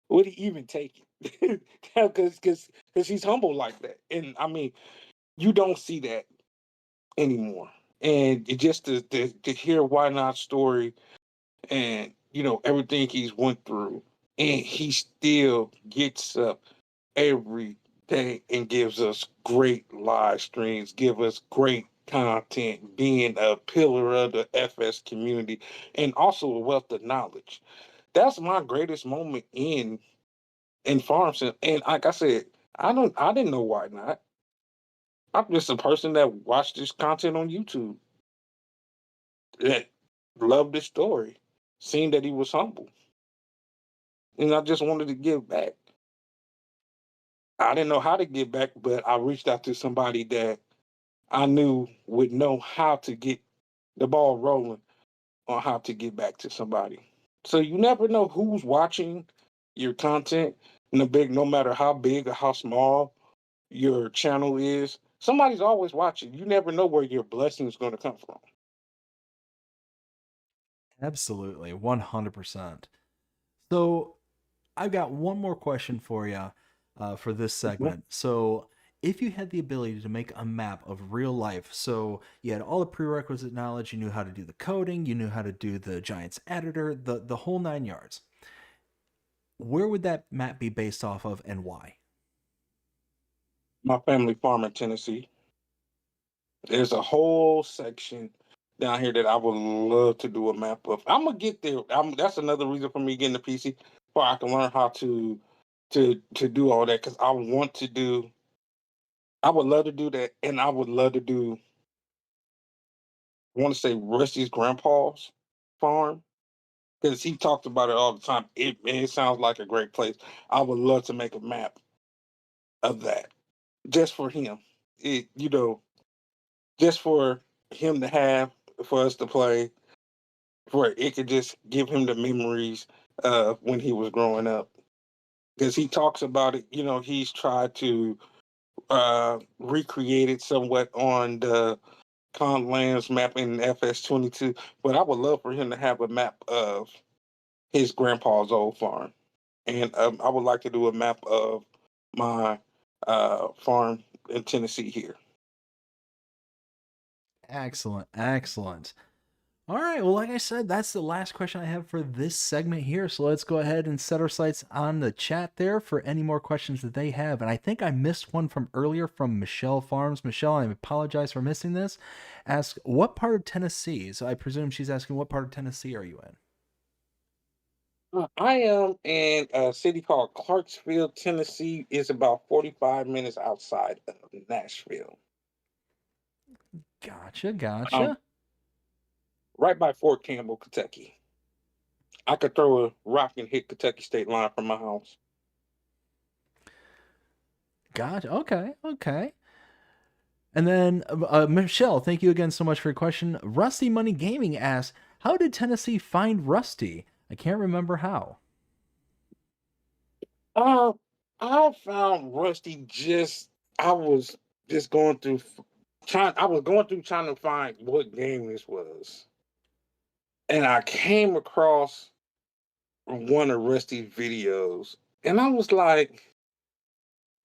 would he even take it? Because he's humble like that. And I mean, you don't see that anymore. And just to hear Why Not story and everything he's went through, and he still gets up every day and gives us great live streams, give us great content, being a pillar of the FS community, and also a wealth of knowledge. That's my greatest moment in farm sim. And like I said, I didn't know Why Not. I'm just a person that watched this content on YouTube that loved his story, seeing that he was humble, and I just wanted to give back. I didn't know how to give back, but I reached out to somebody that I knew would know how to get the ball rolling on how to get back to somebody. So you never know who's watching your content, no matter how big or how small your channel is. somebody's always watching. You never know where your blessing is going to come from. Absolutely, 100%. So I've got one more question for you for this Mhm. segment. So, if you had the ability to make a map of real life, so you had all the prerequisite knowledge, you knew how to do the coding, you knew how to do the Giants editor, the whole nine yards, where would that map be based off of and why? My family farm in Tennessee. There's a whole section down here that I would love to do a map of. I'm gonna get there. That's another reason for me getting the PC, so I can learn how to do all that because I want to do. I would love to do that, and I would love to do. I want to say Rusty's grandpa's farm because he talks about it all the time. It sounds like a great place. I would love to make a map of that just for him. Just for him to have, for us to play, for it could just give him the memories when he was growing up. Because he talks about it, he's tried to recreate it somewhat on the Con Lands map in FS22. But I would love for him to have a map of his grandpa's old farm. And I would like to do a map of my farm in Tennessee here. Excellent, excellent. All right, well, like I said, that's the last question I have for this segment here. So let's go ahead and set our sights on the chat there for any more questions that they have. And I think I missed one from earlier from Michelle Farms. Michelle, I apologize for missing this. Ask, what part of Tennessee? So I presume she's asking, what part of Tennessee are you in? I am in a city called Clarksville, Tennessee. It's about 45 minutes outside of Nashville. Gotcha, Um, gotcha. right by Fort Campbell, Kentucky. I could throw a rock and hit Kentucky state line from my house. Gotcha. Okay, okay. And then Michelle, thank you again so much for your question. Rusty Money Gaming asks, how did Tennessee find Rusty? I can't remember how. Uh, I found Rusty I was just going through I was going through trying to find what game this was. And I came across one of Rusty's videos. And I was like,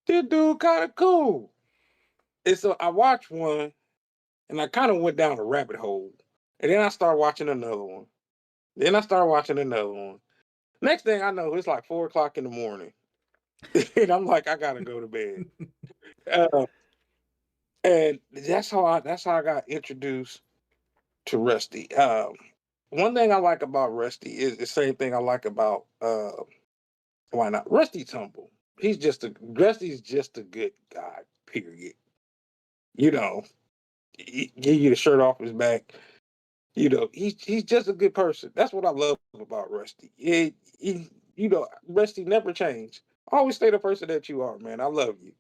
this dude kind of cool. And so I watched one and I kind of went down a rabbit hole. And then I started watching another one. Then I started watching another one. Next thing I know, it's like 4 o'clock in the morning. And I'm like, I gotta go to bed. Uh, and that's how I got introduced to Rusty. One thing I like about Rusty is the same thing I like about why not Rusty Tumble. Rusty's just a good guy, period. You know, he give you the shirt off his back. He's just a good person. That's what I love about Rusty. Rusty never changed. Always stay the person that you are, man. I love you,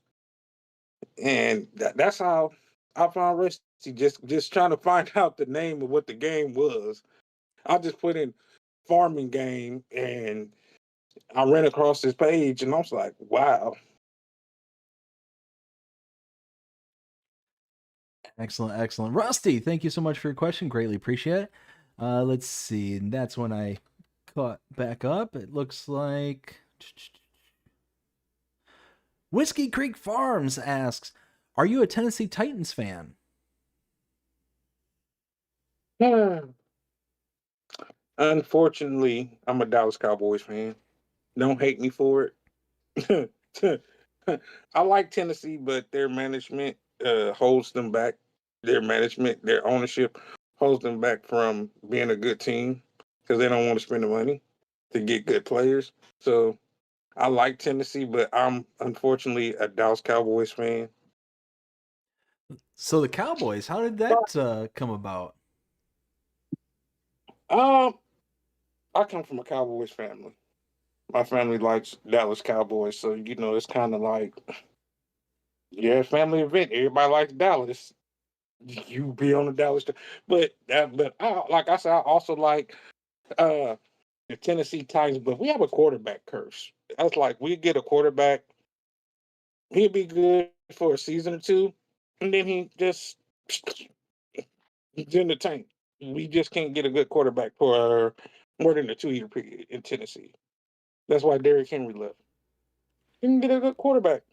and that's how I found Rusty. Just trying to find out the name of what the game was. I just put in farming game, and I ran across this page, and I was like, wow. Excellent, excellent. Rusty, thank you so much for your question. Greatly appreciate it. Let's see. And that's when I caught back up. It looks like Whiskey Creek Farms asks, are you a Tennessee Titans fan? Unfortunately, I'm a Dallas Cowboys fan. Don't hate me for it. I like Tennessee, but their management holds them back. Their management, their ownership holds them back from being a good team because they don't want to spend the money to get good players. So I like Tennessee, but I'm unfortunately a Dallas Cowboys fan. So the Cowboys, how did that come about? Um, I come from a Cowboys family. My family likes Dallas Cowboys, so it's kind of like family event. Everybody likes Dallas. You be on the Dallas, but like I said, I also like uh the Tennessee Titans. But we have a quarterback curse. I was like, we get a quarterback, he'd be good for a season or two, and then he just he's in the tank. We just can't get a good quarterback for more than a 2 year period in Tennessee. That's why Derrick Henry left. Didn't get a good quarterback.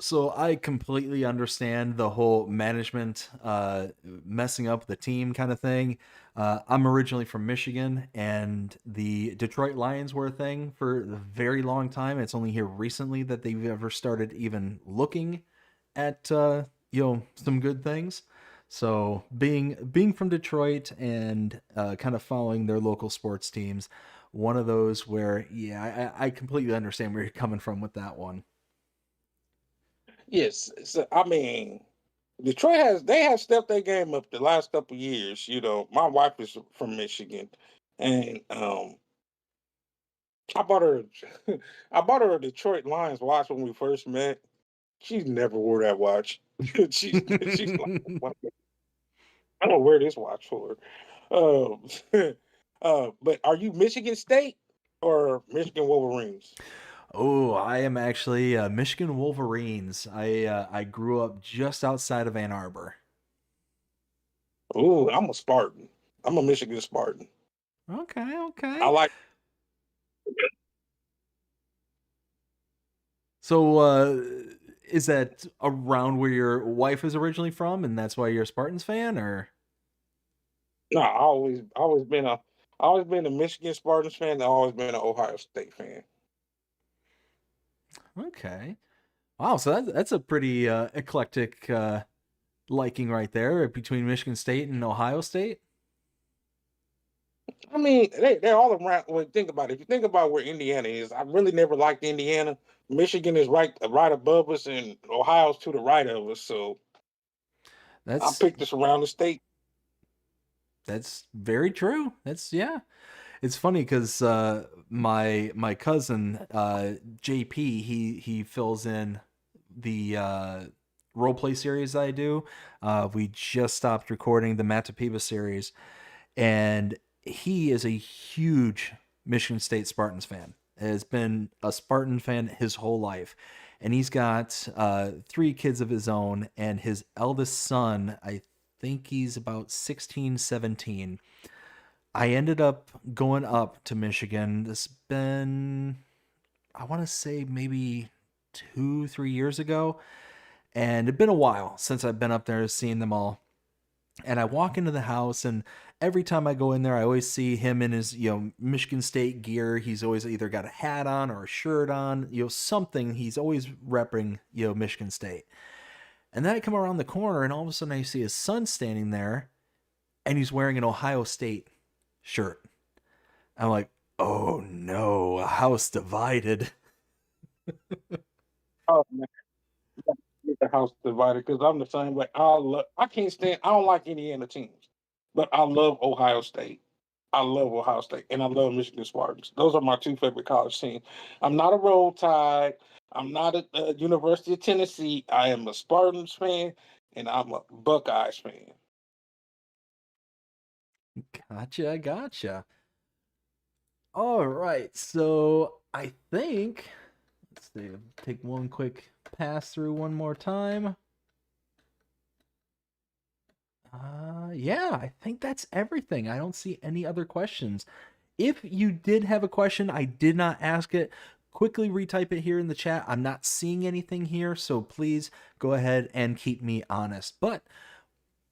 So I completely understand the whole management messing up the team kind of thing. I'm originally from Michigan, and the Detroit Lions were a thing for a very long time. It's only here recently that they've ever started even looking at some good things. So being from Detroit and kind of following their local sports teams, one of those where I completely understand where you're coming from with that one. Yes, so, I mean, Detroit has they have stepped their game up the last couple years. My wife is from Michigan, and I bought her I bought her a Detroit Lions watch when we first met. She's never wore that watch. She's like, "What? I'm gonna wear this watch for her." But are you Michigan State or Michigan Wolverines? Oh, I am actually Michigan Wolverines. I grew up just outside of Ann Arbor. Oh, I'm a Spartan. I'm a Michigan Spartan. Okay, I okay. like. So is that around where your wife is originally from, and that's why you're a Spartans fan, or? No, I always been a Michigan Spartans fan. I always been an Ohio State fan. Okay. Wow, so that's a pretty eclectic liking right there between Michigan State and Ohio State. I mean, they're all around. Well, think about it. If you think about where Indiana is, I really never liked Indiana. Michigan is right above us, and Ohio's to the right of us. So I That's picked us around the state. that's very true. That's yeah. It's funny because my cousin JP he fills in the role play series I do. We just stopped recording the Matapiba series, and he is a huge Michigan State Spartans fan. Has been a Spartan fan his whole life, and he's got three kids of his own, and his eldest son, I think he's about 16, 17. I ended up going up to Michigan. This been, I want to say maybe 2, 3 years ago. And it'd been a while since I've been up there seeing them all. And I walk into the house, and every time I go in there, I always see him in his, Michigan State gear. He's always either got a hat on or a shirt on, something. He's always repping, Michigan State. And then I come around the corner, and all of a sudden I see his son standing there, and he's wearing an Ohio State shirt. I'm like, oh no, a house divided. Oh man, get the house divided because I'm the same way. I can't stand. I don't like Indiana teams, but I love Ohio State. I love Ohio State, and I love Michigan Spartans. Those are my two favorite college teams. I'm not a Roll Tide. I'm not a University of Tennessee. I am a Spartans fan, and I'm a Buckeyes fan. Gotcha, gotcha. All right, so I think let's see, take one quick pass through one more time. Yeah, I think that's everything. I don't see any other questions. If you did have a question, I did not ask it. Quickly retype it here in the chat. I'm not seeing anything here, so please go ahead and keep me honest. But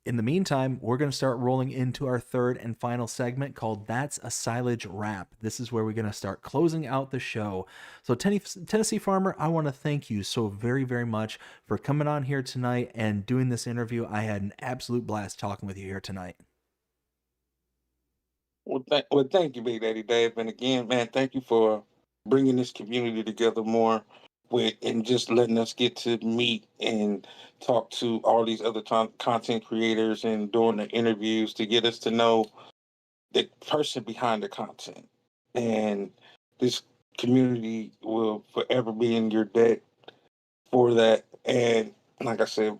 in the meantime, we're going to start rolling into our third and final segment called That's a Silage Wrap. This is where we're going to start closing out the show. So, Tennessee Farmer, I want to thank you so very, very much for coming on here tonight and doing this interview. I had an absolute blast talking with you here tonight. Well, thank you, Big Daddy Dave. And again, man, thank you for bringing this community together more and just letting us get to meet and talk to all these other content creators and doing the interviews to get us to know the person behind the content. And this community will forever be in your debt for that. And like I said,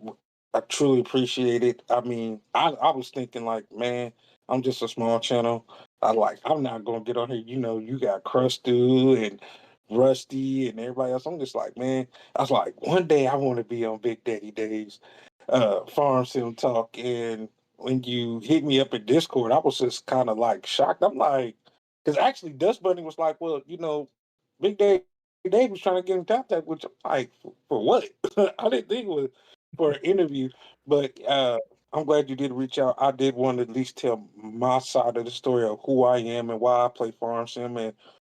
I truly appreciate it. I mean, I was thinking like, man, I'm just a small channel. I'm not gonna get on here. You got Crustu and Rusty and everybody else. I'm just like, man, I was like, one day I want to be on Big Daddy Dave's Farm Sim Talk. And when you hit me up in Discord, I was just kind of like shocked. I'm like, because actually Dust Bunny was like, well, Big Daddy Dave was trying to get in contact with you. Like, for what? I didn't think it was for an interview, but I'm glad you did reach out. I did want to at least tell my side of the story of who I am and why I play Farm Sim and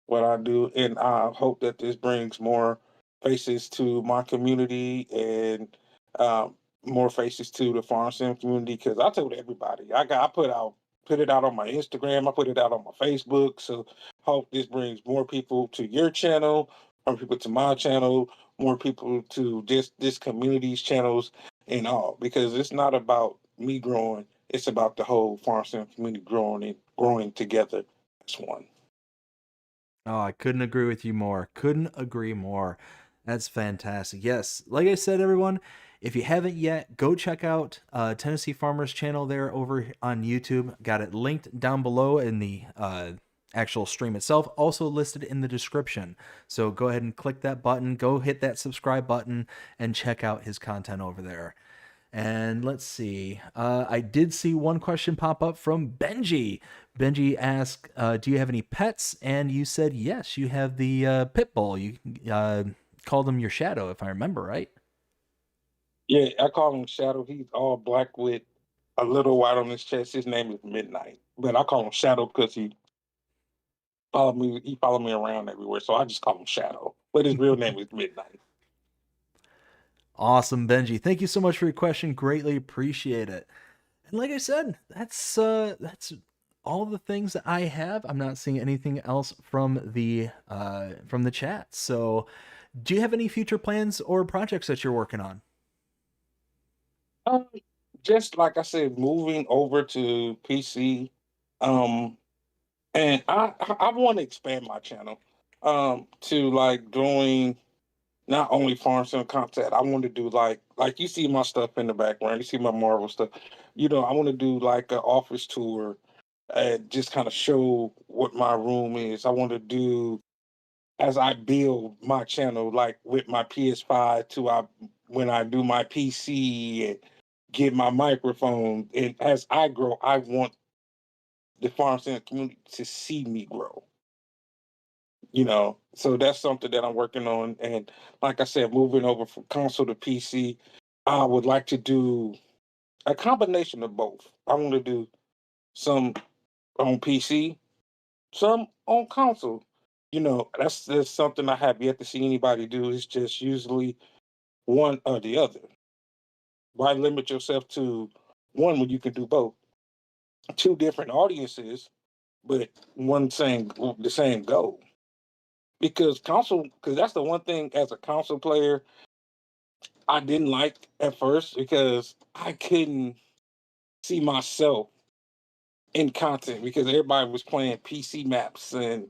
what I do. And I hope that this brings more faces to my community and more faces to the farm sim community. Because I told everybody, I put it out on my Instagram, I put it out on my Facebook. So hope this brings more people to your channel, more people to my channel, more people to just this community's channels and all. Because it's not about me growing; it's about the whole farm sim community growing and growing together as one. Oh, I couldn't agree with you more. Couldn't agree more. That's fantastic. Yes, like I said, everyone, if you haven't yet, go check out Tennessee Farmers channel there over on YouTube. Got it linked down below in the actual stream itself, also listed in the description. So go ahead and click that button, go hit that subscribe button, and check out his content over there. And let's see. I did see one question pop up from Benji. Benji asked, "Do you have any pets?" And you said yes. You have the pit bull. You called him your shadow, if I remember right. Yeah, I call him Shadow. He's all black with a little white on his chest. His name is Midnight, but I call him Shadow because he followed me. He followed me around everywhere, so I just call him Shadow. But his real name is Midnight. Awesome, Benji. Thank you so much for your question. Greatly appreciate it. And like I said, that's all the things that I have. I'm not seeing anything else from the chat. So, do you have any future plans or projects that you're working on? Um, just like I said, moving over to PC, um, and I want to expand my channel, to like doing not only farm sim content. I want to do like you see my stuff in the background. You see my Marvel stuff. I want to do like an office tour and just kind of show what my room is. I want to do as I build my channel, like with my PS5 to when I do my PC and get my microphone. And as I grow, I want the farm sim community to see me grow. So that's something that I'm working on. And like I said, moving over from console to PC, I would like to do a combination of both. I want to do some on PC, some on console. That's something I have yet to see anybody do. It's just usually one or the other. Why limit yourself to one when you can do both? Two different audiences, but the same goal. Because that's the one thing as a console player I didn't like at first because I couldn't see myself in content because everybody was playing PC maps, and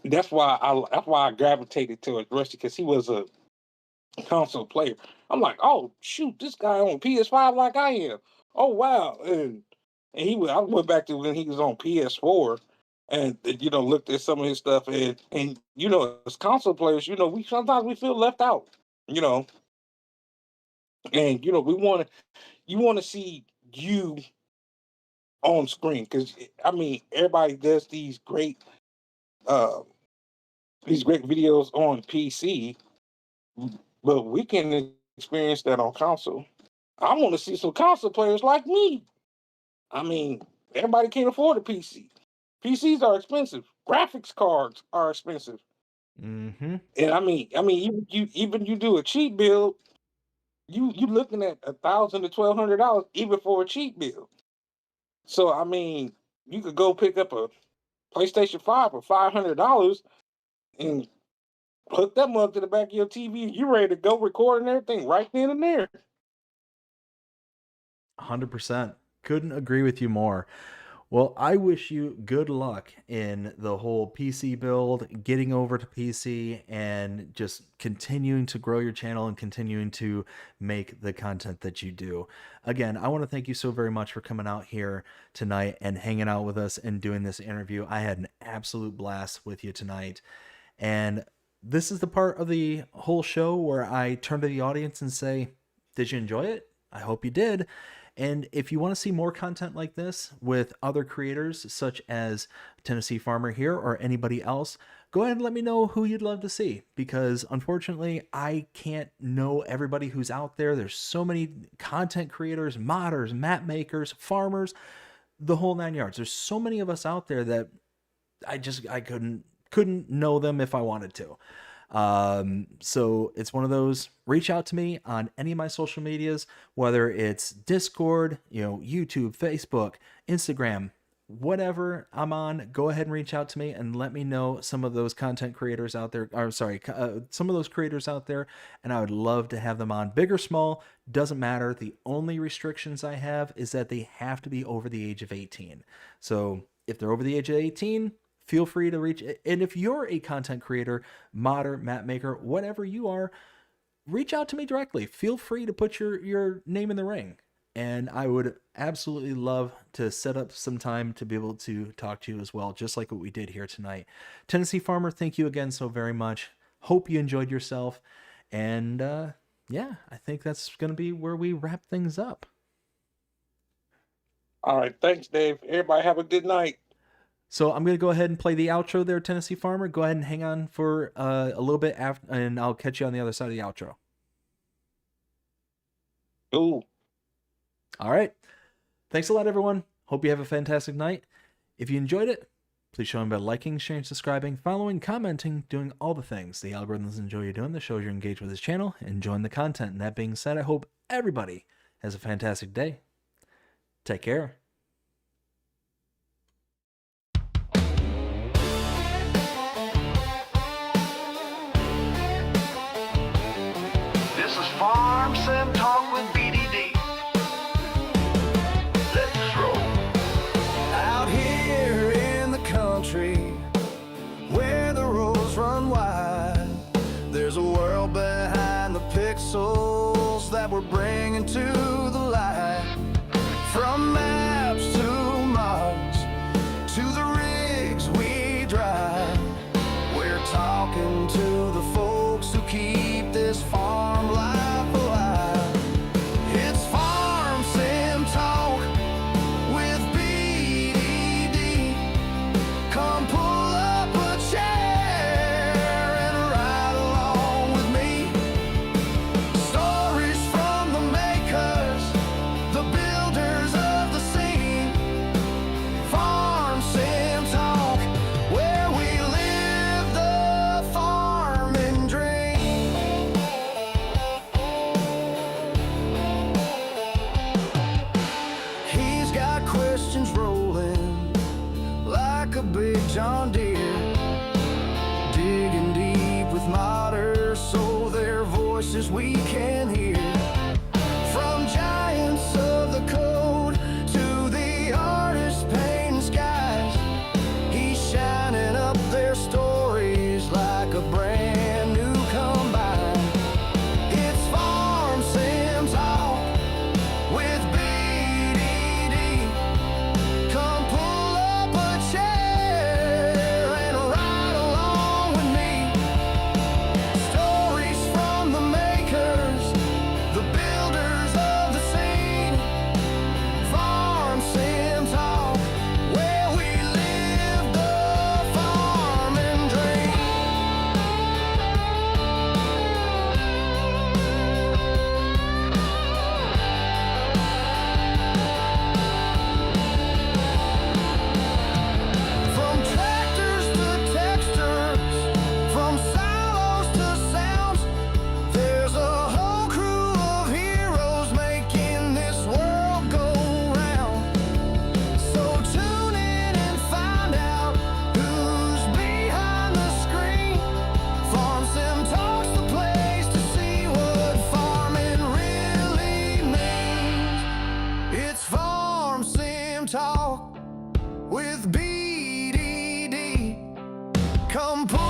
that's why I gravitated towards Rusty because he was a console player. I'm like, oh shoot, this guy on PS5 like I am. Oh wow, I went back to when he was on PS4 and looked at some of his stuff and as console players, we sometimes we feel left out, you know, and we want to you want to see you on screen because I mean everybody does uh these great videos on PC, but we can experience that on console. I want to see some console players like me. I mean, everybody can't afford a PC. PCs are expensive. Graphics cards are expensive, Mm-hmm. and you do a cheap build, you looking at $1,000 to $1,200 even for a cheap build. So I mean, you could go pick up a PlayStation 5 for $500 and hook them up to the back of your TV. You ready to go record and everything right then and there. 100%. Couldn't agree with you more. Well, I wish you good luck in the whole PC build, getting over to PC, and just continuing to grow your channel and continuing to make the content that you do. Again, I want to thank you so very much for coming out here tonight and hanging out with us and doing this interview. I had an absolute blast with you tonight. And this is the part of the whole show where I turn to the audience and say, did you enjoy it? I hope you did. And if you want to see more content like this with other creators such as Tennessee Farmer here or anybody else, go ahead and let me know who you'd love to see, because unfortunately I can't know everybody who's out there. There's so many content creators, modders, map makers, farmers, the whole 9 yards. There's so many of us out there that I couldn't know them if I wanted to. So it's one of those, reach out to me on any of my social medias, whether it's Discord, YouTube, Facebook, Instagram, whatever I'm on, go ahead and reach out to me and let me know some of those content creators out there, some of those creators out there, and I would love to have them on. Big or small, doesn't matter. The only restrictions I have is that they have to be over the age of 18. So if they're over the age of 18, feel free to reach. And if you're a content creator, modder, map maker, whatever you are, reach out to me directly. Feel free to put your name in the ring. And I would absolutely love to set up some time to be able to talk to you as well, just like what we did here tonight. Tennessee Farmer, thank you again so very much. Hope you enjoyed yourself. And yeah, I think that's going to be where we wrap things up. All right. Thanks, Dave. Everybody have a good night. So I'm going to go ahead and play the outro there, Tennessee Farmer. Go ahead and hang on for a little bit after, and I'll catch you on the other side of the outro. Ooh. All right. Thanks a lot, everyone. Hope you have a fantastic night. If you enjoyed it, please show me by liking, sharing, subscribing, following, commenting, doing all the things the algorithms enjoy you doing. The shows you're engaged with this channel, enjoying the content. And that being said, I hope everybody has a fantastic day. Take care. This is Farm Sim Talk with BDD. Let's roll. Out here in the country, where the roads run wide, there's a world behind the pixels that we're bringing to the light. From maps to mods to the rigs we drive, we're talking to the folks who keep this farm life alive. It's Farm Sim Talk with BDD. Come pull up a chair and ride along with me. Stories from the makers, the builders of the scene. Farm Sim Talk, where we live the farming dream. He's got questions rolling like a big John Deere, digging deep with modders so their voices we can hear. From giants of the code to the artists painting skies, he's shining up their stories like a brand new combine. It's Farm Sim Talk with BDD. Come pull up a chair and ride along with me. Stories from the makers, the builders of the scene. Farm Sim Talk, where we live the farming dream. From tractors to textures, from silos to sounds, there's a whole crew of heroes making this world go round. So tune in and find out who's behind the screen. Farm Sim Talk's the place to see what farming really means. It's Farm Sim Talk with BDD. Come pull